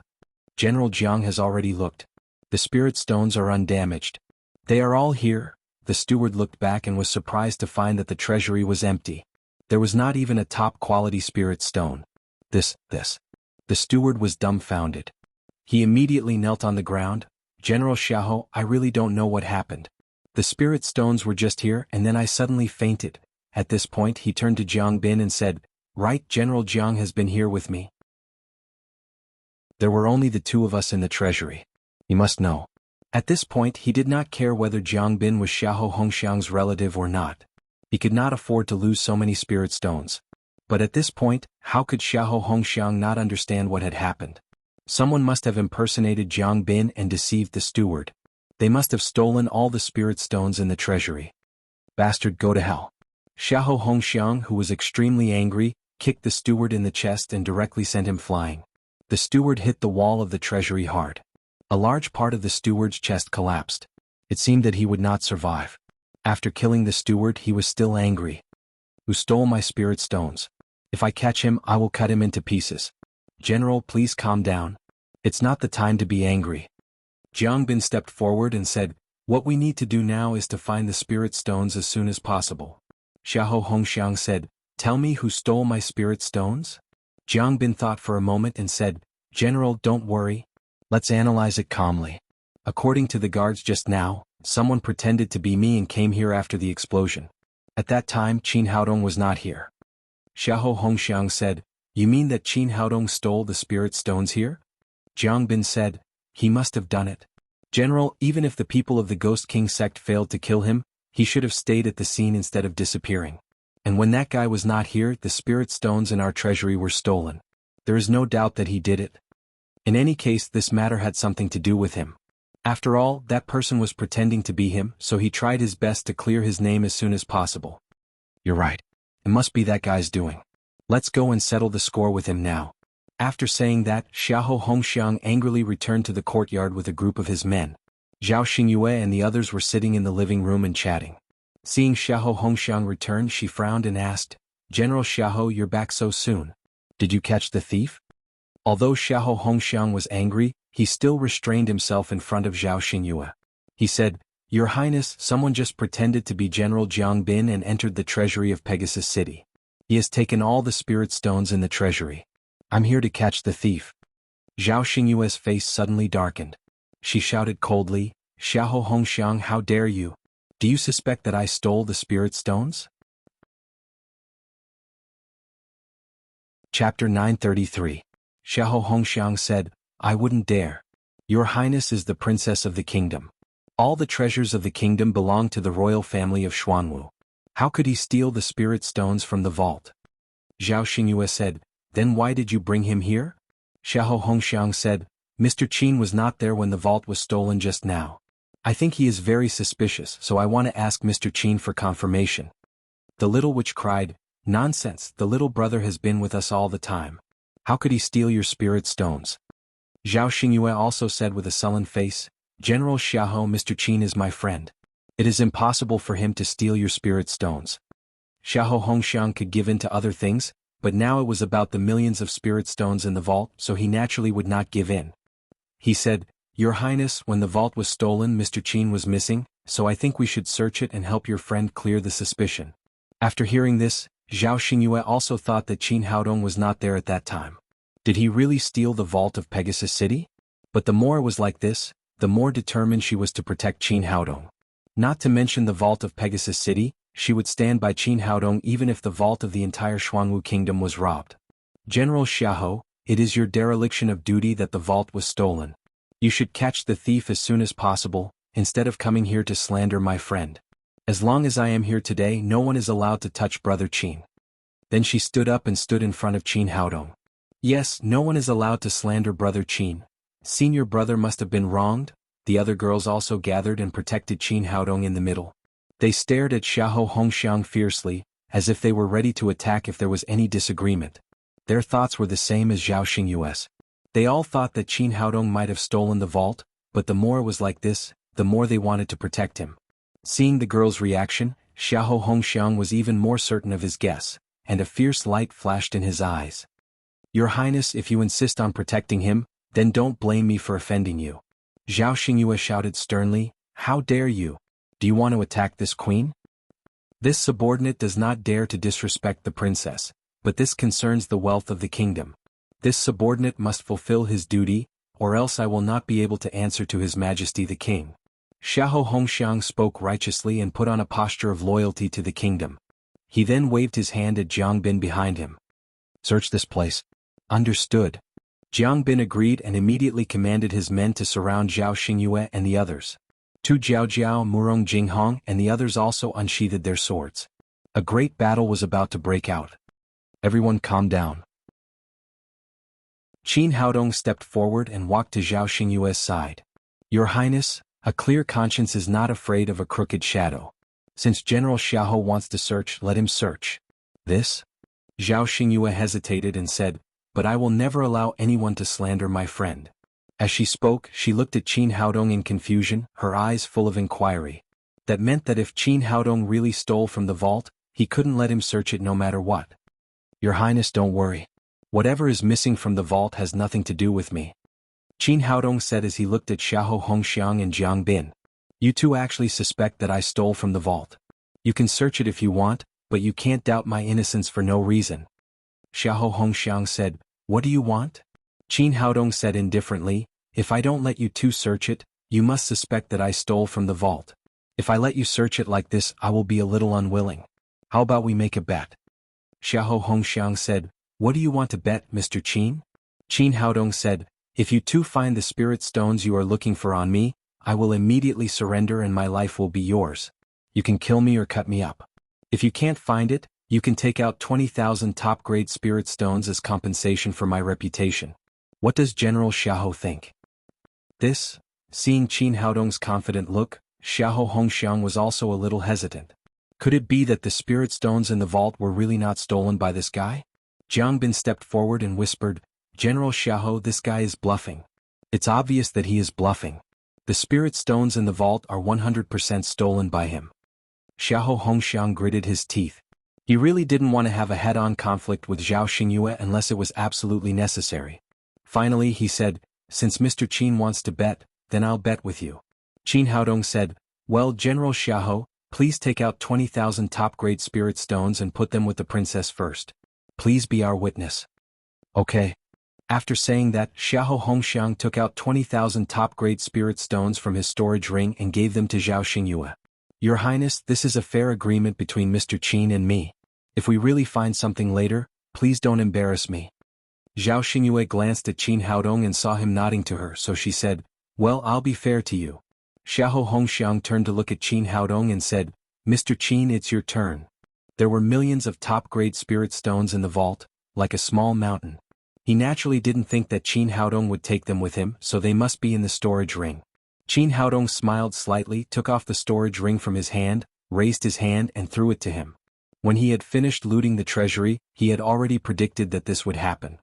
"General Jiang has already looked. The spirit stones are undamaged. They are all here." The steward looked back and was surprised to find that the treasury was empty. There was not even a top-quality spirit stone. This. The steward was dumbfounded. He immediately knelt on the ground. "General Xiahou, I really don't know what happened. The spirit stones were just here and then I suddenly fainted." At this point he turned to Jiang Bin and said, "Right, General Jiang has been here with me. There were only the two of us in the treasury. He must know." At this point he did not care whether Jiang Bin was Xiahou Hongxiang's relative or not. He could not afford to lose so many spirit stones. But at this point, how could Xiahou Hongxiang not understand what had happened? Someone must have impersonated Jiang Bin and deceived the steward. They must have stolen all the spirit stones in the treasury. "Bastard, go to hell." Xiahou Hongxiang, who was extremely angry, kicked the steward in the chest and directly sent him flying. The steward hit the wall of the treasury hard. A large part of the steward's chest collapsed. It seemed that he would not survive. After killing the steward he was still angry. "Who stole my spirit stones? If I catch him I will cut him into pieces." "General, please calm down. It's not the time to be angry." Jiang Bin stepped forward and said, "What we need to do now is to find the spirit stones as soon as possible." Xiahou Hongxiang said, "Tell me who stole my spirit stones?" Jiang Bin thought for a moment and said, "General, don't worry. Let's analyze it calmly. According to the guards just now, someone pretended to be me and came here after the explosion. At that time Qin Haodong was not here." Xiahou Hongxiang said, "You mean that Qin Haodong stole the spirit stones here?" Jiang Bin said, "He must have done it. General, even if the people of the Ghost King sect failed to kill him, he should have stayed at the scene instead of disappearing. And when that guy was not here the spirit stones in our treasury were stolen. There is no doubt that he did it. In any case this matter had something to do with him. After all, that person was pretending to be him, so he tried his best to clear his name as soon as possible." "You're right. It must be that guy's doing. Let's go and settle the score with him now." After saying that, Xiahou Hongxiang angrily returned to the courtyard with a group of his men. Zhao Xingyue and the others were sitting in the living room and chatting. Seeing Xiahou Hongxiang return she frowned and asked, "General Xiahou, you're back so soon. Did you catch the thief?" Although Xiahou Hongxiang was angry, he still restrained himself in front of Zhao Xingyue. He said, "Your Highness, someone just pretended to be General Jiang Bin and entered the treasury of Pegasus City. He has taken all the spirit stones in the treasury. I'm here to catch the thief." Zhao Xingyue's face suddenly darkened. She shouted coldly, "Xiahou Hongxiang, how dare you? Do you suspect that I stole the spirit stones?" Chapter 933. Xiahou Hongxiang said, "I wouldn't dare. Your Highness is the princess of the kingdom. All the treasures of the kingdom belong to the royal family of Xuanwu. How could he steal the spirit stones from the vault?" Zhao Xingyue said, then why did you bring him here? Xiahou Hongxiang said, Mr. Qin was not there when the vault was stolen just now. I think he is very suspicious, so I want to ask Mr. Qin for confirmation. The little witch cried, nonsense, the little brother has been with us all the time. How could he steal your spirit stones? Zhao Xingyue also said with a sullen face, General Xiahou, Mr. Qin is my friend. It is impossible for him to steal your spirit stones. Xiahou Hongxiang could give in to other things, but now it was about the millions of spirit stones in the vault, so he naturally would not give in. He said, Your Highness, when the vault was stolen, Mr. Qin was missing, so I think we should search it and help your friend clear the suspicion. After hearing this, Zhao Xingyue also thought that Qin Haodong was not there at that time. Did he really steal the vault of Pegasus City? But the more it was like this, the more determined she was to protect Qin Haodong. Not to mention the vault of Pegasus City, she would stand by Qin Haodong even if the vault of the entire Xuanwu kingdom was robbed. General Xiahou, it is your dereliction of duty that the vault was stolen. You should catch the thief as soon as possible, instead of coming here to slander my friend. As long as I am here today, no one is allowed to touch Brother Qin. Then she stood up and stood in front of Qin Haodong. Yes, no one is allowed to slander Brother Qin. Senior brother must have been wronged. The other girls also gathered and protected Qin Haodong in the middle. They stared at Xiahou Hongxiang fiercely, as if they were ready to attack if there was any disagreement. Their thoughts were the same as Zhao Xingyue's. They all thought that Qin Haodong might have stolen the vault, but the more it was like this, the more they wanted to protect him. Seeing the girls' reaction, Xiahou Hongxiang was even more certain of his guess, and a fierce light flashed in his eyes. Your Highness, if you insist on protecting him, then don't blame me for offending you. Zhao Xingyue shouted sternly, How dare you? Do you want to attack this queen? This subordinate does not dare to disrespect the princess, but this concerns the wealth of the kingdom. This subordinate must fulfill his duty, or else I will not be able to answer to His Majesty the King. Xiahou Hongxiang spoke righteously and put on a posture of loyalty to the kingdom. He then waved his hand at Jiang Bin behind him. Search this place. Understood. Jiang Bin agreed and immediately commanded his men to surround Zhao Xingyue and the others. Tu Jiaojiao, Murong Jinghong and the others also unsheathed their swords. A great battle was about to break out. Everyone calm down. Qin Haodong stepped forward and walked to Zhao Xingyue's side. Your Highness, a clear conscience is not afraid of a crooked shadow. Since General Xiahou wants to search, let him search. This? Zhao Xingyue hesitated and said, But I will never allow anyone to slander my friend. As she spoke, she looked at Qin Haodong in confusion, her eyes full of inquiry. That meant that if Qin Haodong really stole from the vault, he couldn't let him search it no matter what. Your Highness, don't worry. Whatever is missing from the vault has nothing to do with me. Qin Haodong said as he looked at Xiahou Hongxiang and Jiang Bin. You two actually suspect that I stole from the vault. You can search it if you want, but you can't doubt my innocence for no reason. Xiahou Hongxiang said, What do you want? Qin Haodong said indifferently, If I don't let you two search it, you must suspect that I stole from the vault. If I let you search it like this, I will be a little unwilling. How about we make a bet? Xiahou Hongxiang said, What do you want to bet, Mr. Qin? Qin Haodong said, If you two find the spirit stones you are looking for on me, I will immediately surrender and my life will be yours. You can kill me or cut me up. If you can't find it, you can take out 20,000 top-grade spirit stones as compensation for my reputation. What does General Xiahou think? This? Seeing Qin Haodong's confident look, Xiahou Hongxiang was also a little hesitant. Could it be that the spirit stones in the vault were really not stolen by this guy? Jiang Bin stepped forward and whispered, General Xiahou, this guy is bluffing. It's obvious that he is bluffing. The spirit stones in the vault are 100% stolen by him. Xiahou Hongxiang gritted his teeth. He really didn't want to have a head-on conflict with Zhao Xingyue unless it was absolutely necessary. Finally he said, Since Mr. Qin wants to bet, then I'll bet with you. Qin Haodong said, Well, General Xiahou, please take out 20,000 top-grade spirit stones and put them with the princess first. Please be our witness. Okay. After saying that, Xiahou Hongxiang took out 20,000 top-grade spirit stones from his storage ring and gave them to Zhao Xingyue. Your Highness, this is a fair agreement between Mr. Qin and me. If we really find something later, please don't embarrass me. Zhao Xingyue glanced at Qin Haodong and saw him nodding to her, so she said, Well, I'll be fair to you. Xiahou Hongxiang turned to look at Qin Haodong and said, Mr. Qin, it's your turn. There were millions of top-grade spirit stones in the vault, like a small mountain. He naturally didn't think that Qin Haodong would take them with him, so they must be in the storage ring. Qin Haodong smiled slightly, took off the storage ring from his hand, raised his hand and threw it to him. When he had finished looting the treasury, he had already predicted that this would happen.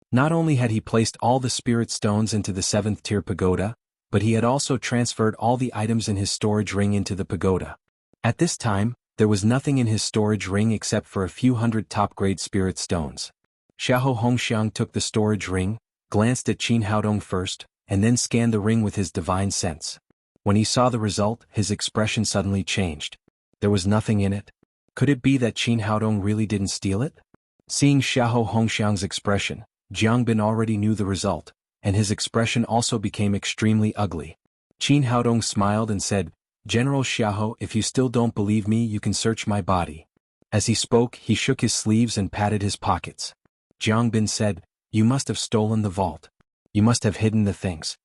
Not only had he placed all the spirit stones into the 7th tier pagoda, but he had also transferred all the items in his storage ring into the pagoda. At this time, there was nothing in his storage ring except for a few hundred top-grade spirit stones. Xiahou Hongxiang took the storage ring, glanced at Qin Haodong first, and then scanned the ring with his divine sense. When he saw the result, his expression suddenly changed. There was nothing in it. Could it be that Qin Haodong really didn't steal it? Seeing Xiahou Hongxiang's expression, Jiang Bin already knew the result, and his expression also became extremely ugly. Qin Haodong smiled and said, "General Xiahou, if you still don't believe me, you can search my body." As he spoke, he shook his sleeves and patted his pockets. Jiang Bin said, "You must have stolen the vault. You must have hidden the things."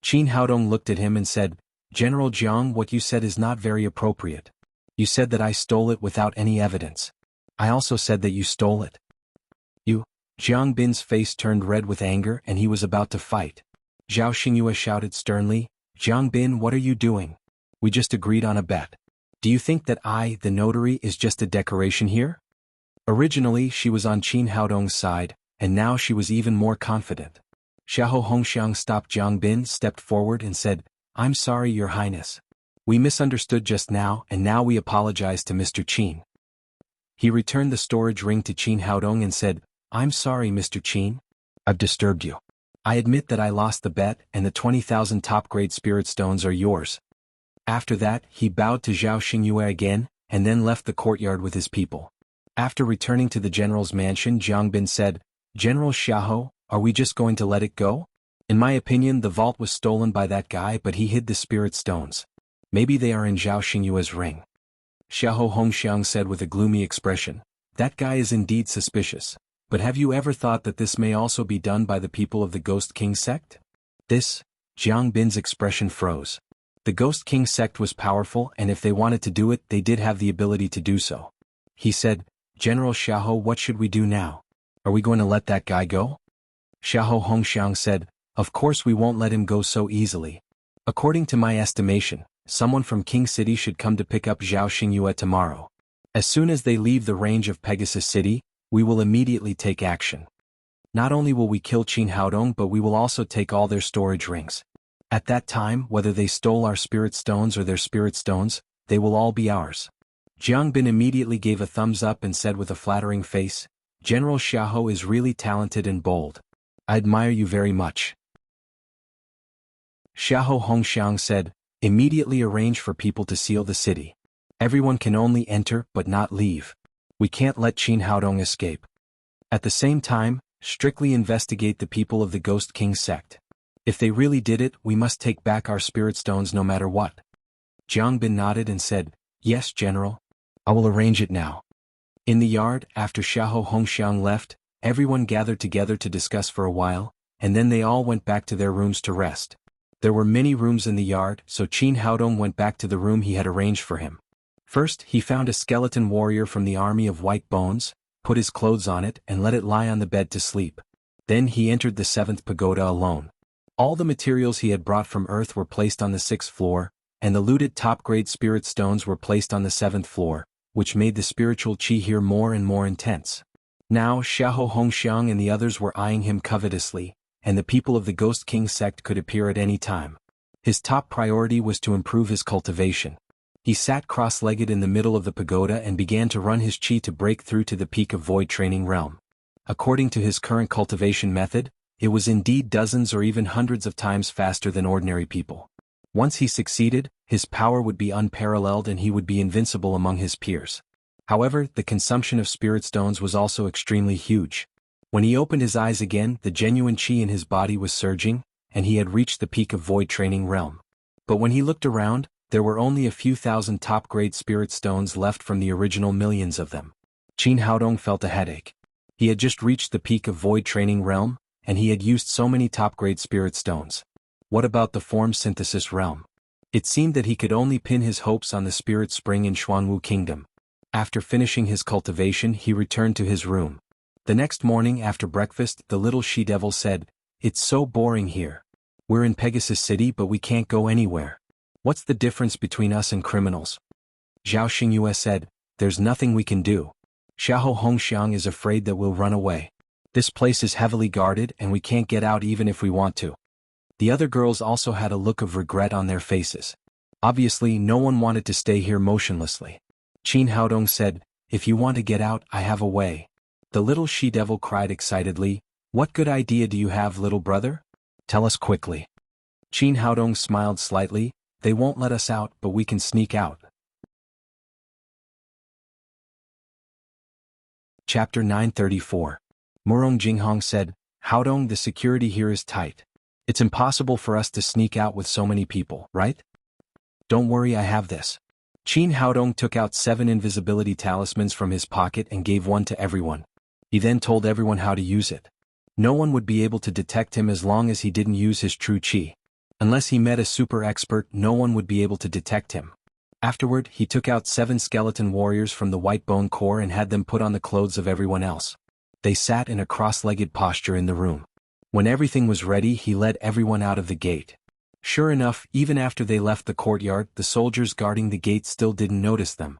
Qin Haodong looked at him and said, "General Jiang, what you said is not very appropriate. You said that I stole it without any evidence. I also said that you stole it." "You?" Jiang Bin's face turned red with anger and he was about to fight. Zhao Xingyue shouted sternly, "Jiang Bin, what are you doing? We just agreed on a bet. Do you think that I, the notary, is just a decoration here?" Originally she was on Qin Haodong's side, and now she was even more confident. Xiahou Hongxiang stopped Jiang Bin, stepped forward and said, "I'm sorry, Your Highness. We misunderstood just now and now we apologize to Mr. Qin." He returned the storage ring to Qin Haodong and said, "I'm sorry, Mr. Qin. I've disturbed you. I admit that I lost the bet and the 20,000 top-grade spirit stones are yours." After that, he bowed to Zhao Xingyue again, and then left the courtyard with his people. After returning to the general's mansion, Jiang Bin said, "General Xiahou, are we just going to let it go? In my opinion, the vault was stolen by that guy, but he hid the spirit stones. Maybe they are in Zhao Xingyue's ring." Xiahou Hongxiang said with a gloomy expression, "That guy is indeed suspicious. But have you ever thought that this may also be done by the people of the Ghost King sect?" Jiang Bin's expression froze. The Ghost King sect was powerful, and if they wanted to do it, they did have the ability to do so. He said, "General Xiahou, what should we do now? Are we going to let that guy go?" Xiahou Hongxiang said, "Of course we won't let him go so easily. According to my estimation, someone from King City should come to pick up Zhao Xingyue tomorrow. As soon as they leave the range of Pegasus City, we will immediately take action. Not only will we kill Qin Haodong, but we will also take all their storage rings. At that time, whether they stole our spirit stones or their spirit stones, they will all be ours." Jiang Bin immediately gave a thumbs up and said with a flattering face, "General Xiahou is really talented and bold. I admire you very much." Xiahou Hongxiang said, "Immediately arrange for people to seal the city. Everyone can only enter but not leave. We can't let Qin Haodong escape. At the same time, strictly investigate the people of the Ghost King sect. If they really did it, we must take back our spirit stones no matter what." Jiang Bin nodded and said, "Yes, General. I will arrange it now." In the yard, after Xiahou Hongxiang left, everyone gathered together to discuss for a while, and then they all went back to their rooms to rest. There were many rooms in the yard, so Qin Haodong went back to the room he had arranged for him. First, he found a skeleton warrior from the army of white bones, put his clothes on it and let it lie on the bed to sleep. Then he entered the 7th pagoda alone. All the materials he had brought from Earth were placed on the 6th floor, and the looted top-grade spirit stones were placed on the 7th floor, which made the spiritual qi here more and more intense. Now Xiahou Hongxiang and the others were eyeing him covetously, and the people of the Ghost King sect could appear at any time. His top priority was to improve his cultivation. He sat cross-legged in the middle of the pagoda and began to run his qi to break through to the peak of Void Training Realm. According to his current cultivation method, it was indeed dozens or even hundreds of times faster than ordinary people. Once he succeeded, his power would be unparalleled and he would be invincible among his peers. However, the consumption of spirit stones was also extremely huge. When he opened his eyes again, the genuine qi in his body was surging, and he had reached the peak of Void Training Realm. But when he looked around, there were only a few thousand top-grade spirit stones left from the original millions of them. Qin Haodong felt a headache. He had just reached the peak of Void Training Realm, and he had used so many top-grade spirit stones. What about the form synthesis realm? It seemed that he could only pin his hopes on the spirit spring in Xuanwu Kingdom, After finishing his cultivation, he returned to his room. The next morning after breakfast, the little she-devil said, "It's so boring here. We're in Pegasus City but we can't go anywhere. What's the difference between us and criminals?" Zhao Xingyue said, "There's nothing we can do. Xiahou Hongxiang is afraid that we'll run away. This place is heavily guarded and we can't get out even if we want to." The other girls also had a look of regret on their faces. Obviously no one wanted to stay here motionlessly. Qin Haodong said, "If you want to get out, I have a way." The little she-devil cried excitedly, "What good idea do you have, little brother? Tell us quickly." Qin Haodong smiled slightly, "They won't let us out but we can sneak out." Chapter 934. Murong Jinghong said, "Haodong, the security here is tight. It's impossible for us to sneak out with so many people, right?" "Don't worry, I have this." Qin Haodong took out 7 invisibility talismans from his pocket and gave one to everyone. He then told everyone how to use it. No one would be able to detect him as long as he didn't use his true qi. Unless he met a super expert, no one would be able to detect him. Afterward, he took out 7 skeleton warriors from the White Bone Corps and had them put on the clothes of everyone else. They sat in a cross-legged posture in the room. When everything was ready, he led everyone out of the gate. Sure enough, even after they left the courtyard, the soldiers guarding the gate still didn't notice them.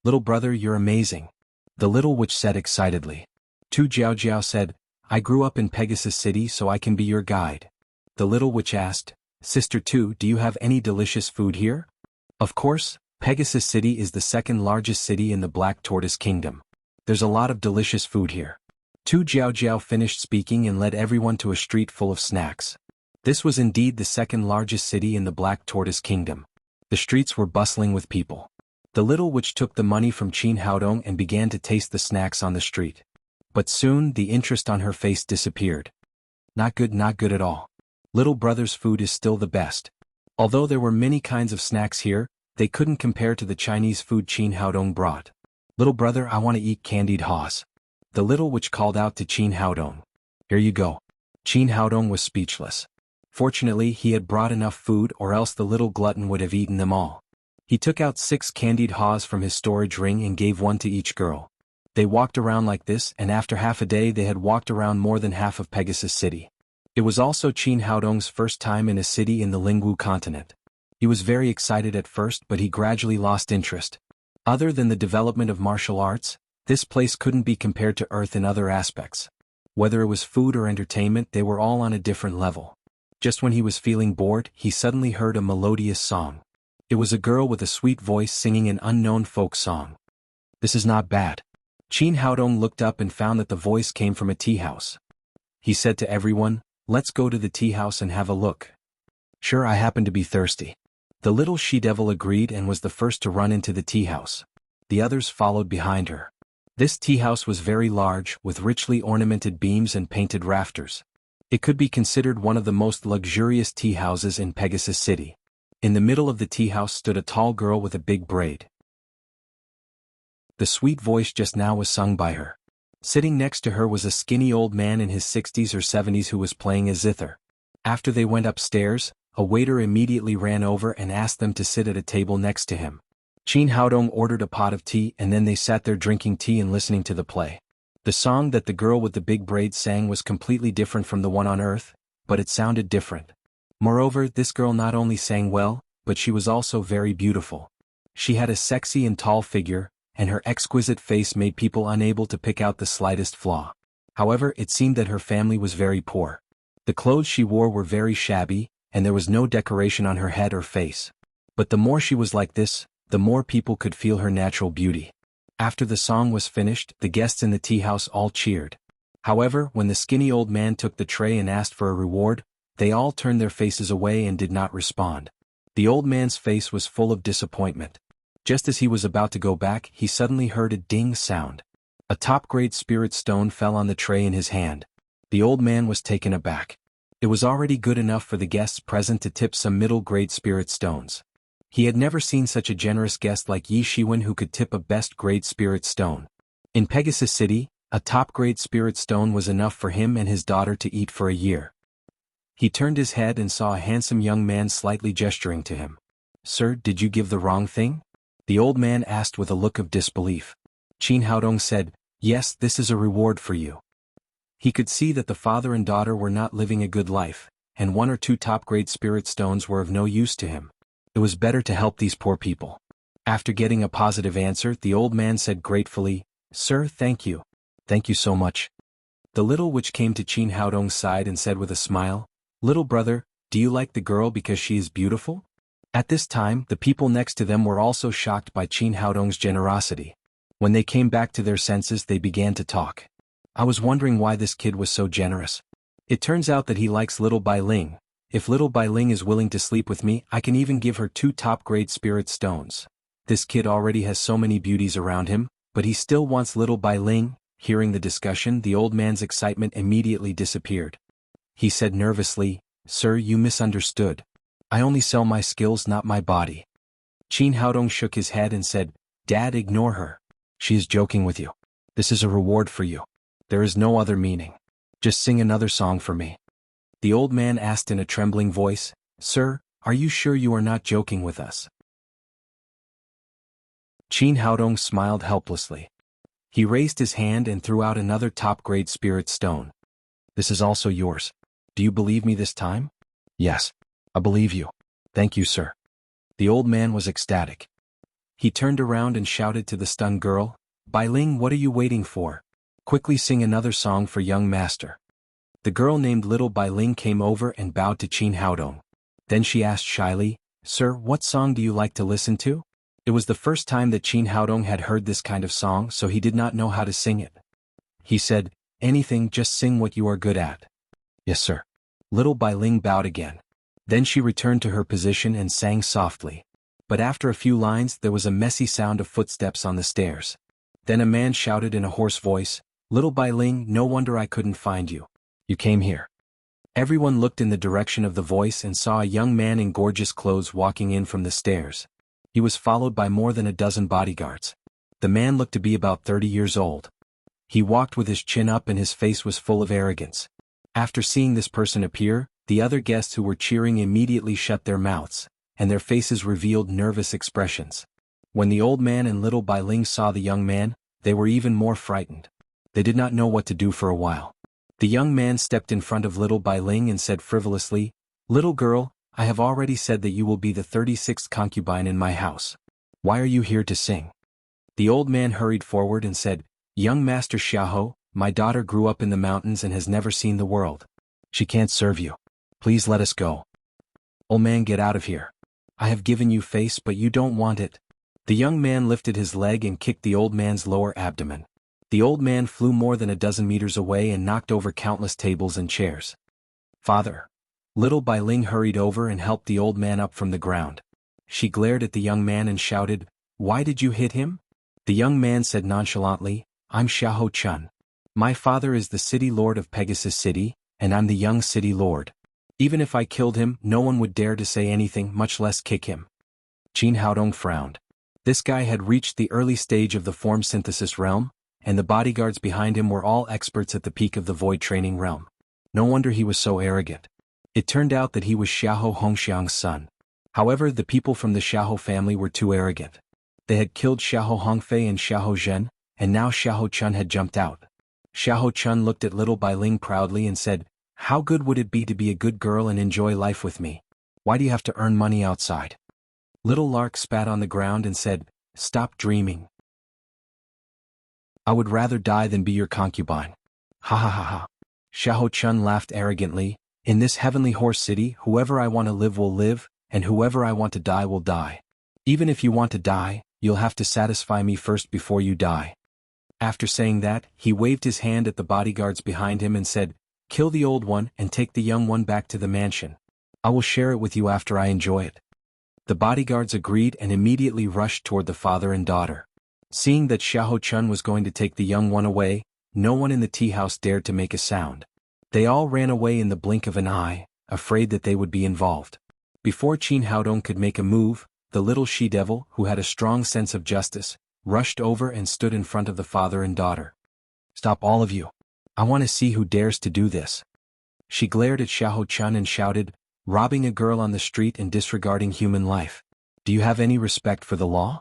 "Little brother, you're amazing," the little witch said excitedly. Tu Jiao said, "I grew up in Pegasus City so I can be your guide." The little witch asked, "Sister Tu, do you have any delicious food here?" Of course, Pegasus City is the second largest city in the Black Tortoise Kingdom. There's a lot of delicious food here. Tu Jiao finished speaking and led everyone to a street full of snacks. This was indeed the second largest city in the Black Tortoise Kingdom. The streets were bustling with people. The little witch took the money from Qin Haodong and began to taste the snacks on the street. But soon the interest on her face disappeared. Not good at all. Little brother's food is still the best. Although there were many kinds of snacks here, they couldn't compare to the Chinese food Qin Haodong brought. "Little brother, I want to eat candied haws." The little witch called out to Qin Haodong. "Here you go." Qin Haodong was speechless. Fortunately, he had brought enough food or else the little glutton would have eaten them all. He took out 6 candied haws from his storage ring and gave one to each girl. They walked around like this, and after half a day they had walked around more than half of Pegasus City. It was also Qin Haodong's first time in a city in the Lingwu continent. He was very excited at first but he gradually lost interest. Other than the development of martial arts, this place couldn't be compared to Earth in other aspects. Whether it was food or entertainment, they were all on a different level. Just when he was feeling bored, he suddenly heard a melodious song. It was a girl with a sweet voice singing an unknown folk song. "This is not bad." Qin Haodong looked up and found that the voice came from a tea house. He said to everyone, "Let's go to the tea house and have a look." "Sure, I happen to be thirsty." The little she-devil agreed and was the first to run into the tea house. The others followed behind her. This tea house was very large, with richly ornamented beams and painted rafters. It could be considered one of the most luxurious tea houses in Pegasus City. In the middle of the tea house stood a tall girl with a big braid. The sweet voice just now was sung by her. Sitting next to her was a skinny old man in his 60s or 70s who was playing a zither. After they went upstairs, a waiter immediately ran over and asked them to sit at a table next to him. Qin Haodong ordered a pot of tea and then they sat there drinking tea and listening to the play. The song that the girl with the big braids sang was completely different from the one on Earth, but it sounded different. Moreover, this girl not only sang well, but she was also very beautiful. She had a sexy and tall figure, and her exquisite face made people unable to pick out the slightest flaw. However, it seemed that her family was very poor. The clothes she wore were very shabby, and there was no decoration on her head or face. But the more she was like this, the more people could feel her natural beauty. After the song was finished, the guests in the tea house all cheered. However, when the skinny old man took the tray and asked for a reward, they all turned their faces away and did not respond. The old man's face was full of disappointment. Just as he was about to go back, he suddenly heard a ding sound. A top-grade spirit stone fell on the tray in his hand. The old man was taken aback. It was already good enough for the guests present to tip some middle-grade spirit stones. He had never seen such a generous guest like Yi Shiwen who could tip a best-grade spirit stone. In Pegasus City, a top-grade spirit stone was enough for him and his daughter to eat for a year. He turned his head and saw a handsome young man slightly gesturing to him. "Sir, did you give the wrong thing?" The old man asked with a look of disbelief. Qin Haodong said, "Yes, this is a reward for you." He could see that the father and daughter were not living a good life, and 1 or 2 top-grade spirit stones were of no use to him. It was better to help these poor people. After getting a positive answer, the old man said gratefully, "Sir, thank you. Thank you so much." The little witch came to Qin Haodong's side and said with a smile, "Little brother, do you like the girl because she is beautiful?" At this time, the people next to them were also shocked by Qin Haodong's generosity. When they came back to their senses, they began to talk. "I was wondering why this kid was so generous. It turns out that he likes little Bai Ling. If little Bai Ling is willing to sleep with me, I can even give her 2 top-grade spirit stones. This kid already has so many beauties around him, but he still wants little Bai Ling." Hearing the discussion, the old man's excitement immediately disappeared. He said nervously, "Sir, you misunderstood. I only sell my skills, not my body." Qin Haodong shook his head and said, "Dad, ignore her. She is joking with you. This is a reward for you. There is no other meaning. Just sing another song for me." The old man asked in a trembling voice, "Sir, are you sure you are not joking with us?" Qin Haodong smiled helplessly. He raised his hand and threw out another top-grade spirit stone. "This is also yours. Do you believe me this time?" "Yes, I believe you. Thank you, sir." The old man was ecstatic. He turned around and shouted to the stunned girl, "Bai Ling, what are you waiting for? Quickly sing another song for young master." The girl named Little Bai Ling came over and bowed to Qin Haodong. Then she asked shyly, "Sir, what song do you like to listen to?" It was the first time that Qin Haodong had heard this kind of song, so he did not know how to sing it. He said, "Anything, just sing what you are good at." "Yes, sir." Little Bai Ling bowed again. Then she returned to her position and sang softly. But after a few lines, there was a messy sound of footsteps on the stairs. Then a man shouted in a hoarse voice, "Little Bai Ling, no wonder I couldn't find you. You came here." Everyone looked in the direction of the voice and saw a young man in gorgeous clothes walking in from the stairs. He was followed by more than a dozen bodyguards. The man looked to be about 30 years old. He walked with his chin up and his face was full of arrogance. After seeing this person appear, the other guests who were cheering immediately shut their mouths, and their faces revealed nervous expressions. When the old man and Little Bai Ling saw the young man, they were even more frightened. They did not know what to do for a while. The young man stepped in front of Little Bai Ling and said frivolously, "Little girl, I have already said that you will be the 36th concubine in my house. Why are you here to sing?" The old man hurried forward and said, "Young Master Xiahou, my daughter grew up in the mountains and has never seen the world. She can't serve you. Please let us go." "Old man, get out of here. I have given you face, but you don't want it." The young man lifted his leg and kicked the old man's lower abdomen. The old man flew more than a dozen meters away and knocked over countless tables and chairs. "Father." Little Bai Ling hurried over and helped the old man up from the ground. She glared at the young man and shouted, "Why did you hit him?" The young man said nonchalantly, "I'm Xiahou Chun. My father is the city lord of Pegasus City, and I'm the young city lord. Even if I killed him, no one would dare to say anything, much less kick him." Qin Haodong frowned. This guy had reached the early stage of the form synthesis realm, and the bodyguards behind him were all experts at the peak of the void training realm. No wonder he was so arrogant. It turned out that he was Xiahou Hongxiang's son. However, the people from the Xiahou family were too arrogant. They had killed Xiahou Hongfei and Xiahou Zhen, and now Xiahou Chun had jumped out. Xiahou Chun looked at Little Bai Ling proudly and said, "How good would it be to be a good girl and enjoy life with me? Why do you have to earn money outside?" Little Lark spat on the ground and said, "Stop dreaming. I would rather die than be your concubine." "Ha ha ha ha." Xiahou Chun laughed arrogantly, "In this heavenly horse city, whoever I want to live will live, and whoever I want to die will die. Even if you want to die, you'll have to satisfy me first before you die." After saying that, he waved his hand at the bodyguards behind him and said, "Kill the old one and take the young one back to the mansion. I will share it with you after I enjoy it." The bodyguards agreed and immediately rushed toward the father and daughter. Seeing that Xiahou Chun was going to take the young one away, no one in the tea house dared to make a sound. They all ran away in the blink of an eye, afraid that they would be involved. Before Qin Haodong could make a move, the little she-devil, who had a strong sense of justice, rushed over and stood in front of the father and daughter. "Stop, all of you. I want to see who dares to do this." She glared at Xiahou Chun and shouted, "Robbing a girl on the street and disregarding human life. Do you have any respect for the law?"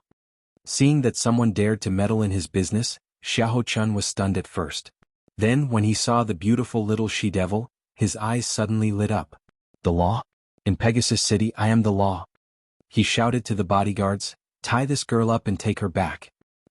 Seeing that someone dared to meddle in his business, Xiahou Chun was stunned at first. Then when he saw the beautiful little she-devil, his eyes suddenly lit up. The law? In Pegasus City I am the law. He shouted to the bodyguards, tie this girl up and take her back.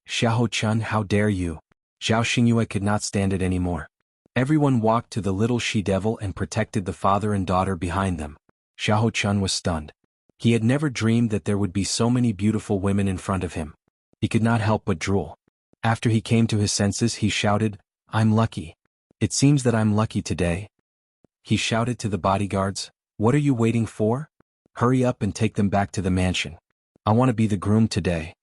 Xiahou Chun, how dare you? Zhao Xingyue could not stand it anymore. Everyone walked to the little she-devil and protected the father and daughter behind them. Xiahou Chun was stunned. He had never dreamed that there would be so many beautiful women in front of him. He could not help but drool. After he came to his senses, he shouted, I'm lucky. It seems that I'm lucky today. He shouted to the bodyguards, what are you waiting for? Hurry up and take them back to the mansion. I want to be the groom today.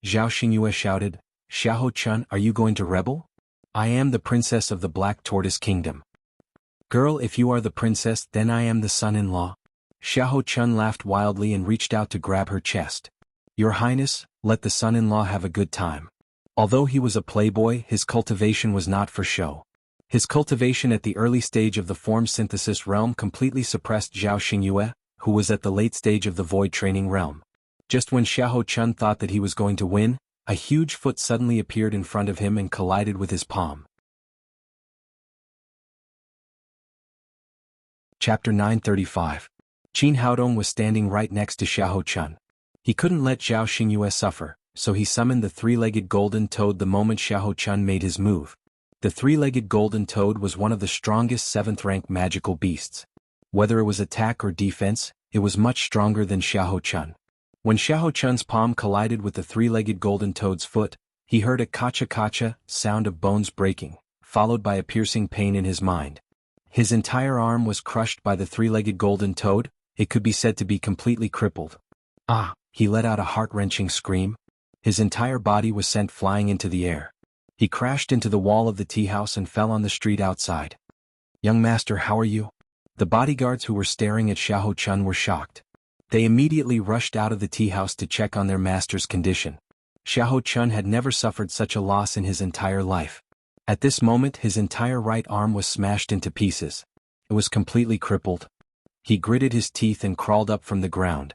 Zhao Xingyue shouted, Xiahou Chun, are you going to rebel? I am the princess of the Black Tortoise Kingdom. Girl, if you are the princess, then I am the son-in-law. Xiahou Chun laughed wildly and reached out to grab her chest. Your Highness, let the son-in-law have a good time. Although he was a playboy, his cultivation was not for show. His cultivation at the early stage of the form synthesis realm completely suppressed Zhao Xingyue, who was at the late stage of the void training realm. Just when Xiahou Chun thought that he was going to win, a huge foot suddenly appeared in front of him and collided with his palm. Chapter 935. Qin Haodong was standing right next to Xiahou Chun. He couldn't let Zhao Xingyue suffer, so he summoned the three-legged golden toad the moment Xiahou Chun made his move. The three-legged golden toad was one of the strongest 7th-rank magical beasts. Whether it was attack or defense, it was much stronger than Xiahou Chun. When Xiahou Chun's palm collided with the three-legged golden toad's foot, he heard a kacha-kacha sound of bones breaking, followed by a piercing pain in his mind. His entire arm was crushed by the three-legged golden toad. It could be said to be completely crippled. Ah! He let out a heart-wrenching scream. His entire body was sent flying into the air. He crashed into the wall of the tea house and fell on the street outside. Young master, how are you? The bodyguards who were staring at Xiahou Chun were shocked. They immediately rushed out of the tea house to check on their master's condition. Xiahou Chun had never suffered such a loss in his entire life. At this moment his entire right arm was smashed into pieces. It was completely crippled. He gritted his teeth and crawled up from the ground.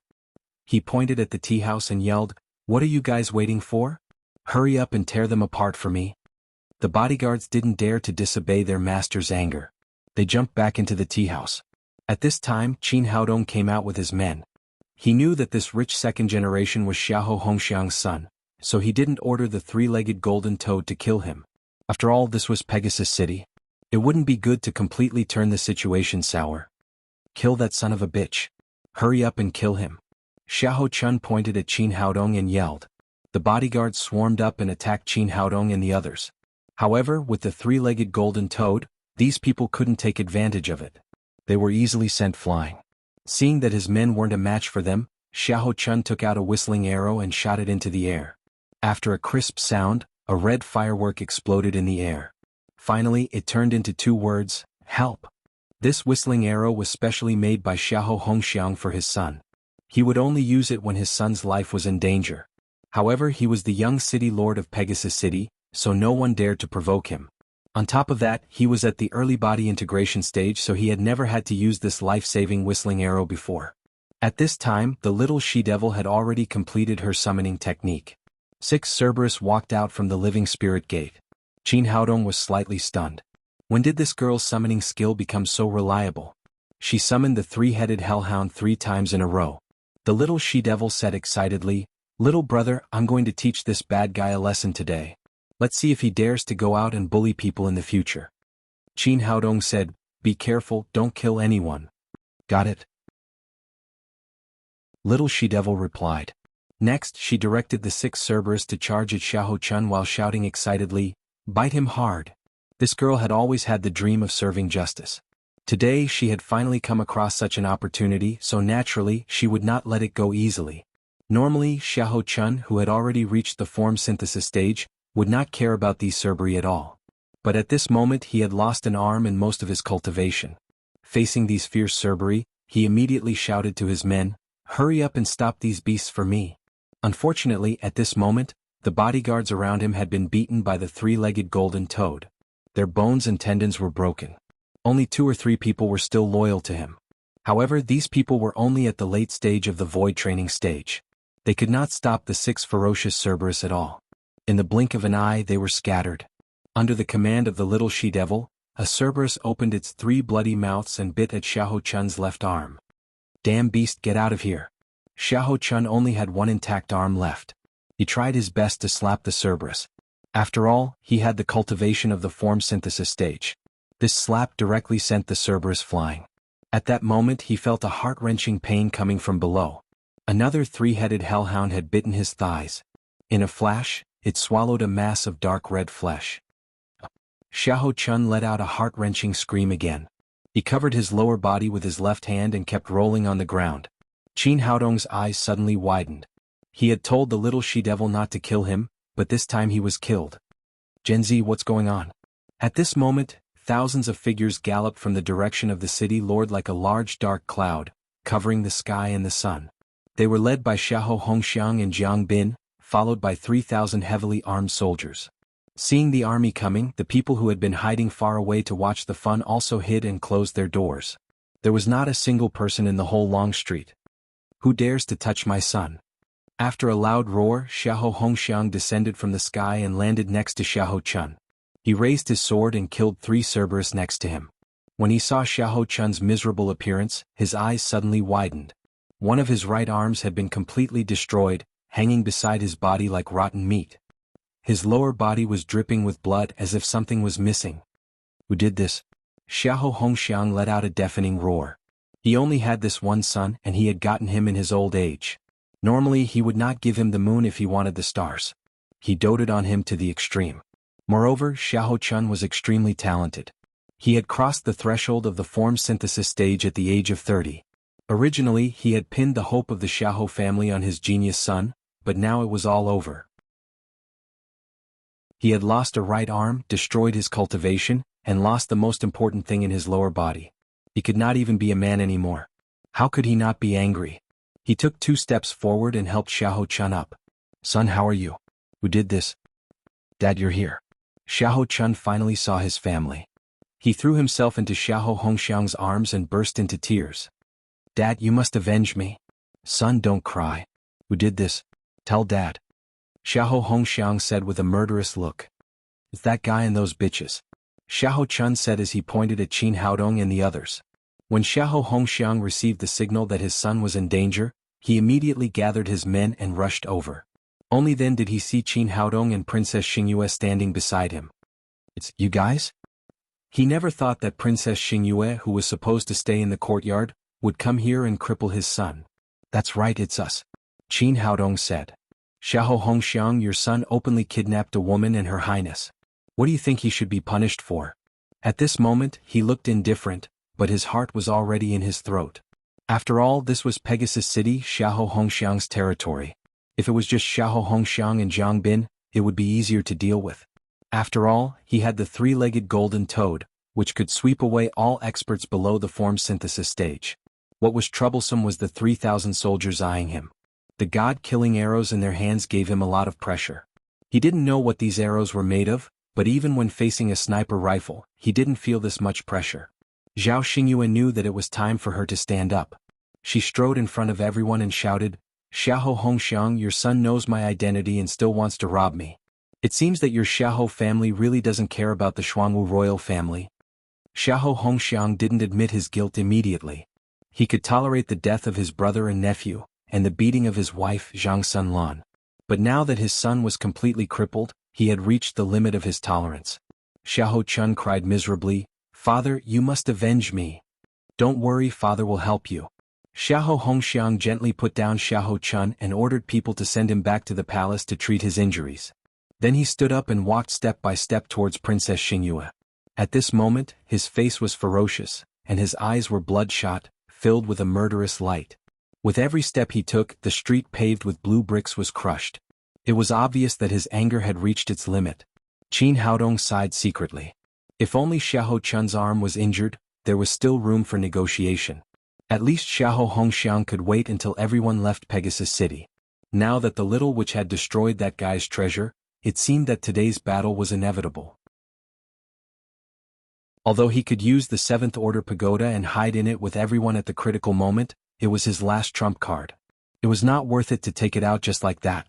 He pointed at the tea house and yelled, What are you guys waiting for? Hurry up and tear them apart for me. The bodyguards didn't dare to disobey their master's anger. They jumped back into the tea house. At this time, Qin Haodong came out with his men. He knew that this rich second generation was Xiahou Hongxiang's son, so he didn't order the three-legged golden toad to kill him. After all, this was Pegasus City. It wouldn't be good to completely turn the situation sour. Kill that son of a bitch. Hurry up and kill him. Xiahou Chun pointed at Qin Haodong and yelled. The bodyguards swarmed up and attacked Qin Haodong and the others. However, with the three-legged golden toad, these people couldn't take advantage of it. They were easily sent flying. Seeing that his men weren't a match for them, Xiahou Chun took out a whistling arrow and shot it into the air. After a crisp sound, a red firework exploded in the air. Finally, it turned into 2 words, help. This whistling arrow was specially made by Xiahou Hongxiang for his son. He would only use it when his son's life was in danger. However, he was the young city lord of Pegasus City, so no one dared to provoke him. On top of that, he was at the early body integration stage, so he had never had to use this life-saving whistling arrow before. At this time, the little she-devil had already completed her summoning technique. 6 Cerberus walked out from the living spirit gate. Qin Haodong was slightly stunned. When did this girl's summoning skill become so reliable? She summoned the 3-headed hellhound 3 times in a row. The little she-devil said excitedly, Little brother, I'm going to teach this bad guy a lesson today. Let's see if he dares to go out and bully people in the future. Qin Haodong said, Be careful, don't kill anyone. Got it? Little she-devil replied. Next, she directed the 6 Cerberus to charge at Xiahou Chun while shouting excitedly, Bite him hard. This girl had always had the dream of serving justice. Today she had finally come across such an opportunity, so naturally she would not let it go easily. Normally, Xiahou Chun, who had already reached the form synthesis stage, would not care about these Cerberi at all. But at this moment he had lost an arm and most of his cultivation. Facing these fierce Cerberi, he immediately shouted to his men, Hurry up and stop these beasts for me. Unfortunately, at this moment, the bodyguards around him had been beaten by the 3-legged golden toad. Their bones and tendons were broken. Only 2 or 3 people were still loyal to him. However, these people were only at the late stage of the void training stage. They could not stop the 6 ferocious Cerberus at all. In the blink of an eye they were scattered. Under the command of the little she-devil, a Cerberus opened its 3 bloody mouths and bit at Xiahou Chun's left arm. Damn beast, get out of here. Xiahou Chun only had 1 intact arm left. He tried his best to slap the Cerberus. After all, he had the cultivation of the form synthesis stage. This slap directly sent the Cerberus flying. At that moment he felt a heart-wrenching pain coming from below. Another 3-headed hellhound had bitten his thighs. In a flash, it swallowed a mass of dark red flesh. Xiahou Chun let out a heart-wrenching scream again. He covered his lower body with his left hand and kept rolling on the ground. Qin Haodong's eyes suddenly widened. He had told the little she-devil not to kill him, but this time he was killed. Genzi, what's going on? At this moment, thousands of figures galloped from the direction of the city lord like a large dark cloud, covering the sky and the sun. They were led by Xiahou Hongxiang and Jiang Bin, followed by 3,000 heavily armed soldiers. Seeing the army coming, the people who had been hiding far away to watch the fun also hid and closed their doors. There was not a single person in the whole long street. Who dares to touch my son? After a loud roar, Xiahou Hongxiang descended from the sky and landed next to Xiahou Chun. He raised his sword and killed 3 Cerberus next to him. When he saw Xiahou Chun's miserable appearance, his eyes suddenly widened. One of his right arms had been completely destroyed, hanging beside his body like rotten meat. His lower body was dripping with blood as if something was missing. Who did this? Xiahou Hongxiang let out a deafening roar. He only had this one son and he had gotten him in his old age. Normally he would not give him the moon if he wanted the stars. He doted on him to the extreme. Moreover, Xiahou Chun was extremely talented. He had crossed the threshold of the form synthesis stage at the age of 30. Originally he had pinned the hope of the Xiahou family on his genius son, but now it was all over. He had lost a right arm, destroyed his cultivation, and lost the most important thing in his lower body. He could not even be a man anymore. How could he not be angry? He took 2 steps forward and helped Xiahou Chun up. Son, how are you? Who did this? Dad, you're here. Xiahou Chun finally saw his family. He threw himself into Xiahou Hongxiang's arms and burst into tears. Dad, you must avenge me. Son, don't cry. Who did this? Tell Dad. Xiahou Hongxiang said with a murderous look. It's that guy and those bitches. Xiahou Chun said as he pointed at Qin Haodong and the others. When Xiahou Hongxiang received the signal that his son was in danger, he immediately gathered his men and rushed over. Only then did he see Qin Haodong and Princess Xingyue standing beside him. It's you guys? He never thought that Princess Xingyue, who was supposed to stay in the courtyard, would come here and cripple his son. That's right, it's us. Qin Haodong said. Xiahou Hongxiang, your son openly kidnapped a woman and her highness. What do you think he should be punished for? At this moment, he looked indifferent, but his heart was already in his throat. After all, this was Pegasus City, Xiahou Hongxiang's territory. If it was just Xiahou Hongxiang and Jiang Bin, it would be easier to deal with. After all, he had the 3-legged golden toad, which could sweep away all experts below the form synthesis stage. What was troublesome was the 3,000 soldiers eyeing him. The god-killing arrows in their hands gave him a lot of pressure. He didn't know what these arrows were made of, but even when facing a sniper rifle, he didn't feel this much pressure. Zhao Xingyue knew that it was time for her to stand up. She strode in front of everyone and shouted, Xiahou Hongxiang, your son knows my identity and still wants to rob me. It seems that your Xiahou family really doesn't care about the Xuanwu royal family. Xiahou Hongxiang didn't admit his guilt immediately. He could tolerate the death of his brother and nephew, and the beating of his wife Zhang Sunlan. But now that his son was completely crippled, he had reached the limit of his tolerance. Xiahou Chun cried miserably, Father, you must avenge me. Don't worry, Father will help you. Xiahou Hongxiang gently put down Xiahou Chun and ordered people to send him back to the palace to treat his injuries. Then he stood up and walked step by step towards Princess Xingyue. At this moment, his face was ferocious, and his eyes were bloodshot, filled with a murderous light. With every step he took, the street paved with blue bricks was crushed. It was obvious that his anger had reached its limit. Qin Haodong sighed secretly. If only Xiahou Chun's arm was injured, there was still room for negotiation. At least Xiahou Hongxiang could wait until everyone left Pegasus City. Now that the little witch had destroyed that guy's treasure, it seemed that today's battle was inevitable. Although he could use the 7th Order Pagoda and hide in it with everyone at the critical moment, it was his last trump card. It was not worth it to take it out just like that.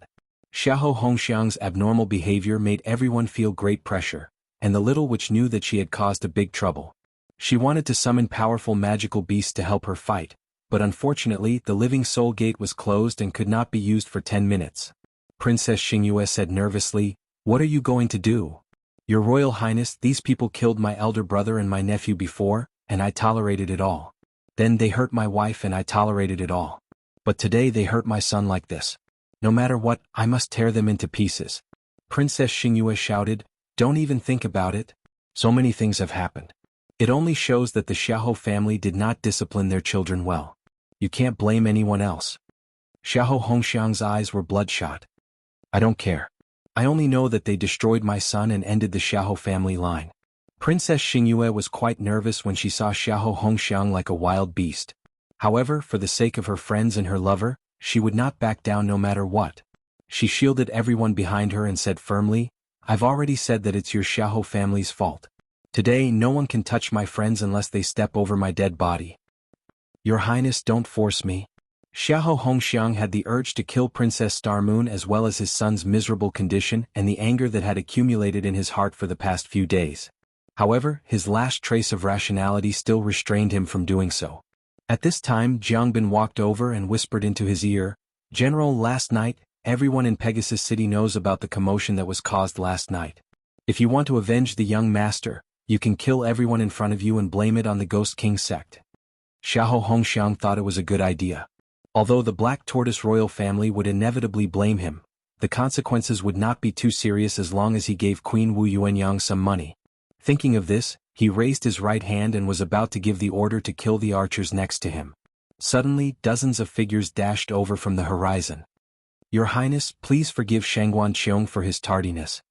Xiahou Hongxiang's abnormal behavior made everyone feel great pressure, and the little witch knew that she had caused a big trouble. She wanted to summon powerful magical beasts to help her fight, but unfortunately the living soul gate was closed and could not be used for 10 minutes. Princess Xingyue said nervously, "What are you going to do? Your Royal Highness, these people killed my elder brother and my nephew before, and I tolerated it all. Then they hurt my wife and I tolerated it all. But today they hurt my son like this. No matter what, I must tear them into pieces." Princess Xingyue shouted, "Don't even think about it. So many things have happened. It only shows that the Xiahou family did not discipline their children well. You can't blame anyone else." Xiahou Hongxiang's eyes were bloodshot. "I don't care. I only know that they destroyed my son and ended the Xiahou family line." Princess Xingyue was quite nervous when she saw Xiahou Hongxiang like a wild beast. However, for the sake of her friends and her lover, she would not back down no matter what. She shielded everyone behind her and said firmly, "I've already said that it's your Xiahou family's fault. Today no one can touch my friends unless they step over my dead body. Your Highness, don't force me." Xiahou Hongxiang had the urge to kill Princess Starmoon as well as his son's miserable condition and the anger that had accumulated in his heart for the past few days. However, his last trace of rationality still restrained him from doing so. At this time Jiangbin walked over and whispered into his ear, "General, last night, everyone in Pegasus City knows about the commotion that was caused last night. If you want to avenge the young master, you can kill everyone in front of you and blame it on the Ghost King sect." Xiahou Hongxiang thought it was a good idea. Although the Black Tortoise royal family would inevitably blame him, the consequences would not be too serious as long as he gave Queen Wu Yuanyang some money. Thinking of this, he raised his right hand and was about to give the order to kill the archers next to him. Suddenly, dozens of figures dashed over from the horizon. "Your Highness, please forgive Shangguan Qiong for his tardiness."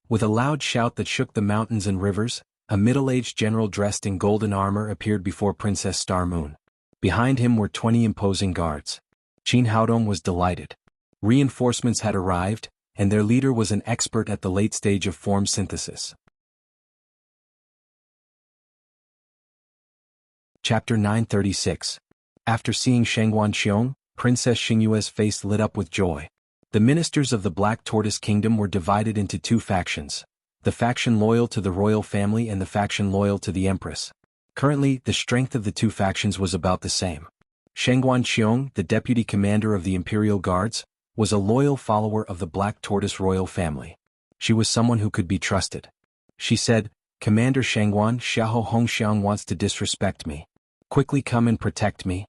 With a loud shout that shook the mountains and rivers, a middle-aged general dressed in golden armor appeared before Princess Starmoon. Behind him were 20 imposing guards. Qin Haodong was delighted. Reinforcements had arrived, and their leader was an expert at the late stage of form synthesis. Chapter 936. After seeing Shangguan Qiong, Princess Xingyue's face lit up with joy. The ministers of the Black Tortoise Kingdom were divided into two factions: the faction loyal to the royal family and the faction loyal to the Empress. Currently, the strength of the two factions was about the same. Shangguan Qiong, the deputy commander of the Imperial Guards, was a loyal follower of the Black Tortoise royal family. She was someone who could be trusted. She said, "Commander Shangguan, Xiahou Hongxiang wants to disrespect me. Quickly come and protect me."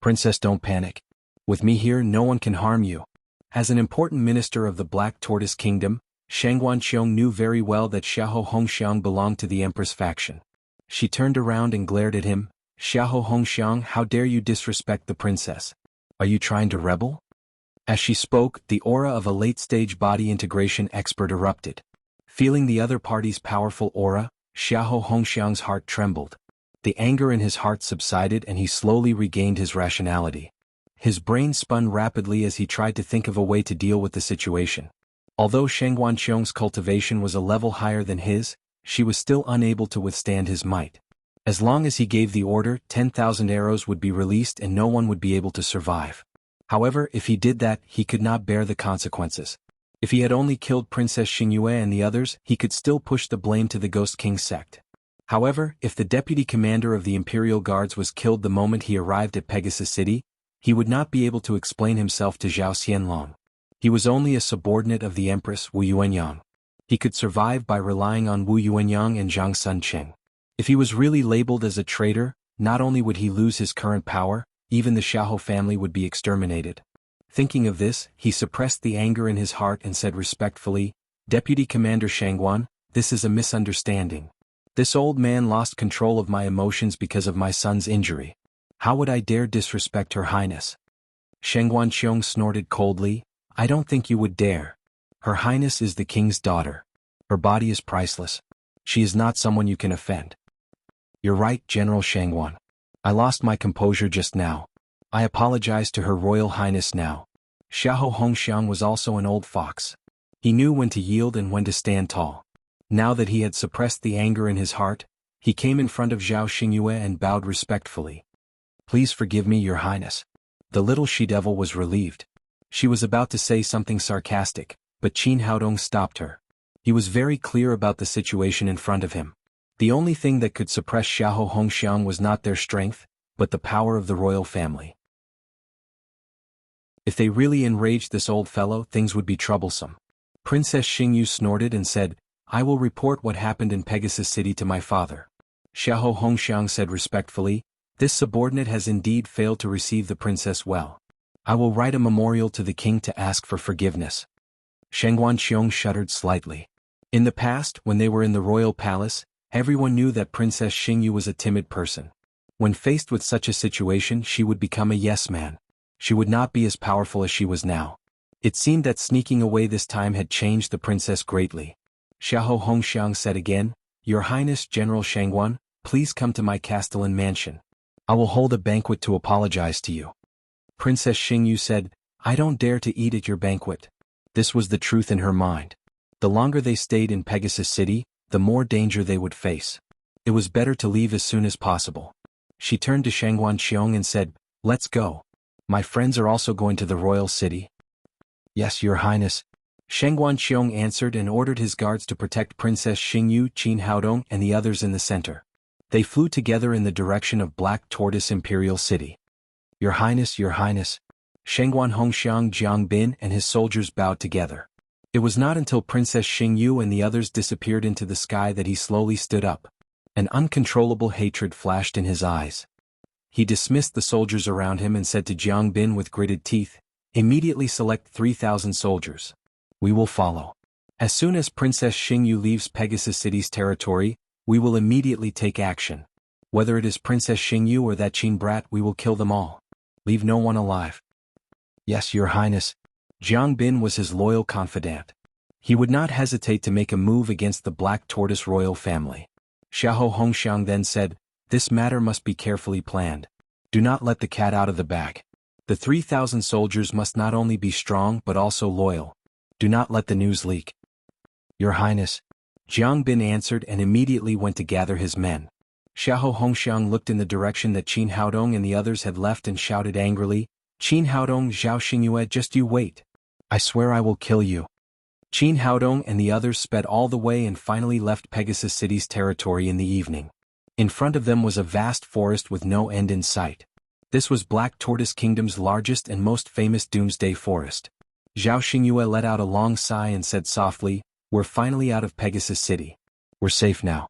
"Princess, don't panic. With me here, no one can harm you." As an important minister of the Black Tortoise Kingdom, Shangguan Qiong knew very well that Xiahou Hongxiang belonged to the Empress faction. She turned around and glared at him. "Xiahou Hongxiang, how dare you disrespect the princess? Are you trying to rebel?" As she spoke, the aura of a late-stage body integration expert erupted. Feeling the other party's powerful aura, Xiahou Hongxiang's heart trembled. The anger in his heart subsided and he slowly regained his rationality. His brain spun rapidly as he tried to think of a way to deal with the situation. Although Shangguan Qiong's cultivation was a level higher than his, she was still unable to withstand his might. As long as he gave the order, 10,000 arrows would be released and no one would be able to survive. However, if he did that, he could not bear the consequences. If he had only killed Princess Xingyue and the others, he could still push the blame to the Ghost King sect. However, if the deputy commander of the Imperial Guards was killed the moment he arrived at Pegasus City, he would not be able to explain himself to Zhao Xianlong. He was only a subordinate of the Empress Wu Yuanyang. He could survive by relying on Wu Yuanyang and Zhang Sunqing. If he was really labeled as a traitor, not only would he lose his current power, even the Xiahou family would be exterminated. Thinking of this, he suppressed the anger in his heart and said respectfully, "Deputy Commander Shangguan, this is a misunderstanding. This old man lost control of my emotions because of my son's injury. How would I dare disrespect Her Highness?" Shangguan Qiong snorted coldly, "I don't think you would dare. Her Highness is the king's daughter. Her body is priceless. She is not someone you can offend." "You're right, General Shangguan. I lost my composure just now. I apologize to Her Royal Highness now." Xiahou Hongxiang was also an old fox. He knew when to yield and when to stand tall. Now that he had suppressed the anger in his heart, he came in front of Zhao Xingyue and bowed respectfully. "Please forgive me, Your Highness. The little she-devil was relieved. She was about to say something sarcastic, but Qin Haodong stopped her. He was very clear about the situation in front of him. The only thing that could suppress Xiahou Hongxiang was not their strength, but the power of the royal family. If they really enraged this old fellow, things would be troublesome. Princess Xingyu snorted and said, "I will report what happened in Pegasus City to my father." Xiahou Hongxiang said respectfully, "This subordinate has indeed failed to receive the princess well. I will write a memorial to the king to ask for forgiveness." Shengguan Qiong shuddered slightly. In the past, when they were in the royal palace, everyone knew that Princess Xingyu was a timid person. When faced with such a situation, she would become a yes-man. She would not be as powerful as she was now. It seemed that sneaking away this time had changed the princess greatly. Xiahou Hongxiang said again, "Your Highness General Shengguan, please come to my castellan mansion. I will hold a banquet to apologize to you." Princess Xingyu said, "I don't dare to eat at your banquet." This was the truth in her mind. The longer they stayed in Pegasus City, the more danger they would face. It was better to leave as soon as possible. She turned to Shengguan Qiong and said, "Let's go. My friends are also going to the royal city." "Yes, Your Highness." Shengguan Qiong answered and ordered his guards to protect Princess Xingyu, Qin Haodong and the others in the center. They flew together in the direction of Black Tortoise Imperial City. Your Highness, Your Highness." Shengguan Hongxiang Jiang Bin and his soldiers bowed together. It was not until Princess Xingyu and the others disappeared into the sky that he slowly stood up. An uncontrollable hatred flashed in his eyes. He dismissed the soldiers around him and said to Jiang Bin with gritted teeth, "Immediately select 3,000 soldiers. We will follow. As soon as Princess Xingyu leaves Pegasus City's territory, we will immediately take action. Whether it is Princess Xingyu or that Qin brat, we will kill them all. Leave no one alive." "Yes, Your Highness." Jiang Bin was his loyal confidant. He would not hesitate to make a move against the Black Tortoise royal family. Xiahou Hongxiang then said, "This matter must be carefully planned. Do not let the cat out of the bag. The 3,000 soldiers must not only be strong but also loyal. Do not let the news leak." "Your Highness." Jiang Bin answered and immediately went to gather his men. Xiahou Hongxiang looked in the direction that Qin Haodong and the others had left and shouted angrily, "Qin Haodong, Zhao Xingyue, just you wait. I swear I will kill you." Qin Haodong and the others sped all the way and finally left Pegasus City's territory in the evening. In front of them was a vast forest with no end in sight. This was Black Tortoise Kingdom's largest and most famous doomsday forest. Zhao Xingyue let out a long sigh and said softly, "We're finally out of Pegasus City. We're safe now."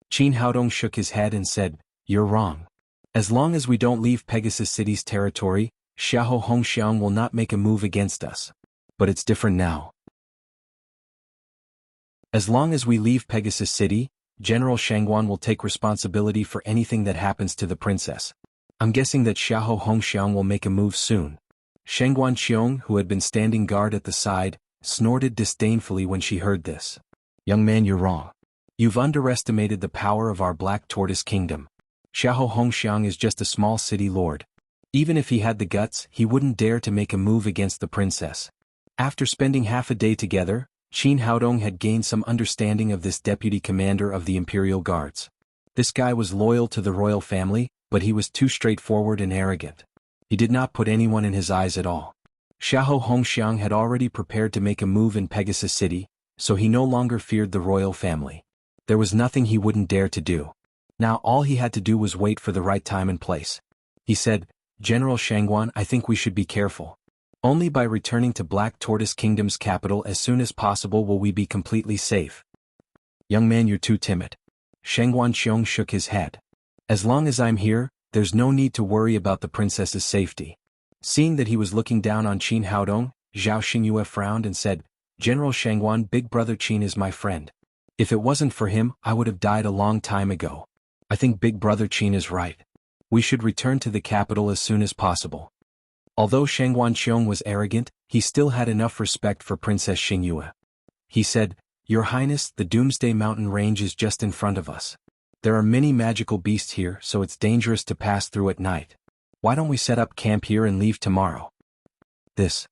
Qin Haodong shook his head and said, "You're wrong. As long as we don't leave Pegasus City's territory, Xiahou Hongxiang will not make a move against us. But it's different now. As long as we leave Pegasus City, General Shengguan will take responsibility for anything that happens to the princess. I'm guessing that Xiahou Hongxiang will make a move soon." Shengguan Qiong, who had been standing guard at the side, snorted disdainfully when she heard this. "Young man, you're wrong. You've underestimated the power of our Black Tortoise Kingdom. Xiahou Hongxiang is just a small city lord. Even if he had the guts, he wouldn't dare to make a move against the princess." After spending half a day together, Qin Haodong had gained some understanding of this deputy commander of the Imperial Guards. This guy was loyal to the royal family, but he was too straightforward and arrogant. He did not put anyone in his eyes at all. Xiahou Hongxiang had already prepared to make a move in Pegasus City, so he no longer feared the royal family. There was nothing he wouldn't dare to do. Now all he had to do was wait for the right time and place. He said, "General Shengguan, I think we should be careful. Only by returning to Black Tortoise Kingdom's capital as soon as possible will we be completely safe." "Young man, you're too timid." Shengguan Qiong shook his head. "As long as I'm here, there's no need to worry about the princess's safety." Seeing that he was looking down on Qin Haodong, Zhao Xingyue frowned and said, "General Shengguan, Big Brother Qin is my friend. If it wasn't for him, I would have died a long time ago. I think Big Brother Qin is right. We should return to the capital as soon as possible." Although Shengguan Qiong was arrogant, he still had enough respect for Princess Xingyue. He said, "Your Highness, the Doomsday Mountain Range is just in front of us. There are many magical beasts here, so it's dangerous to pass through at night. Why don't we set up camp here and leave tomorrow?" This.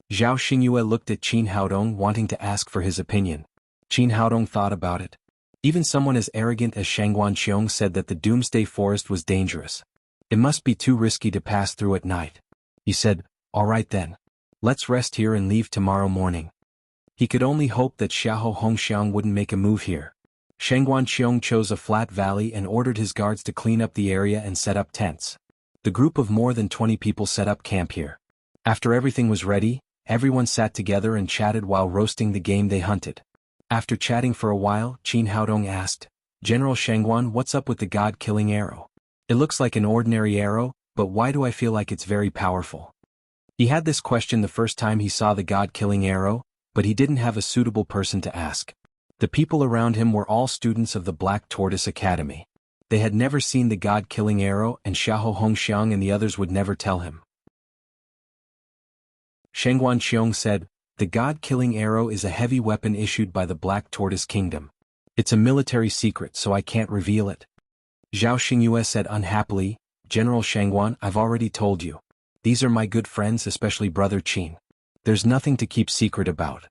Zhao Xingyue looked at Qin Haodong wanting to ask for his opinion. Qin Haodong thought about it. Even someone as arrogant as Shengguan Qiong said that the Doomsday Forest was dangerous. It must be too risky to pass through at night. He said, "All right then. Let's rest here and leave tomorrow morning." He could only hope that Xiahou Hongxiang wouldn't make a move here. Shengguan Qiong chose a flat valley and ordered his guards to clean up the area and set up tents. The group of more than 20 people set up camp here. After everything was ready, everyone sat together and chatted while roasting the game they hunted. After chatting for a while, Qin Haodong asked, "General Shengguan, what's up with the god-killing arrow? It looks like an ordinary arrow, but why do I feel like it's very powerful?" He had this question the first time he saw the god-killing arrow, but he didn't have a suitable person to ask. The people around him were all students of the Black Tortoise Academy. They had never seen the god-killing arrow, and Xiahou Hongxiang and the others would never tell him. Shengguan Qiong said, "The god-killing arrow is a heavy weapon issued by the Black Tortoise Kingdom. It's a military secret, so I can't reveal it." Zhao Xingyue said unhappily, "General Shengguan, I've already told you. These are my good friends, especially Brother Qin. There's nothing to keep secret about."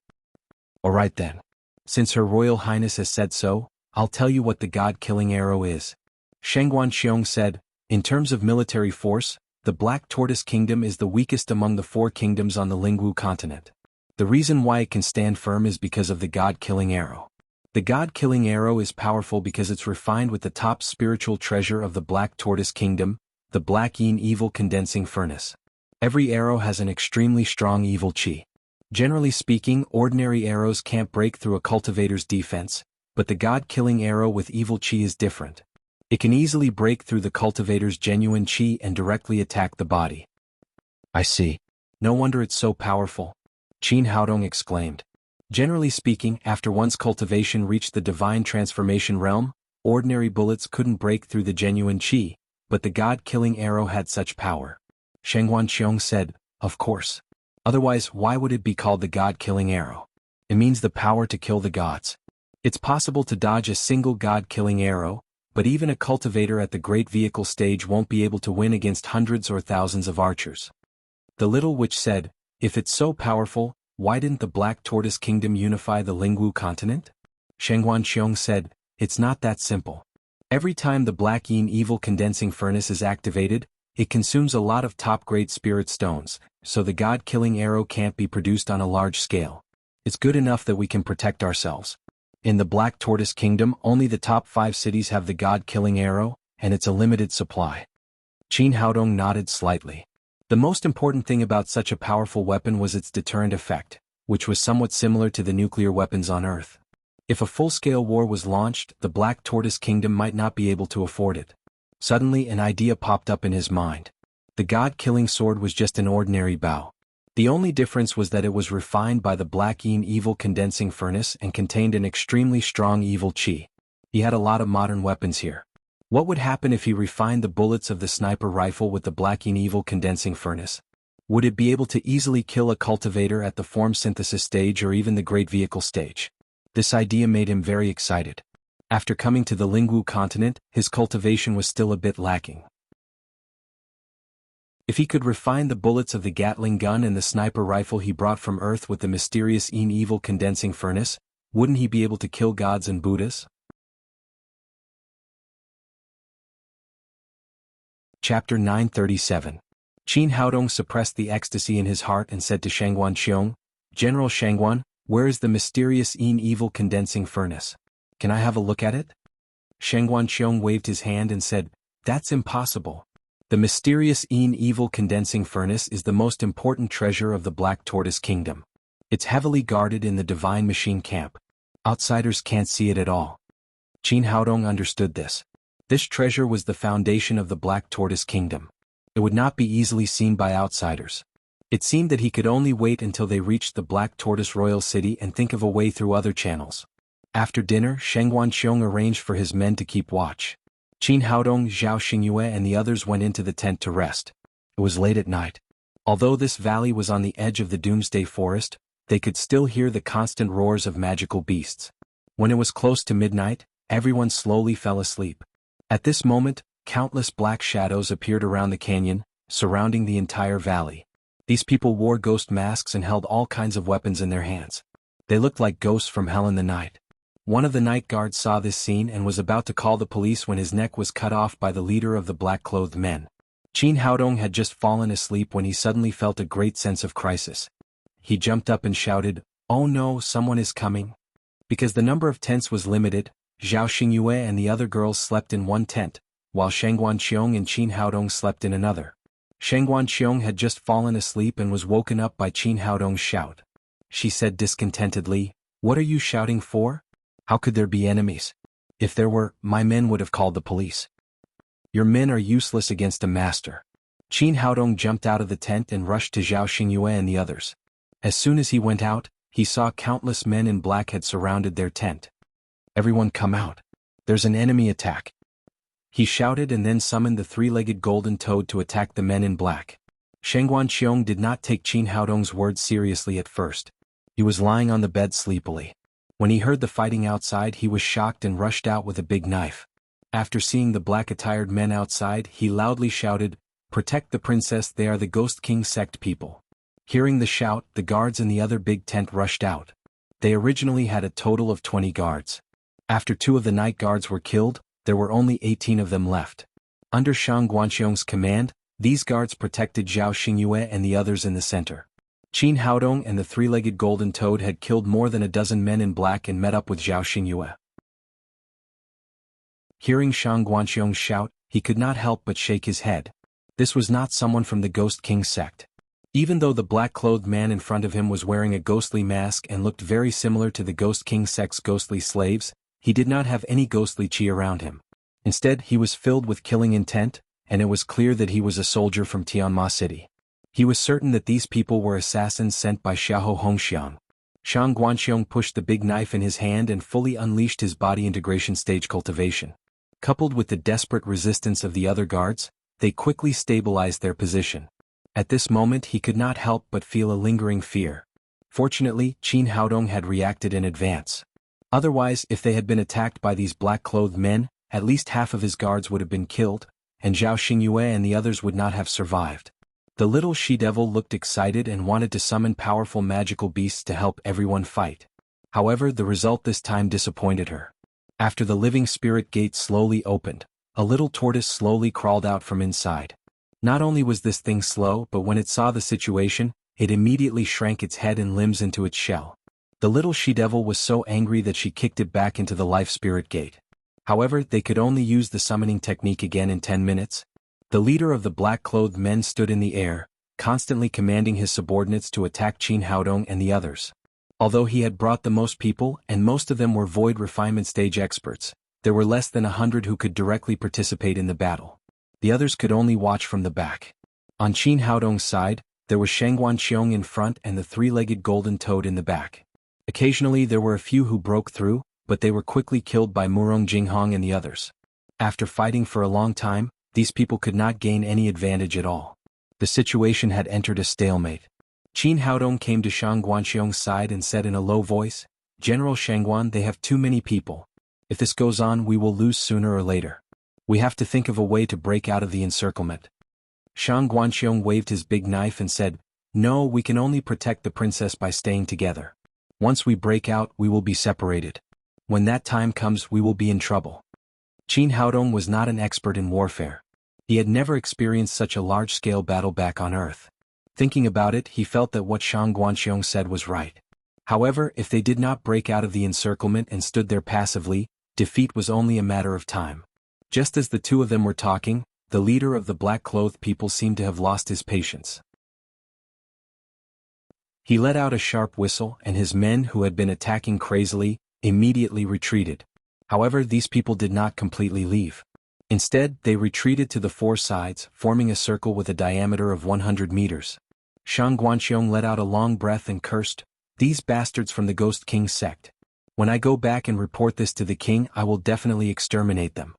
"All right then. Since Her Royal Highness has said so, I'll tell you what the god-killing arrow is." Shengguan Qiong said, "In terms of military force, the Black Tortoise Kingdom is the weakest among the 4 kingdoms on the Lingwu continent. The reason why it can stand firm is because of the god-killing arrow. The god-killing arrow is powerful because it's refined with the top spiritual treasure of the Black Tortoise Kingdom, the Black Yin Evil Condensing Furnace. Every arrow has an extremely strong evil qi. Generally speaking, ordinary arrows can't break through a cultivator's defense, but the god-killing arrow with evil qi is different. It can easily break through the cultivator's genuine qi and directly attack the body." "I see. No wonder it's so powerful," Qin Haodong exclaimed. Generally speaking, after one's cultivation reached the divine transformation realm, ordinary bullets couldn't break through the genuine qi, but the god-killing arrow had such power. Shengguan Qiong said, "Of course. Otherwise, why would it be called the god-killing arrow? It means the power to kill the gods. It's possible to dodge a single god-killing arrow, but even a cultivator at the great vehicle stage won't be able to win against hundreds or thousands of archers." The little witch said, "If it's so powerful, why didn't the Black Tortoise Kingdom unify the Lingwu continent?" Shengguan Qiong said, "It's not that simple. Every time the Black Yin Evil Condensing Furnace is activated, it consumes a lot of top-grade spirit stones, so the god-killing arrow can't be produced on a large scale. It's good enough that we can protect ourselves. In the Black Tortoise Kingdom, only the top 5 cities have the god-killing arrow, and it's a limited supply." Qin Haodong nodded slightly. The most important thing about such a powerful weapon was its deterrent effect, which was somewhat similar to the nuclear weapons on Earth. If a full-scale war was launched, the Black Tortoise Kingdom might not be able to afford it. Suddenly an idea popped up in his mind. The god-killing sword was just an ordinary bow. The only difference was that it was refined by the Black Yin Evil Condensing Furnace and contained an extremely strong evil qi. He had a lot of modern weapons here. What would happen if he refined the bullets of the sniper rifle with the Black Yin Evil Condensing Furnace? Would it be able to easily kill a cultivator at the form synthesis stage or even the great vehicle stage? This idea made him very excited. After coming to the Lingwu continent, his cultivation was still a bit lacking. If he could refine the bullets of the Gatling gun and the sniper rifle he brought from Earth with the mysterious Yin Evil Condensing Furnace, wouldn't he be able to kill gods and Buddhas? Chapter 937. Qin Haodong suppressed the ecstasy in his heart and said to Shengguan Qiong, "General Shengguan, where is the mysterious Yin Evil Condensing Furnace? Can I have a look at it?" Shengguan Qiong waved his hand and said, "That's impossible. The mysterious Yin Evil Condensing Furnace is the most important treasure of the Black Tortoise Kingdom. It's heavily guarded in the Divine Machine Camp. Outsiders can't see it at all." Qin Haodong understood this. This treasure was the foundation of the Black Tortoise Kingdom. It would not be easily seen by outsiders. It seemed that he could only wait until they reached the Black Tortoise Royal City and think of a way through other channels. After dinner, Shengguan Qiong arranged for his men to keep watch. Qin Haodong, Zhao Xingyue and the others went into the tent to rest. It was late at night. Although this valley was on the edge of the Doomsday Forest, they could still hear the constant roars of magical beasts. When it was close to midnight, everyone slowly fell asleep. At this moment, countless black shadows appeared around the canyon, surrounding the entire valley. These people wore ghost masks and held all kinds of weapons in their hands. They looked like ghosts from hell in the night. One of the night guards saw this scene and was about to call the police when his neck was cut off by the leader of the black-clothed men. Qin Haodong had just fallen asleep when he suddenly felt a great sense of crisis. He jumped up and shouted, "Oh no, someone is coming." Because the number of tents was limited, Zhao Xingyue and the other girls slept in one tent, while Shangguan Qiong and Qin Haodong slept in another. Shangguan Qiong had just fallen asleep and was woken up by Qin Haodong's shout. She said discontentedly, "What are you shouting for? How could there be enemies? If there were, my men would have called the police. Your men are useless against a master." Qin Haodong jumped out of the tent and rushed to Zhao Xingyue and the others. As soon as he went out, he saw countless men in black had surrounded their tent. "Everyone come out. There's an enemy attack." He shouted and then summoned the three-legged golden toad to attack the men in black. Shangguan Qiong did not take Qin Haodong's words seriously at first. He was lying on the bed sleepily. When he heard the fighting outside, he was shocked and rushed out with a big knife. After seeing the black-attired men outside, he loudly shouted, "Protect the princess, they are the Ghost King sect people." Hearing the shout, the guards in the other big tent rushed out. They originally had a total of 20 guards. After 2 of the night guards were killed, there were only 18 of them left. Under Shang Guanqiong's command, these guards protected Zhao Xingyue and the others in the center. Qin Haodong and the three-legged golden toad had killed more than a dozen men in black and met up with Zhao Xingyue. Hearing Shang Guanqiong's shout, he could not help but shake his head. This was not someone from the Ghost King sect. Even though the black-clothed man in front of him was wearing a ghostly mask and looked very similar to the Ghost King sect's ghostly slaves, he did not have any ghostly chi around him. Instead, he was filled with killing intent, and it was clear that he was a soldier from Tianma City. He was certain that these people were assassins sent by Xiahou Hongxiang. Shang Guanqiong pushed the big knife in his hand and fully unleashed his body integration stage cultivation. Coupled with the desperate resistance of the other guards, they quickly stabilized their position. At this moment he could not help but feel a lingering fear. Fortunately, Qin Haodong had reacted in advance. Otherwise, if they had been attacked by these black-clothed men, at least half of his guards would have been killed, and Zhao Xingyue and the others would not have survived. The little she-devil looked excited and wanted to summon powerful magical beasts to help everyone fight. However, the result this time disappointed her. After the living spirit gate slowly opened, a little tortoise slowly crawled out from inside. Not only was this thing slow, but when it saw the situation, it immediately shrank its head and limbs into its shell. The little she-devil was so angry that she kicked it back into the life spirit gate. However, they could only use the summoning technique again in 10 minutes. The leader of the black-clothed men stood in the air, constantly commanding his subordinates to attack Qin Haodong and the others. Although he had brought the most people, and most of them were void refinement stage experts, there were less than 100 who could directly participate in the battle. The others could only watch from the back. On Qin Haodong's side, there was Shangguan Qiong in front and the three-legged golden toad in the back. Occasionally there were a few who broke through, but they were quickly killed by Murong Jinghong and the others. After fighting for a long time, these people could not gain any advantage at all. The situation had entered a stalemate. Qin Haodong came to Shang Guanqiong's side and said in a low voice, "General Shangguan, they have too many people. If this goes on, we will lose sooner or later. We have to think of a way to break out of the encirclement." Shang Guanqiong waved his big knife and said, "No, we can only protect the princess by staying together. Once we break out, we will be separated. When that time comes, we will be in trouble." Qin Haodong was not an expert in warfare. He had never experienced such a large-scale battle back on Earth. Thinking about it, he felt that what Shang Guanqiong said was right. However, if they did not break out of the encirclement and stood there passively, defeat was only a matter of time. Just as the two of them were talking, the leader of the black-clothed people seemed to have lost his patience. He let out a sharp whistle, and his men, who had been attacking crazily, immediately retreated. However, these people did not completely leave. Instead, they retreated to the four sides, forming a circle with a diameter of 100 meters. Shang Guanqiong let out a long breath and cursed, "These bastards from the Ghost King sect. When I go back and report this to the king, I will definitely exterminate them."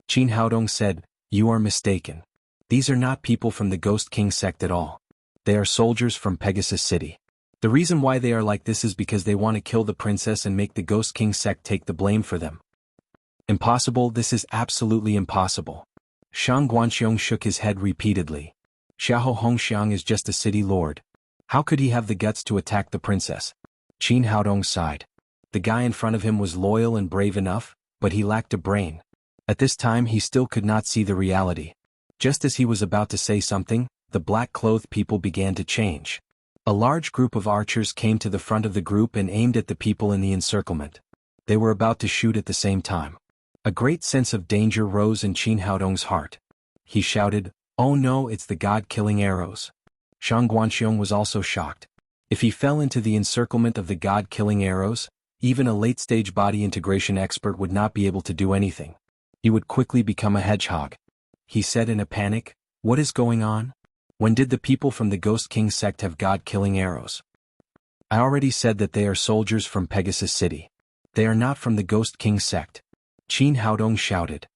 Qin Haodong said, "You are mistaken. These are not people from the Ghost King sect at all. They are soldiers from Pegasus City. The reason why they are like this is because they want to kill the princess and make the Ghost King sect take the blame for them." "Impossible, this is absolutely impossible." Shang Guanqiong shook his head repeatedly. "Xiahou Hongxiang is just a city lord. How could he have the guts to attack the princess?" Qin Haodong sighed. The guy in front of him was loyal and brave enough, but he lacked a brain. At this time he still could not see the reality. Just as he was about to say something, the black-clothed people began to change. A large group of archers came to the front of the group and aimed at the people in the encirclement. They were about to shoot at the same time. A great sense of danger rose in Qin Haodong's heart. He shouted, "Oh no, it's the god-killing arrows." Shang Guanxiong was also shocked. If he fell into the encirclement of the god-killing arrows, even a late-stage body integration expert would not be able to do anything. He would quickly become a hedgehog. He said in a panic, "What is going on? When did the people from the Ghost King sect have god-killing arrows? I already said that they are soldiers from Pegasus City. They are not from the Ghost King sect." Qin Haodong shouted.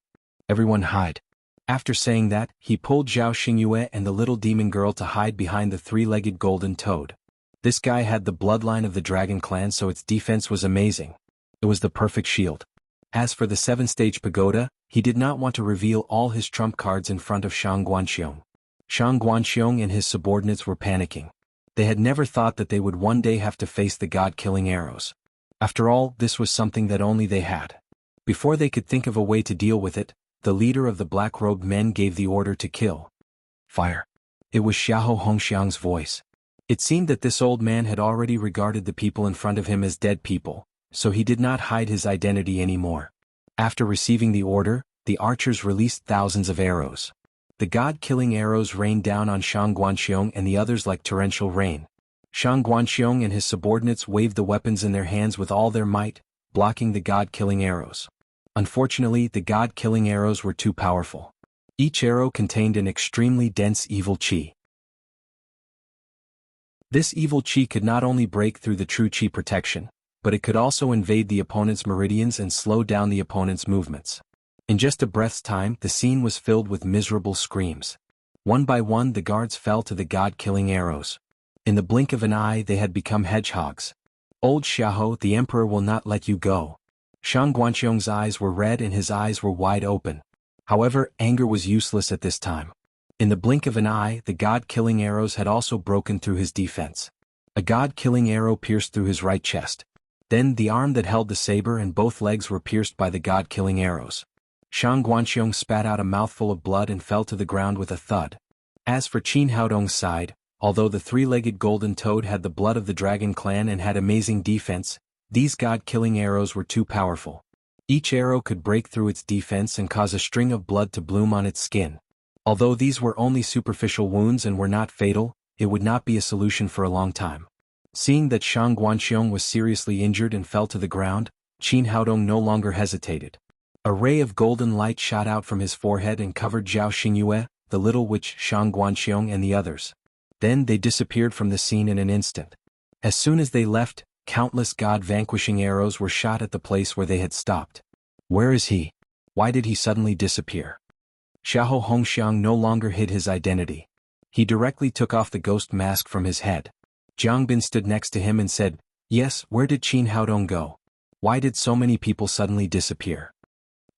"Everyone hide." After saying that, he pulled Zhao Xingyue and the little demon girl to hide behind the three-legged golden toad. This guy had the bloodline of the dragon clan, so its defense was amazing. It was the perfect shield. As for the 7-stage pagoda, he did not want to reveal all his trump cards in front of Shang Guanxiong. Shang Guanxiong and his subordinates were panicking. They had never thought that they would one day have to face the god-killing arrows. After all, this was something that only they had. Before they could think of a way to deal with it, the leader of the black-robed men gave the order to kill. Fire. It was Xiahou Hongxiang's voice. It seemed that this old man had already regarded the people in front of him as dead people, so he did not hide his identity anymore. After receiving the order, the archers released thousands of arrows. The god-killing arrows rained down on Shang Guanxiong and the others like torrential rain. Shang Guanxiong and his subordinates waved the weapons in their hands with all their might, blocking the god-killing arrows. Unfortunately, the god-killing arrows were too powerful. Each arrow contained an extremely dense evil qi. This evil qi could not only break through the true qi protection, but it could also invade the opponent's meridians and slow down the opponent's movements. In just a breath's time, the scene was filled with miserable screams. One by one, the guards fell to the god-killing arrows. In the blink of an eye, they had become hedgehogs. "Old Xiahou, the emperor will not let you go." Shang Guanxiong's eyes were red and his eyes were wide open. However, anger was useless at this time. In the blink of an eye, the god-killing arrows had also broken through his defense. A god-killing arrow pierced through his right chest. Then the arm that held the saber and both legs were pierced by the god-killing arrows. Shang Guanxiong spat out a mouthful of blood and fell to the ground with a thud. As for Qin Haodong's side, although the three-legged golden toad had the blood of the dragon clan and had amazing defense, these god-killing arrows were too powerful. Each arrow could break through its defense and cause a string of blood to bloom on its skin. Although these were only superficial wounds and were not fatal, it would not be a solution for a long time. Seeing that Shang Guanxiong was seriously injured and fell to the ground, Qin Haodong no longer hesitated. A ray of golden light shot out from his forehead and covered Zhao Xingyue, the little witch Shang Guanxiong and the others. Then they disappeared from the scene in an instant. As soon as they left, countless god-vanquishing arrows were shot at the place where they had stopped. Where is he? Why did he suddenly disappear? Xiahou Hongxiang no longer hid his identity. He directly took off the ghost mask from his head. Jiang Bin stood next to him and said, "Yes, where did Qin Haodong go? Why did so many people suddenly disappear?"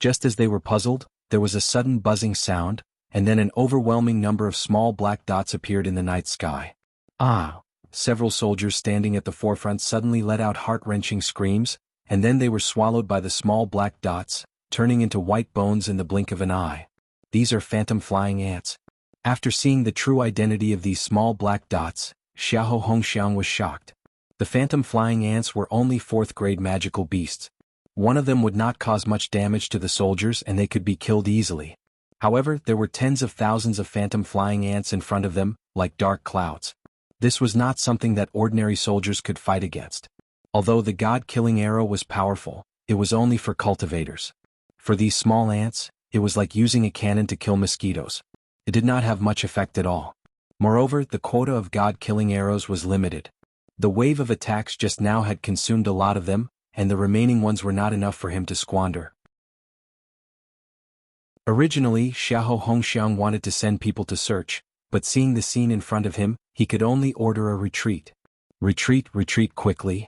Just as they were puzzled, there was a sudden buzzing sound, and then an overwhelming number of small black dots appeared in the night sky. Ah! Several soldiers standing at the forefront suddenly let out heart-wrenching screams, and then they were swallowed by the small black dots, turning into white bones in the blink of an eye. These are phantom flying ants. After seeing the true identity of these small black dots, Xiahou Hongxiang was shocked. The phantom flying ants were only 4th-grade magical beasts. One of them would not cause much damage to the soldiers and they could be killed easily. However, there were tens of thousands of phantom flying ants in front of them, like dark clouds. This was not something that ordinary soldiers could fight against. Although the god-killing arrow was powerful, it was only for cultivators. For these small ants, it was like using a cannon to kill mosquitoes. It did not have much effect at all. Moreover, the quota of god-killing arrows was limited. The wave of attacks just now had consumed a lot of them, and the remaining ones were not enough for him to squander. Originally, Xiahou Hongxiang wanted to send people to search, but seeing the scene in front of him, he could only order a retreat. Retreat, retreat quickly.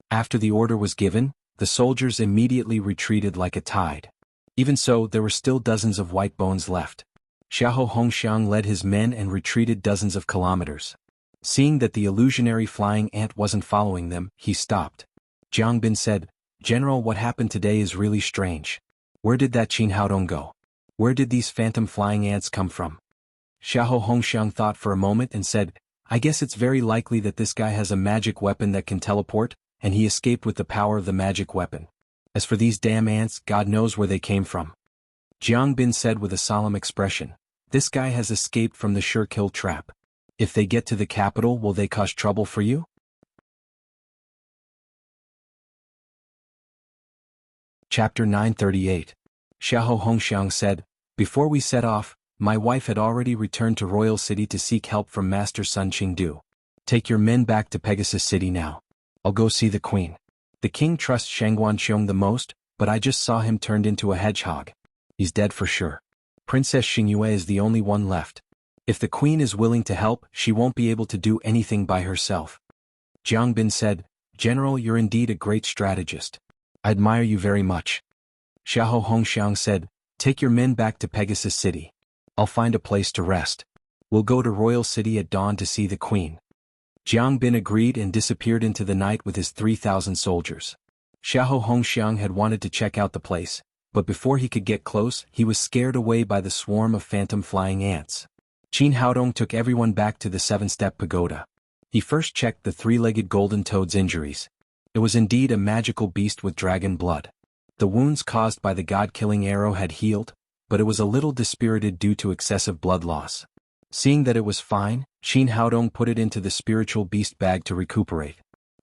After the order was given, the soldiers immediately retreated like a tide. Even so, there were still dozens of white bones left. Xiahou Hongxiang led his men and retreated dozens of kilometers. Seeing that the illusionary flying ant wasn't following them, he stopped. Jiang Bin said, "General, what happened today is really strange. Where did that Qin Haodong go? Where did these phantom flying ants come from?" Xiahou Hongxiang thought for a moment and said, I guess it's very likely that this guy has a magic weapon that can teleport, and he escaped with the power of the magic weapon. As for these damn ants, God knows where they came from. Jiang Bin said with a solemn expression, this guy has escaped from the sure kill trap. If they get to the capital, will they cause trouble for you? Chapter 938. Xiahou Hongxiang said, before we set off, my wife had already returned to Royal City to seek help from Master Sun Qingdu. Take your men back to Pegasus City now. I'll go see the queen. The king trusts Shangguanqiong the most, but I just saw him turned into a hedgehog. He's dead for sure. Princess Xingyue is the only one left. If the queen is willing to help, she won't be able to do anything by herself. Jiang Bin said, General, you're indeed a great strategist. I admire you very much. Xiahou Hongxiang said, take your men back to Pegasus City. I'll find a place to rest. We'll go to Royal City at dawn to see the queen. Jiang Bin agreed and disappeared into the night with his 3,000 soldiers. Xiahou Hongxiang had wanted to check out the place, but before he could get close, he was scared away by the swarm of phantom flying ants. Qin Haodong took everyone back to the 7-step pagoda. He first checked the 3-legged golden toad's injuries. It was indeed a magical beast with dragon blood. The wounds caused by the god-killing arrow had healed, but it was a little dispirited due to excessive blood loss. Seeing that it was fine, Qin Haodong put it into the spiritual beast bag to recuperate.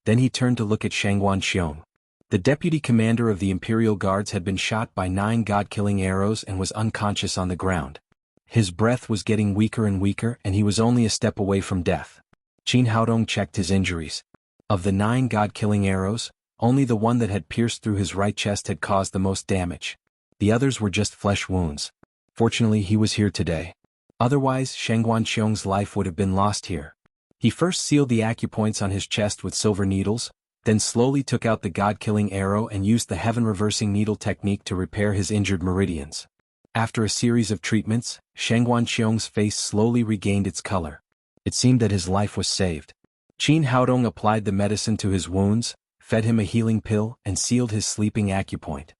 Then he turned to look at Shangguanqiong. The deputy commander of the Imperial Guards had been shot by 9 god-killing arrows and was unconscious on the ground. His breath was getting weaker and weaker and he was only a step away from death. Qin Haodong checked his injuries. Of the 9 god-killing arrows, only the one that had pierced through his right chest had caused the most damage. The others were just flesh wounds. Fortunately, he was here today. Otherwise, Shangguanqiong's life would have been lost here. He first sealed the acupoints on his chest with silver needles, then slowly took out the god-killing arrow and used the heaven-reversing needle technique to repair his injured meridians. After a series of treatments, Shangguanqiong's face slowly regained its color. It seemed that his life was saved. Qin Haodong applied the medicine to his wounds, fed him a healing pill, and sealed his sleeping acupoint.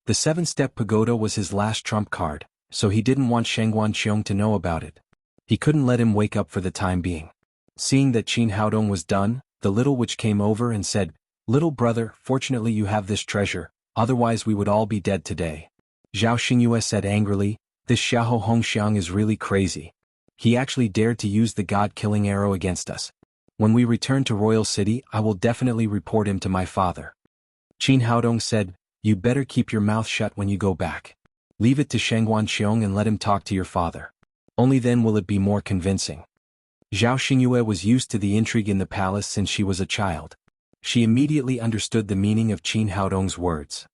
The 7-step pagoda was his last trump card, so he didn't want Shangguanqiong to know about it. He couldn't let him wake up for the time being. Seeing that Qin Haodong was done, the little witch came over and said, Little brother, fortunately you have this treasure, otherwise we would all be dead today. Zhao Xingyue said angrily, this Xiahou Hongxiang is really crazy. He actually dared to use the god-killing arrow against us. When we return to Royal City, I will definitely report him to my father. Qin Haodong said, you better keep your mouth shut when you go back. Leave it to Shangguanqiong and let him talk to your father. Only then will it be more convincing. Zhao Xingyue was used to the intrigue in the palace since she was a child. She immediately understood the meaning of Qin Haodong's words.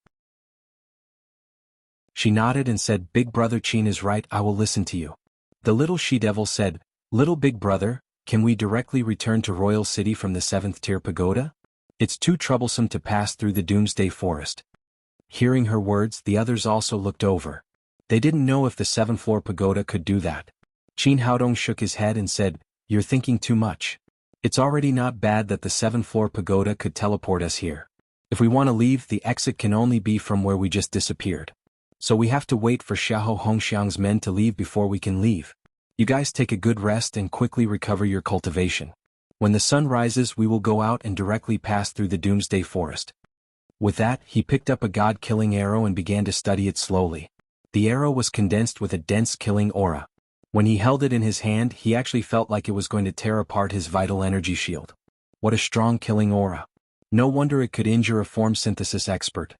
She nodded and said, Big brother Qin is right, I will listen to you. The little she-devil said, Little big brother, can we directly return to Royal City from the 7th-tier pagoda? It's too troublesome to pass through the Doomsday Forest. Hearing her words, the others also looked over. They didn't know if the 7th-floor pagoda could do that. Qin Haodong shook his head and said, You're thinking too much. It's already not bad that the 7th-floor pagoda could teleport us here. If we want to leave, the exit can only be from where we just disappeared. So we have to wait for Xiahou Hongxiang's men to leave before we can leave. You guys take a good rest and quickly recover your cultivation. When the sun rises, we will go out and directly pass through the Doomsday Forest. With that, he picked up a god-killing arrow and began to study it slowly. The arrow was condensed with a dense killing aura. When he held it in his hand, he actually felt like it was going to tear apart his vital energy shield. What a strong killing aura. No wonder it could injure a form synthesis expert.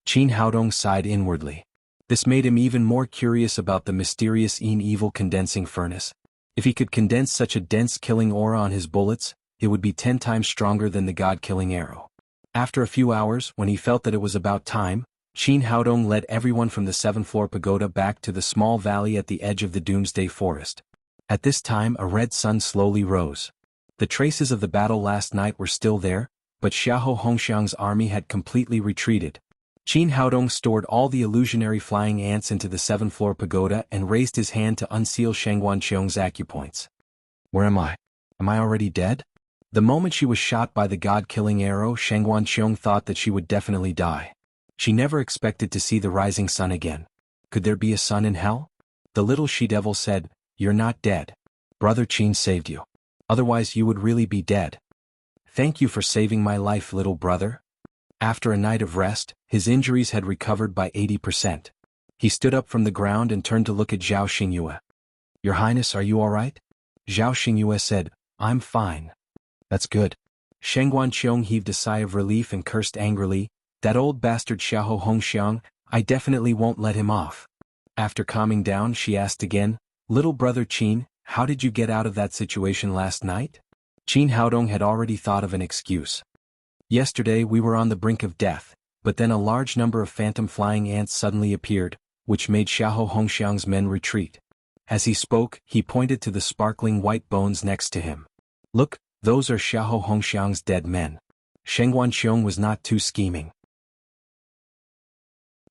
Qin Haodong sighed inwardly. This made him even more curious about the mysterious evil condensing furnace. If he could condense such a dense killing aura on his bullets, it would be 10 times stronger than the god-killing arrow. After a few hours, when he felt that it was about time, Qin Haodong led everyone from the 7th-floor pagoda back to the small valley at the edge of the Doomsday Forest. At this time, a red sun slowly rose. The traces of the battle last night were still there, but Xiahou Hongxiang's army had completely retreated. Qin Haodong stored all the illusionary flying ants into the 7th-floor pagoda and raised his hand to unseal Shangguanqiong's acupoints. Where am I? Am I already dead? The moment she was shot by the god-killing arrow, Shangguanqiong thought that she would definitely die. She never expected to see the rising sun again. Could there be a sun in hell? The little she-devil said, You're not dead. Brother Qin saved you. Otherwise you would really be dead. Thank you for saving my life, little brother. After a night of rest, his injuries had recovered by 80%. He stood up from the ground and turned to look at Zhao Xingyue. Your Highness, are you all right? Zhao Xingyue said, I'm fine. That's good. Sheng Guanqiong heaved a sigh of relief and cursed angrily, that old bastard Xiahou Hongxiang, I definitely won't let him off. After calming down, she asked again, Little brother Qin, how did you get out of that situation last night? Qin Haodong had already thought of an excuse. Yesterday we were on the brink of death, but then a large number of phantom flying ants suddenly appeared, which made Xiahou Hongxiang's men retreat. As he spoke, he pointed to the sparkling white bones next to him. Look, those are Xiahou Hongxiang's dead men. Sheng Guanqiong was not too scheming.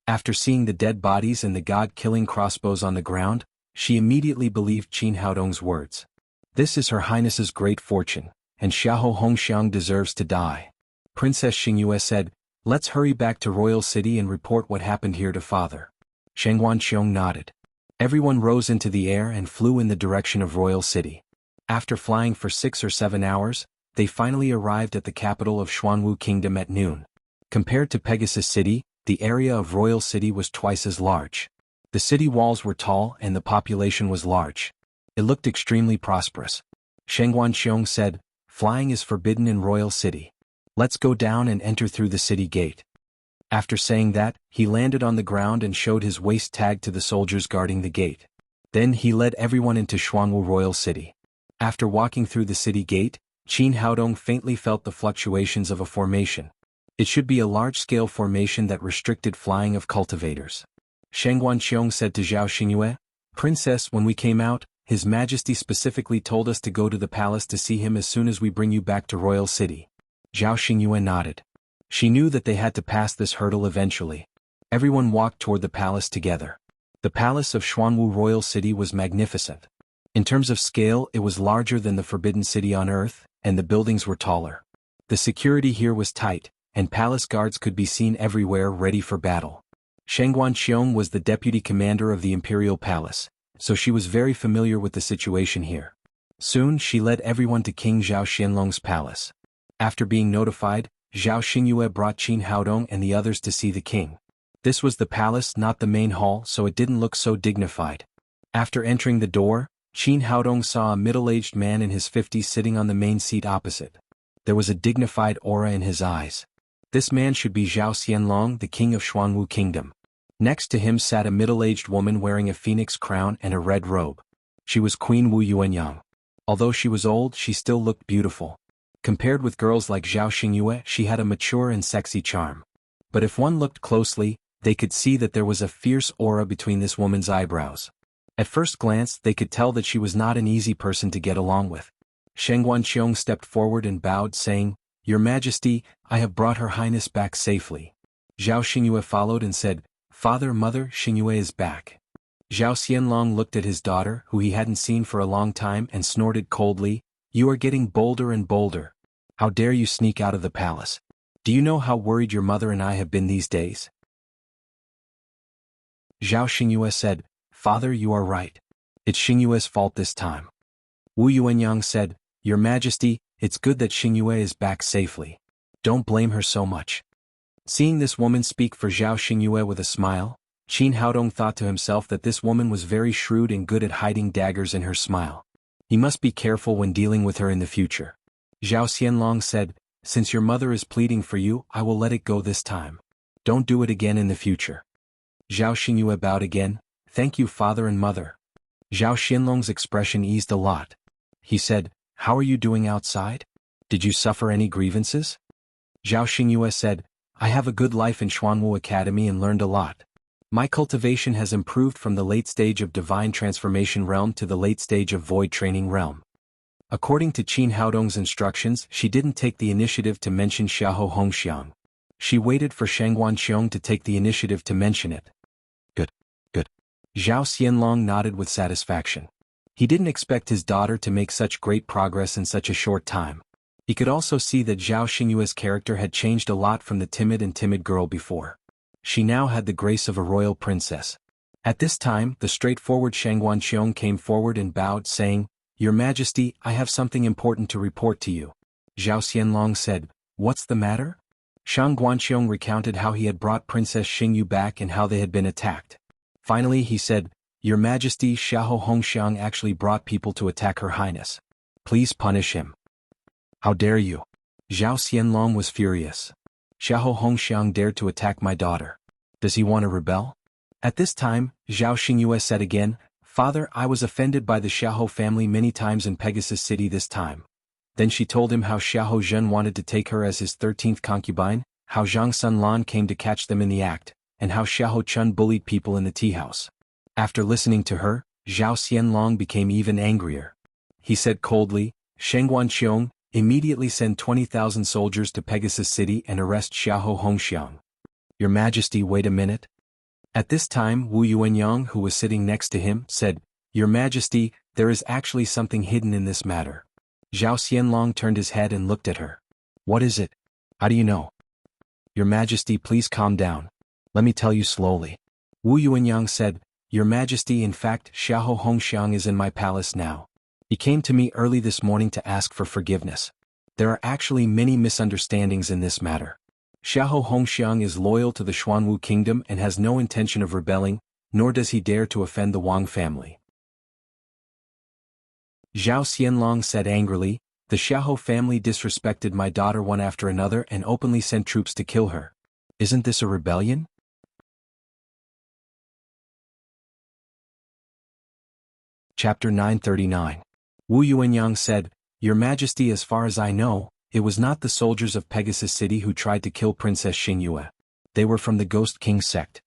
After seeing the dead bodies and the god-killing crossbows on the ground, she immediately believed Qin Haodong's words. This is Her Highness's great fortune, and Xiahou Hongxiang deserves to die. Princess Xingyue said, Let's hurry back to Royal City and report what happened here to Father. Sheng Guanqiong nodded. Everyone rose into the air and flew in the direction of Royal City. After flying for 6 or 7 hours, they finally arrived at the capital of Xuanwu Kingdom at noon. Compared to Pegasus City, the area of Royal City was twice as large. The city walls were tall and the population was large. It looked extremely prosperous. Sheng Guanqiong said, Flying is forbidden in Royal City. Let's go down and enter through the city gate. After saying that, he landed on the ground and showed his waist tag to the soldiers guarding the gate. Then he led everyone into Xuanwu Royal City. After walking through the city gate, Qin Haodong faintly felt the fluctuations of a formation. It should be a large-scale formation that restricted flying of cultivators. Sheng Guanqiong said to Zhao Xingyue, Princess, when we came out, His Majesty specifically told us to go to the palace to see him as soon as we bring you back to Royal City. Zhao Xingyue nodded. She knew that they had to pass this hurdle eventually. Everyone walked toward the palace together. The palace of Xuanwu Royal City was magnificent. In terms of scale, it was larger than the Forbidden City on Earth, and the buildings were taller. The security here was tight, and palace guards could be seen everywhere ready for battle. Sheng Guanqiong was the deputy commander of the Imperial Palace, so she was very familiar with the situation here. Soon she led everyone to King Zhao Xianlong's palace. After being notified, Zhao Xingyue brought Qin Haodong and the others to see the king. This was the palace, not the main hall, so it didn't look so dignified. After entering the door, Qin Haodong saw a middle-aged man in his 50s sitting on the main seat opposite. There was a dignified aura in his eyes. This man should be Zhao Xianlong, the king of Xuanwu Kingdom. Next to him sat a middle-aged woman wearing a phoenix crown and a red robe. She was Queen Wu Yuanyang. Although she was old, she still looked beautiful. Compared with girls like Zhao Xingyue, she had a mature and sexy charm. But if one looked closely, they could see that there was a fierce aura between this woman's eyebrows. At first glance, they could tell that she was not an easy person to get along with. Sheng Guanqiong stepped forward and bowed, saying, Your Majesty, I have brought Her Highness back safely. Zhao Xingyue followed and said, Father, Mother, Xingyue is back. Zhao Xianlong looked at his daughter, who he hadn't seen for a long time, and snorted coldly, You are getting bolder and bolder. How dare you sneak out of the palace? Do you know how worried your mother and I have been these days? Zhao Xingyue said, Father, you are right. It's Xingyue's fault this time. Wu Yuanyang said, Your Majesty, it's good that Xingyue is back safely. Don't blame her so much. Seeing this woman speak for Zhao Xingyue with a smile, Qin Haodong thought to himself that this woman was very shrewd and good at hiding daggers in her smile. He must be careful when dealing with her in the future. Zhao Xianlong said, Since your mother is pleading for you, I will let it go this time. Don't do it again in the future. Zhao Xingyue bowed again, Thank you, Father and Mother. Zhao Xianlong's expression eased a lot. He said, How are you doing outside? Did you suffer any grievances? Zhao Xingyue said, I have a good life in Xuanwu Academy and learned a lot. My cultivation has improved from the late stage of Divine Transformation Realm to the late stage of Void Training Realm. According to Qin Haodong's instructions, she didn't take the initiative to mention Xiahou Hongxiang. She waited for Sheng Guanqiong to take the initiative to mention it. Good. Zhao Xianlong nodded with satisfaction. He didn't expect his daughter to make such great progress in such a short time. He could also see that Zhao Xingyue's character had changed a lot from the timid girl before. She now had the grace of a royal princess. At this time, the straightforward Sheng Guanqiong came forward and bowed, saying, "Your Majesty, I have something important to report to you." Zhao Xianlong said, "What's the matter?" Shang Guanqiong recounted how he had brought Princess Xingyu back and how they had been attacked. Finally he said, "Your Majesty, Xiahou Hongxiang actually brought people to attack Her Highness. Please punish him." "How dare you?" Zhao Xianlong was furious. "Xiahou Hongxiang dared to attack my daughter. Does he want to rebel?" At this time, Zhao Xingyue said again, "Father, I was offended by the Xiahou family many times in Pegasus City this time." Then she told him how Xiahou Zhen wanted to take her as his 13th concubine, how Zhang Sunlan came to catch them in the act, and how Xiahou Chun bullied people in the tea house. After listening to her, Zhao Xianlong became even angrier. He said coldly, "Sheng Guanqiong, immediately send 20,000 soldiers to Pegasus City and arrest Xiahou Hongxiang." "Your Majesty, wait a minute." At this time Wu Yuanyang, who was sitting next to him, said, "Your Majesty, there is actually something hidden in this matter." Zhao Xianlong turned his head and looked at her. "What is it? How do you know?" "Your Majesty, please calm down. Let me tell you slowly." Wu Yuanyang said, "Your Majesty, in fact, Xiahou Hongxiang is in my palace now. He came to me early this morning to ask for forgiveness. There are actually many misunderstandings in this matter. Xiahou Hongxiang is loyal to the Xuanwu kingdom and has no intention of rebelling, nor does he dare to offend the Wang family." Zhao Xianlong said angrily, "The Xiahou family disrespected my daughter one after another and openly sent troops to kill her. Isn't this a rebellion?" Chapter 939. Wu Yuanyang said, "Your Majesty, as far as I know, it was not the soldiers of Pegasus City who tried to kill Princess Xingyue. They were from the Ghost King sect."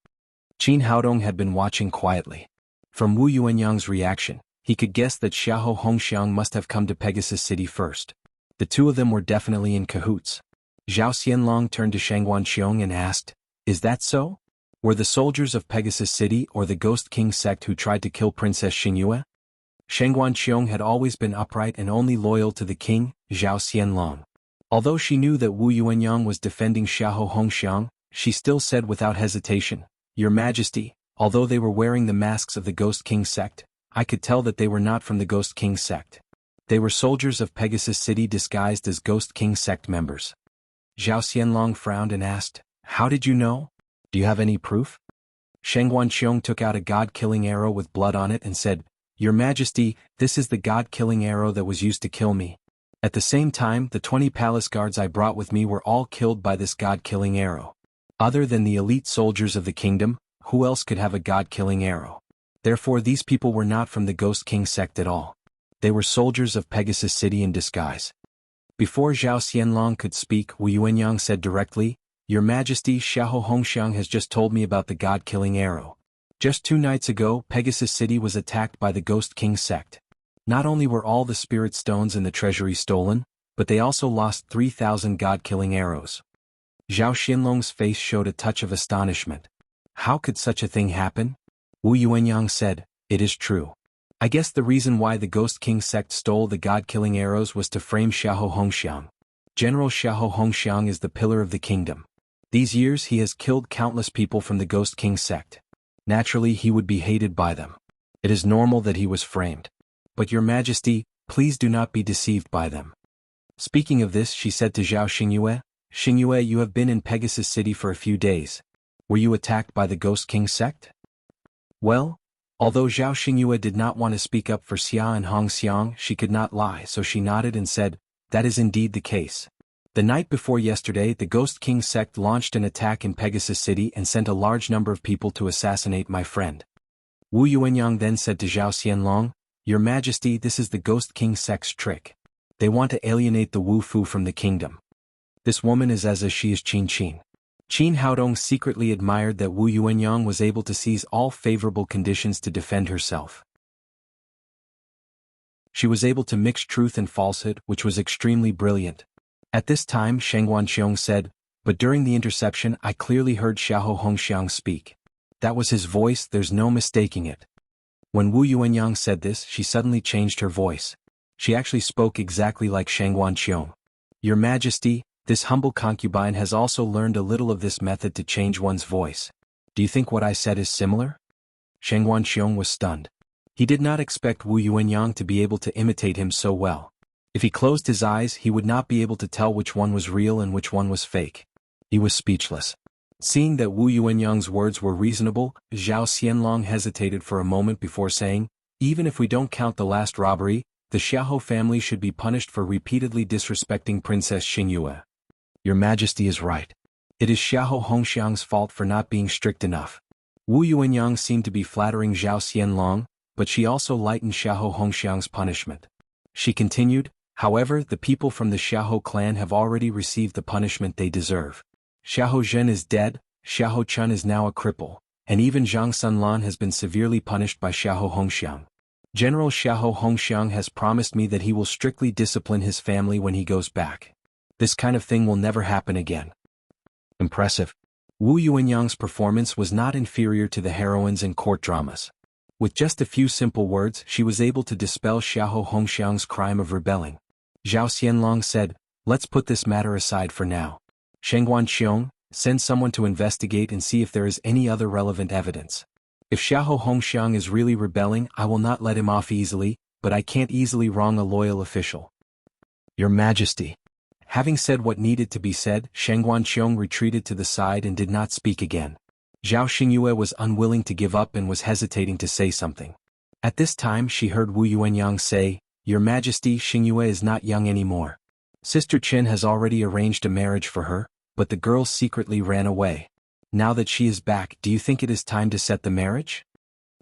Qin Haodong had been watching quietly. From Wu Yuanyang's reaction, he could guess that Xiahou Hongxiang must have come to Pegasus City first. The two of them were definitely in cahoots. Zhao Xianlong turned to Shang Guanqiong and asked, "Is that so? Were the soldiers of Pegasus City or the Ghost King sect who tried to kill Princess Xingyue?" Shang Guanqiong had always been upright and only loyal to the king, Zhao Xianlong. Although she knew that Wu Yuanyang was defending Xiahou Hongxiang, she still said without hesitation, "Your Majesty, although they were wearing the masks of the Ghost King sect, I could tell that they were not from the Ghost King sect. They were soldiers of Pegasus City disguised as Ghost King sect members." Zhao Xianlong frowned and asked, "How did you know? Do you have any proof?" Sheng Guanqiong took out a god-killing arrow with blood on it and said, "Your Majesty, this is the god-killing arrow that was used to kill me. At the same time, the 20 palace guards I brought with me were all killed by this god-killing arrow. Other than the elite soldiers of the kingdom, who else could have a god-killing arrow? Therefore these people were not from the Ghost King sect at all. They were soldiers of Pegasus City in disguise." Before Zhao Xianlong could speak, Wu Yuanyang said directly, "Your Majesty, Xiahou Hongxiang has just told me about the god-killing arrow. Just 2 nights ago, Pegasus City was attacked by the Ghost King sect. Not only were all the spirit stones in the treasury stolen, but they also lost 3,000 god-killing arrows." Zhao Xianlong's face showed a touch of astonishment. How could such a thing happen? Wu Yuanyang said, "It is true. I guess the reason why the Ghost King sect stole the god-killing arrows was to frame Xiahou Hongxiang. General Xiahou Hongxiang is the pillar of the kingdom. These years he has killed countless people from the Ghost King sect. Naturally he would be hated by them. It is normal that he was framed. But Your Majesty, please do not be deceived by them." Speaking of this, she said to Zhao Xingyue, "Xingyue, you have been in Pegasus City for a few days. Were you attacked by the Ghost King sect?" Well, although Zhao Xingyue did not want to speak up for Xia and Hongxiang, she could not lie, so she nodded and said, "That is indeed the case. The night before yesterday, the Ghost King sect launched an attack in Pegasus City and sent a large number of people to assassinate my friend." Wu Yuanyang then said to Zhao Xianlong, "Your Majesty, this is the Ghost King sect's trick. They want to alienate the Wu Fu from the kingdom. This woman is as if she is Qin Qin." Qin Haodong secretly admired that Wu Yuanyang was able to seize all favorable conditions to defend herself. She was able to mix truth and falsehood, which was extremely brilliant. At this time Sheng Guanqiong said, "But during the interception I clearly heard Xiahou Hongxiang speak. That was his voice, there's no mistaking it." When Wu Yuanyang said this, she suddenly changed her voice. She actually spoke exactly like Sheng Guanqiong. "Your Majesty, this humble concubine has also learned a little of this method to change one's voice. Do you think what I said is similar?" Sheng Guanqiong was stunned. He did not expect Wu Yuanyang to be able to imitate him so well. If he closed his eyes, he would not be able to tell which one was real and which one was fake. He was speechless. Seeing that Wu Yuanyang's words were reasonable, Zhao Xianlong hesitated for a moment before saying, "Even if we don't count the last robbery, the Xiahou family should be punished for repeatedly disrespecting Princess Xingyue." "Your Majesty is right. It is Xiahou Hongxiang's fault for not being strict enough." Wu Yuanyang seemed to be flattering Zhao Xianlong, but she also lightened Xiahou Hongxiang's punishment. She continued, "However, the people from the Xiahou clan have already received the punishment they deserve. Xiahou Zhen is dead, Xiahou Chun is now a cripple, and even Zhang Sunlan has been severely punished by Xiahou Hongxiang. General Xiahou Hongxiang has promised me that he will strictly discipline his family when he goes back. This kind of thing will never happen again." Impressive. Wu Yuanyang's performance was not inferior to the heroines in court dramas. With just a few simple words, she was able to dispel Xiahou Hongxiang's crime of rebelling. Zhao Xianlong said, "Let's put this matter aside for now. Shengguan Qiong, send someone to investigate and see if there is any other relevant evidence. If Xiahou Hongxiang is really rebelling, I will not let him off easily, but I can't easily wrong a loyal official." "Your Majesty." Having said what needed to be said, Shengguan Qiong retreated to the side and did not speak again. Zhao Xingyue was unwilling to give up and was hesitating to say something. At this time she heard Wu Yuanyang say, "Your Majesty, Xingyue is not young anymore. Sister Qin has already arranged a marriage for her, but the girl secretly ran away. Now that she is back, do you think it is time to set the marriage?"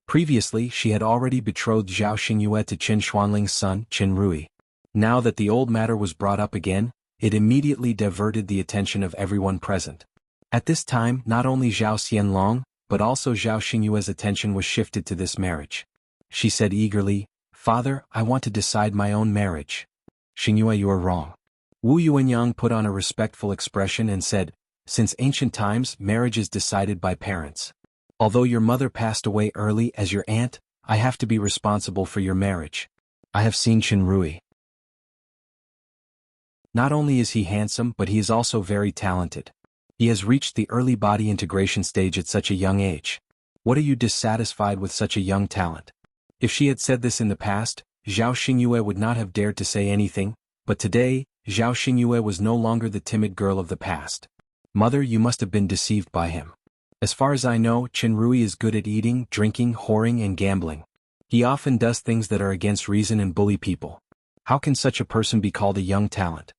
Previously she had already betrothed Zhao Xingyue to Qin Xuanling's son, Qin Rui. Now that the old matter was brought up again, it immediately diverted the attention of everyone present. At this time, not only Zhao Xianlong, but also Zhao Xingyue's attention was shifted to this marriage. She said eagerly, "Father, I want to decide my own marriage." "Xingyue, you are wrong." Wu Yuanyang put on a respectful expression and said, "Since ancient times, marriage is decided by parents. Although your mother passed away early as your aunt, I have to be responsible for your marriage. I have seen Qin Rui. Not only is he handsome, but he is also very talented. He has reached the early body integration stage at such a young age. What are you dissatisfied with such a young talent?" If she had said this in the past, Zhao Xingyue would not have dared to say anything, but today, Zhao Xingyue was no longer the timid girl of the past. "Mother, you must have been deceived by him. As far as I know, Qin Rui is good at eating, drinking, whoring and gambling. He often does things that are against reason and bully people. How can such a person be called a young talent?"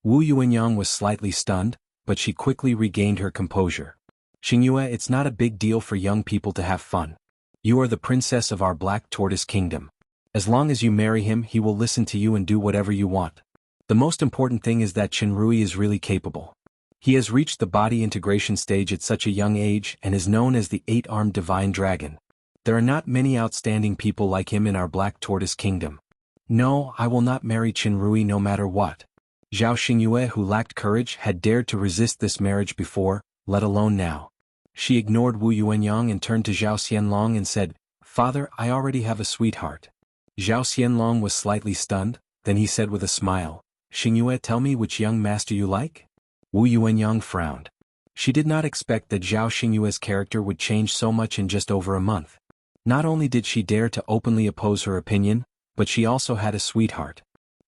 Wu Yuanyang was slightly stunned, but she quickly regained her composure. "Xingyue, it's not a big deal for young people to have fun. You are the princess of our Black Tortoise Kingdom. As long as you marry him, he will listen to you and do whatever you want. The most important thing is that Qin Rui is really capable. He has reached the body integration stage at such a young age and is known as the eight-armed divine dragon. There are not many outstanding people like him in our Black Tortoise Kingdom. No, I will not marry Qin Rui no matter what." Zhao Xingyue, who lacked courage, had dared to resist this marriage before, let alone now. She ignored Wu Yuanyang and turned to Zhao Xianlong and said, "Father, I already have a sweetheart." Zhao Xianlong was slightly stunned, then he said with a smile, "Xingyue, tell me which young master you like?" Wu Yuanyang frowned. She did not expect that Zhao Xingyue's character would change so much in just over a month. Not only did she dare to openly oppose her opinion, but she also had a sweetheart.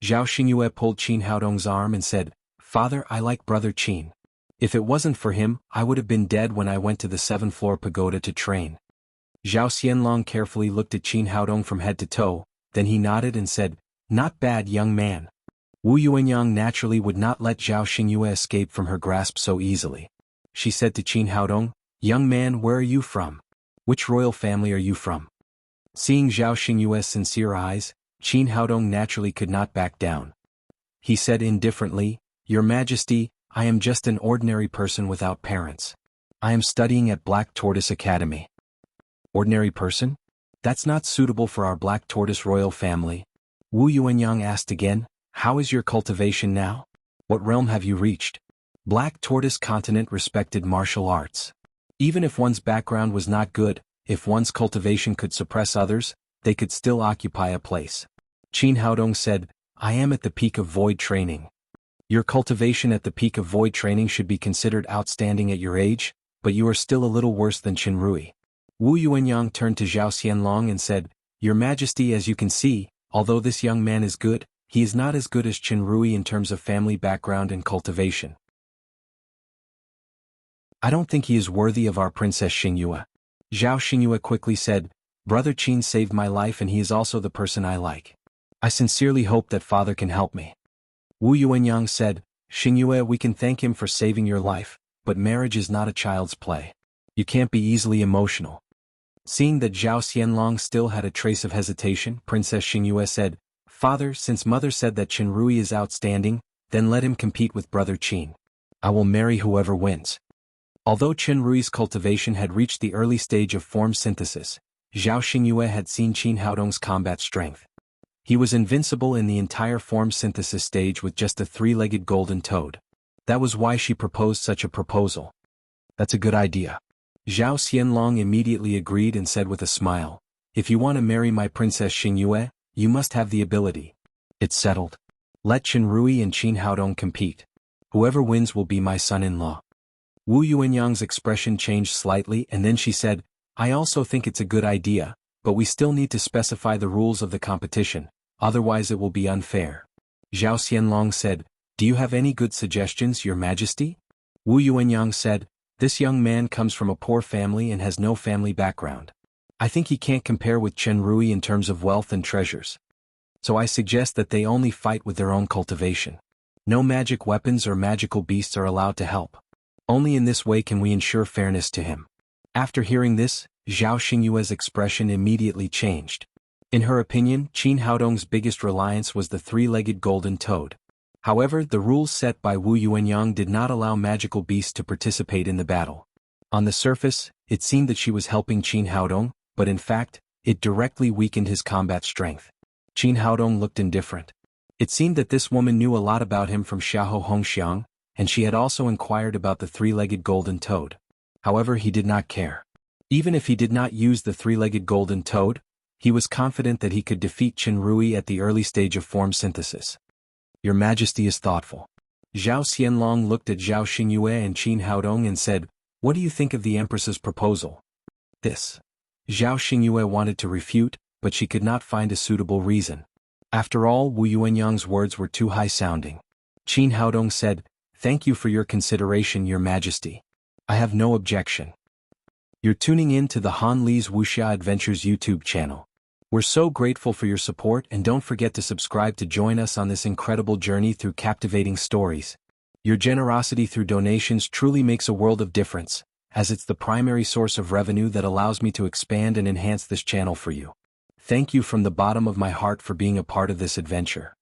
Zhao Xingyue pulled Qin Haodong's arm and said, "Father, I like brother Qin. If it wasn't for him, I would have been dead when I went to the 7th-floor pagoda to train." Zhao Xianlong carefully looked at Qin Haodong from head to toe, then he nodded and said, "Not bad, young man." Wu Yuanyang naturally would not let Zhao Xingyue escape from her grasp so easily. She said to Qin Haodong, "Young man, where are you from? Which royal family are you from?" Seeing Zhao Xingyue's sincere eyes, Qin Haodong naturally could not back down. He said indifferently, "Your Majesty, I am just an ordinary person without parents. I am studying at Black Tortoise Academy." "Ordinary person? That's not suitable for our Black Tortoise royal family." Wu Yuanyang asked again, "How is your cultivation now? What realm have you reached?" Black Tortoise Continent respected martial arts. Even if one's background was not good, if one's cultivation could suppress others, they could still occupy a place. Qin Haodong said, "I am at the peak of void training." Your cultivation at the peak of void training should be considered outstanding at your age, but you are still a little worse than Qin Rui. Wu Yuanyang turned to Zhao Xianlong and said, Your Majesty, as you can see, although this young man is good, he is not as good as Qinrui in terms of family background and cultivation. I don't think he is worthy of our Princess Xingyue. Zhao Xingyue quickly said, Brother Qin saved my life and he is also the person I like. I sincerely hope that father can help me. Wu Yuanyang said, Xingyue, we can thank him for saving your life, but marriage is not a child's play. You can't be easily emotional. Seeing that Zhao Xianlong still had a trace of hesitation, Princess Xingyue said, Father, since mother said that Qinrui is outstanding, then let him compete with Brother Qin. I will marry whoever wins. Although Qinrui's cultivation had reached the early stage of form synthesis, Zhao Xingyue had seen Qin Haodong's combat strength. He was invincible in the entire form synthesis stage with just a three-legged golden toad. That was why she proposed such a proposal. That's a good idea. Zhao Xianlong immediately agreed and said with a smile, If you want to marry my Princess Xingyue, you must have the ability. It's settled. Let Qinrui and Qin Haodong compete. Whoever wins will be my son-in-law. Wu Yuanyang's expression changed slightly and then she said, I also think it's a good idea, but we still need to specify the rules of the competition, otherwise it will be unfair. Zhao Xianlong said, Do you have any good suggestions, Your Majesty? Wu Yuanyang said, This young man comes from a poor family and has no family background. I think he can't compare with Qinrui in terms of wealth and treasures. So I suggest that they only fight with their own cultivation. No magic weapons or magical beasts are allowed to help. Only in this way can we ensure fairness to him. After hearing this, Zhao Xingyue's expression immediately changed. In her opinion, Qin Haodong's biggest reliance was the three-legged golden toad. However, the rules set by Wu Yuanyang did not allow magical beasts to participate in the battle. On the surface, it seemed that she was helping Qin Haodong, but in fact, it directly weakened his combat strength. Qin Haodong looked indifferent. It seemed that this woman knew a lot about him from Xiahou Hongxiang, and she had also inquired about the three-legged golden toad. However, he did not care. Even if he did not use the three-legged golden toad, he was confident that he could defeat Qinrui at the early stage of form synthesis. Your Majesty is thoughtful. Zhao Xianlong looked at Zhao Xingyue and Qin Haodong and said, What do you think of the Empress's proposal? This. Zhao Xingyue wanted to refute, but she could not find a suitable reason. After all, Wu Yuanyang's words were too high-sounding. Qin Haodong said, Thank you for your consideration, Your Majesty. I have no objection. You're tuning in to the Han Li's Wuxia Adventures YouTube channel. We're so grateful for your support and don't forget to subscribe to join us on this incredible journey through captivating stories. Your generosity through donations truly makes a world of difference, as it's the primary source of revenue that allows me to expand and enhance this channel for you. Thank you from the bottom of my heart for being a part of this adventure.